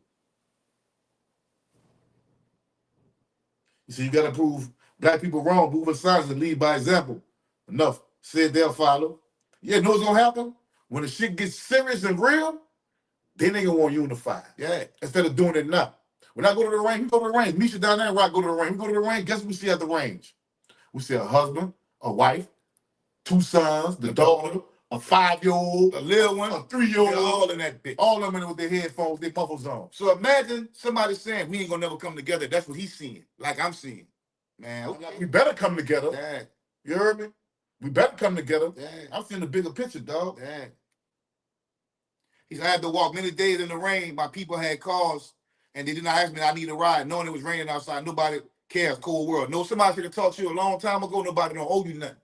You see, you gotta prove black people wrong, move aside and lead by example. Enough. Said they'll follow. Yeah, know what's gonna happen? When the shit gets serious and real, then they gonna want to unify. Yeah. Instead of doing it now. When I go to the range, we go to the range. Misha down there, where I go to the range. We go to the range. Guess what we see at the range? We see a husband, a wife, 2 sons, the daughter, a 5-year-old, A little one, a 3-year-old, all in that bitch. all of them in with their headphones, their muffles on. So imagine somebody saying we ain't gonna never come together. That's what he's seeing, like I'm seeing. Man, okay. We better come together. Yeah. You heard me? We better come together. Yeah. I'm seeing the bigger picture, dog. Yeah. He said, I had to walk many days in the rain. My people had cars, and they did not ask me, I need a ride, knowing it was raining outside. Nobody cares, cold world. No, somebody should have taught you a long time ago, nobody don't owe you nothing.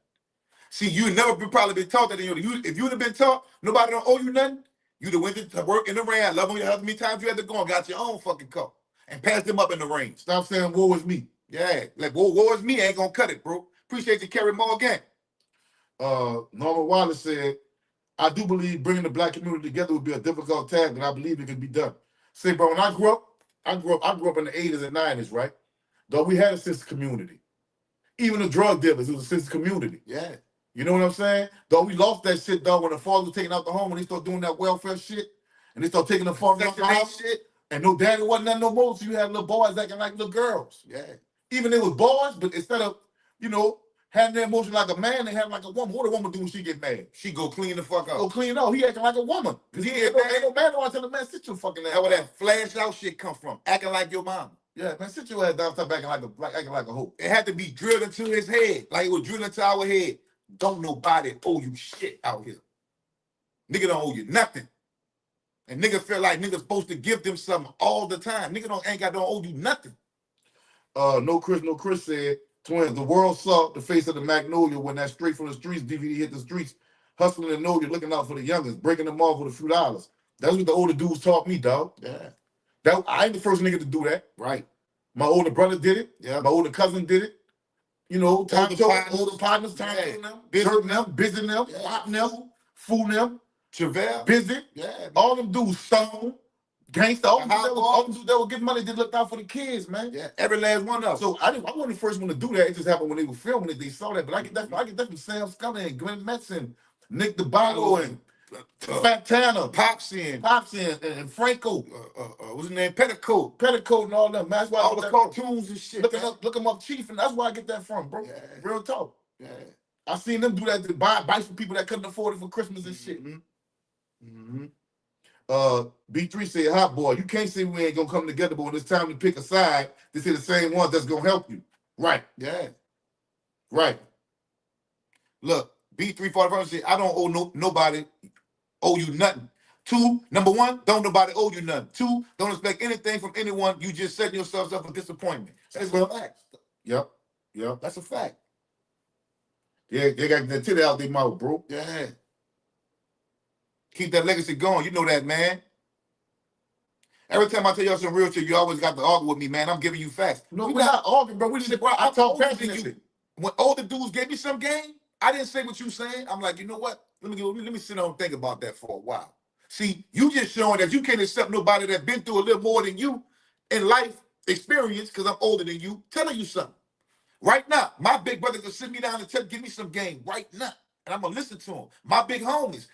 See, you never probably been taught that. If you'd have been taught, nobody don't owe you nothing, you'd have went to work in the rain. I love you. How many times you had to go and got your own fucking car and passed them up in the rain. Stop saying woe is me. Yeah, like, woe is me, ain't gonna cut it, bro. Appreciate you, Kerry Morgan. Norman Wallace said, I do believe bringing the black community together would be a difficult task, but I believe it can be done. Say, bro, when I grew up in the 80s and 90s, right? Though we had a sense of community. Even the drug dealers, it was a sense of community. Yeah. You know what I'm saying? Though we lost that shit, dog, when the fathers were taking out the home, when they start doing that welfare shit, and they start taking the fathers out the house, shit. and no daddy wasn't nothing no more, so you had little boys acting like little girls. Yeah. Even they was boys, but instead of, having their emotion like a man, they have like a woman. What a woman do when she get mad? She go clean the fuck Go up. clean up. He acting like a woman. Because he ain't no man don't want to tell the man, sit your fucking ass. That's where that flash out shit come from. Acting like your mom. Yeah, man, sit your ass down, stop acting like a hoe. It had to be drilled into his head. Like it was drilled into our head. Don't nobody owe you shit out here. Nigga don't owe you nothing. And nigga feel like nigga supposed to give them something all the time. Nigga don't owe you nothing. No Chris said, twins, the world saw the face of the Magnolia when that Straight from the Streets DVD hit the streets, hustling and know you're looking out for the youngest, breaking them off with a few dollars. That's what the older dudes taught me, dog. Yeah. I ain't the first nigga to do that. Right. My older brother did it. Yeah. My older cousin did it. Older partners, serving them, busy them, popping them, fooling them, Chevelle. busy. Yeah. All them dudes, Stone, Gangsta, all them dudes that would get money, did look out for the kids, man. Yeah. Every last one of them. So I wasn't the first one to do that. It just happened when they were filming it. They saw that. But I get that from Sam Scully and Glenn Metz and Nick DeBarlo and Fantana, Pops in, and Franco, what's his name? Petticoat. Petticoat, and all them. That's why I All get the that from. cartoons and shit. Look them up, Chief, and that's where I get that from, bro. Yeah. Real talk. Yeah. I seen them do that to buy bikes for people that couldn't afford it for Christmas and shit. B3 said, "Hot boy, you can't say we ain't gonna come together, but when it's time to pick a side, this is the same one that's gonna help you." Right. Yeah. Right. Look, B345 said, I don't owe nobody owe you nothing. 2, number 1, don't nobody owe you nothing. 2, don't expect anything from anyone. You just setting yourselves up for disappointment. That's a fact. Yep. That's a fact. Yeah, they got that titty out their mouth, bro. Yeah. Keep that legacy going. You know that, man. Every time I tell y'all some real shit, you always got to argue with me, man. I'm giving you facts. No, we're not arguing, bro. We just, I talk passionately. When older dudes gave me some game, I didn't say what you saying. I'm like, you know what? Let me sit down and think about that for a while. See, you just showing that you can't accept nobody that's been through a little more than you in life experience because I'm older than you, telling you something. Right now, my big brother can sit me down and give me some game right now, and I'm going to listen to him. My big homies,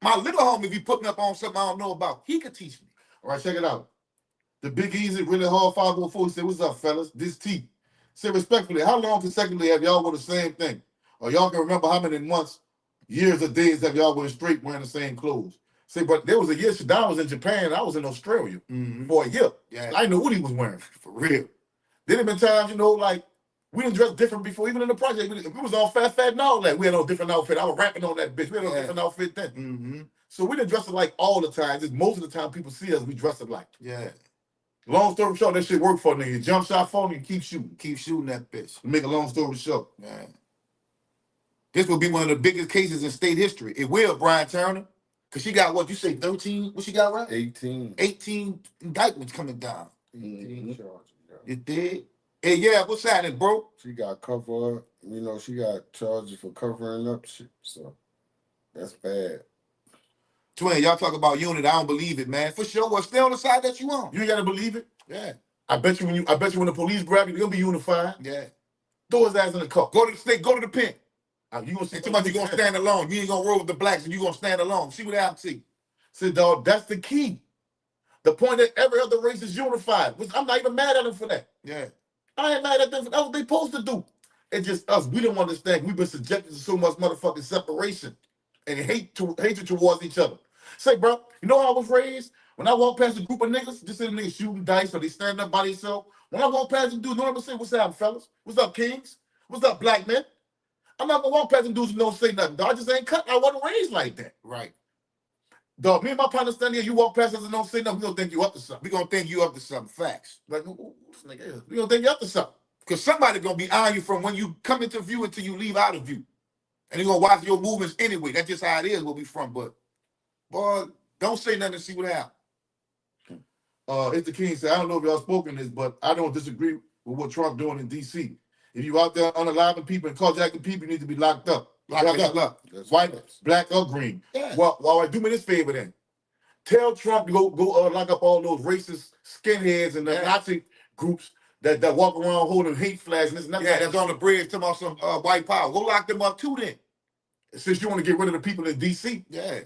my little homie be putting up on something I don't know about. He could teach me. All right, check it out. The Big Easy, really hard 504, said, "What's up, fellas? This T." Said, "Respectfully, how long consecutively have y'all worn the same thing? Or y'all can remember how many months, years, or days have y'all been straight wearing the same clothes?" Say, but there was a year Shaddai was in Japan, I was in Australia for a year. Yeah. I didn't know what he was wearing. For real. There have been times, you know, like, we didn't dress different before, even in the project. We was on fat and all that. We had no different outfit. I was rapping on that bitch. We had no different outfit then. So we didn't dress alike all the time. Just most of the time people see us, we dress alike. Yeah. Long story short, that shit work for a nigga. Jump shot phone and keep shooting. Keep shooting that bitch. To make a long story short. Yeah. This will be one of the biggest cases in state history. It will, Brian Turner. Because she got, what, you say 13? What she got, right? 18. 18 indictments coming down. 18 charges. You did? Hey, yeah, what's happening, bro? She got cover, you know, she got charges for covering up shit. So that's bad. Twin, y'all talk about unit. I don't believe it, man. For sure. Well, stay on the side that you on. You ain't gotta believe it. Yeah. I bet you when the police grab you, they're gonna be unified. Yeah. Throw his ass in the car. Go to the state, go to the pen. You gonna see Too much you gonna stand alone. You ain't gonna roll with the blacks and you gonna stand alone. See what happens to you. Say, dog, that's the key. The point that every other race is unified. I'm not even mad at them for that. Yeah. I ain't mad at them for that's what they supposed to do. It's just us. We don't understand. We've been subjected to so much motherfucking separation and hatred towards each other. Say, bro, you know how I was raised? When I walk past a group of niggas, just see them niggas shooting dice or they stand up by themselves. When I walk past them dudes, you know what I'm saying? What's up, fellas? What's up, kings? What's up, black men? I'm not gonna walk past them dudes who don't say nothing. Dog, I just ain't cut. I wasn't raised like that. Right. Dog, me and my partner stand here, you walk past us and don't say nothing, we gonna think you up to something. We gonna think you up to something. Facts. Like, who this nigga is? We gonna think you up to something. Because somebody gonna be eyeing you from when you come into view until you leave out of view. And they're gonna watch your movements anyway. That's just how it is where we from. But boy, don't say nothing and see what happens. It's the king said, I don't know if y'all spoken this, but I don't disagree with what Trump doing in DC. If you out there unaliving people and carjacking people, you need to be locked up. Locked up. White, black, or green. Yeah. Well, do me this favor then. Tell Trump to go lock up all those racist skinheads and the Nazi groups that walk around holding hate flags and this and that. Yeah, that's on the bridge talking about some white power. Go lock them up too then. Since you want to get rid of the people in DC. Yeah.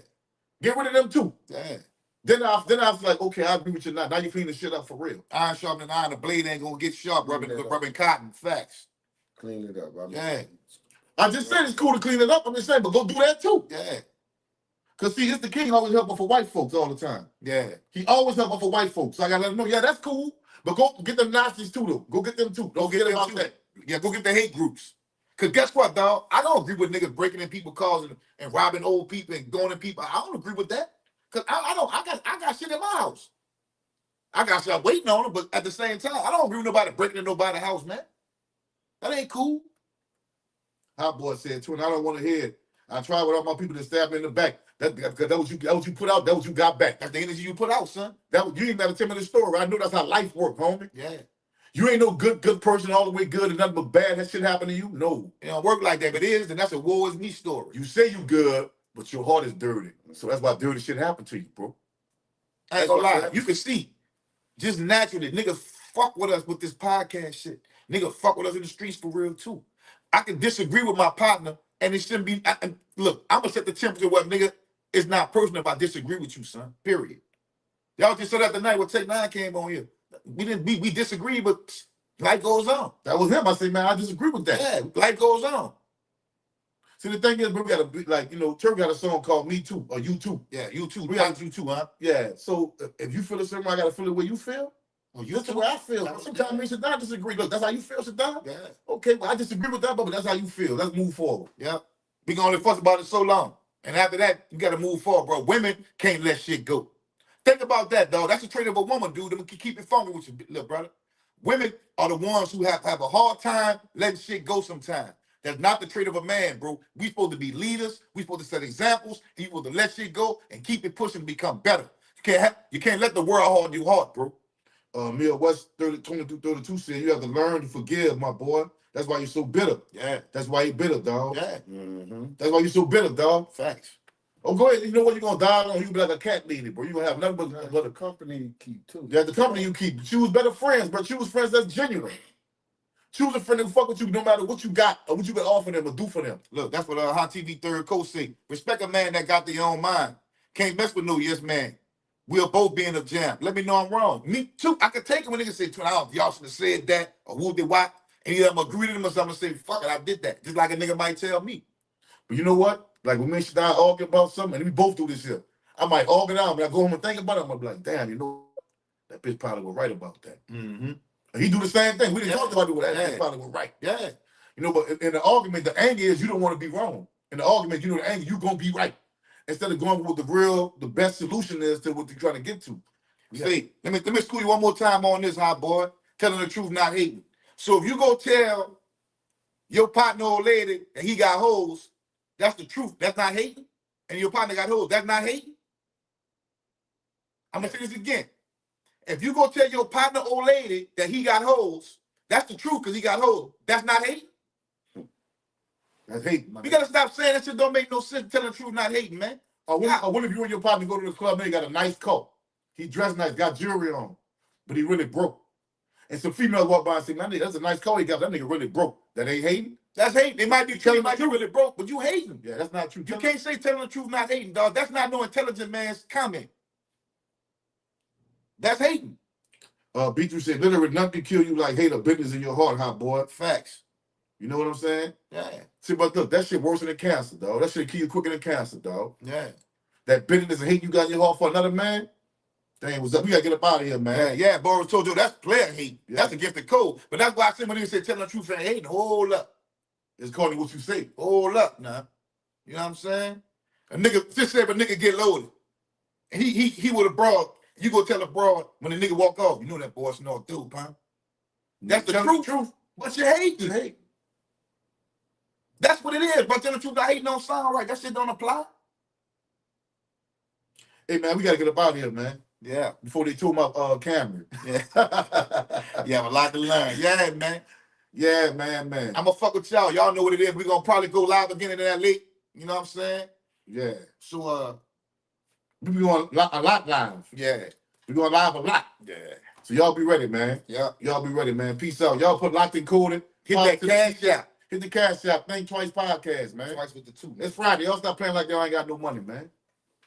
Get rid of them too. Yeah. Then I was like, okay, I agree with you now. Now you clean the shit up for real. Iron sharpening iron, the blade ain't gonna get sharp rubbing cotton. Facts. Clean it up. Yeah. I just said it's cool to clean it up. I'm just saying, but go do that too. Yeah. Because see, it's the king always helping for white folks all the time. Yeah. He always helping for white folks. So I gotta let him know, yeah, that's cool. But go get them Nazis too, though. Go get them too. Don't get them out that. Yeah, go get the hate groups. Because guess what, dog? I don't agree with niggas breaking in people's cars and robbing old people and going in people. I don't agree with that. Because I got shit in my house. I got shit waiting on them, but at the same time, I don't agree with nobody breaking in nobody's house, man. That ain't cool. Hot boy said, Twin, I don't want to hear it. I tried with all my people to stab me in the back. That was you put out, that was you got back. That's the energy you put out, son. You ain't got to tell me the story. I know that's how life works, homie. Yeah. You ain't no good person all the way good and nothing but bad. That shit happen to you? No. It don't work like that. If it is, then that's a woe is me story. You say you good, but your heart is dirty. So that's why dirty shit happened to you, bro. I ain't gonna lie. You can see, just naturally, niggas fuck with us with this podcast shit. Nigga fuck with us in the streets for real, too. I can disagree with my partner, and it shouldn't be. Look, I'm gonna set the temperature where nigga, It's not personal if I disagree with you, son. Period. Y'all just said that the night when Take 9 came on here. We disagree, but life goes on. That was him. I said, man, I disagree with that. Yeah, life goes on. See, the thing is, bro, we got to, like, you know, Turk got a song called Me Too, or You Too. Yeah, you too. We got You too, huh? Yeah, so if you feel a certain way, I got to feel the way you feel. Oh, you That's the too? way I feel. Sometimes me and Saddam disagree. Look, that's how you feel, Saddam? Yeah. Okay, well, I disagree with that, but that's how you feel. Let's move forward. Yeah. We can only fuss about it so long. And after that, you got to move forward, bro. Women can't let shit go. Think about that, dog. That's the trait of a woman, dude. Them can keep it funky with you, little brother. Women are the ones who have a hard time letting shit go sometimes. That's not the trait of a man, bro. We supposed to be leaders. We supposed to set examples. You supposed to let shit go and keep it pushing to become better. You can't let the world hold you hard, bro. Mill West 22 said, you have to learn to forgive, my boy. That's why you're so bitter. Yeah. That's why you're bitter, dog. Yeah. That's why you're so bitter, dog. Facts. Oh, go ahead. You know what? You're going to die on. You be like a cat lady, bro. You're going to have nothing but the company you keep too. yeah, the company you keep. Choose better friends, but choose friends that's genuine. Choose a friend who fuck with you no matter what you got or what you can offer them or do for them. Look, that's what Hot TV third coach say. Respect a man that got their own mind. Can't mess with no yes man. We'll both be in a jam. Let me know I'm wrong. Me too. I can take it when niggas say, y'all should have said that or who did what. And either I'm agree to them or something and say, fuck it, I did that. Just like a nigga might tell me. But you know what? Like when me and Shadai argue about something, and we both do this here. I might argue out, but I go home and think about it. I'm gonna be like, damn, you know, that bitch probably was right about that. Mm-hmm. And he do the same thing. We didn't talk about it with that. Yeah. Bitch probably was right. Yeah. You know, but in the argument, the anger is you don't want to be wrong. In the argument, you know, the anger, you gonna be right. Instead of going with the best solution is to what you're trying to get to. Yeah. See, let me school you one more time on this, hot boy. Telling the truth, not hating. So if you go tell your partner or lady that he got hoes, that's the truth. That's not hating. And your partner got hoes, that's not hating. I'm gonna say this again. If you go tell your partner or lady that he got hoes, that's the truth because he got hoes. That's not hating. That's hating. You gotta stop saying that shit don't make no sense. Telling the truth, not hating, man. Or what if you and your partner go to the club and he got a nice coat? He dressed nice, got jewelry on, but he really broke. And some females walk by and say, man, that's a nice coat he got. That nigga really broke. That ain't hating? That's hating. They might be telling like you really broke, but you hating. Yeah, that's not true. You can't say telling the truth, not hating, dog. That's not no intelligent man's comment. That's hating. Beatrice said, literally, nothing can kill you like hate or bitterness in your heart, hot boy. Facts. You know what I'm saying? Yeah. See, but look, that shit worse than cancer, dog. That shit kill you quicker than cancer, dog. Yeah. That bitterness and hate you got in your heart for another man, dang, what's up? We gotta get up out of here, man. Yeah, Boris told you that's player hate. Yeah. That's against the code. But that's why I said when they say telling the truth and hating, hold up. It's calling what you say. Hold up now. You know what I'm saying? A nigga, just say if a nigga get loaded, and he would have brought, you go tell a broad when the nigga walk off, you know that boy snore through, huh? That's the truth. But you hate. You hate. That's what it is. But telling the truth, not hating don't sound right. That shit don't apply. Hey, man, we gotta get up out of here, man. Yeah. Before they told my Cameron. Yeah. You have a lot to learn. Yeah, man. Yeah, man. I'm gonna fuck with y'all. Y'all know what it is. We're gonna probably go live again in that late. You know what I'm saying? Yeah. So We be going a lot live. yeah. We going live a lot. Yeah. So y'all be ready, man. Yeah. Y'all be ready, man. Peace out. Y'all put locked and coded. Hit that cash out. Hit the cash out. Think Twice podcast, man. Twice with the two. It's Friday. Y'all stop playing like y'all ain't got no money, man.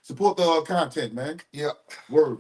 Support the content, man. Yeah. Word.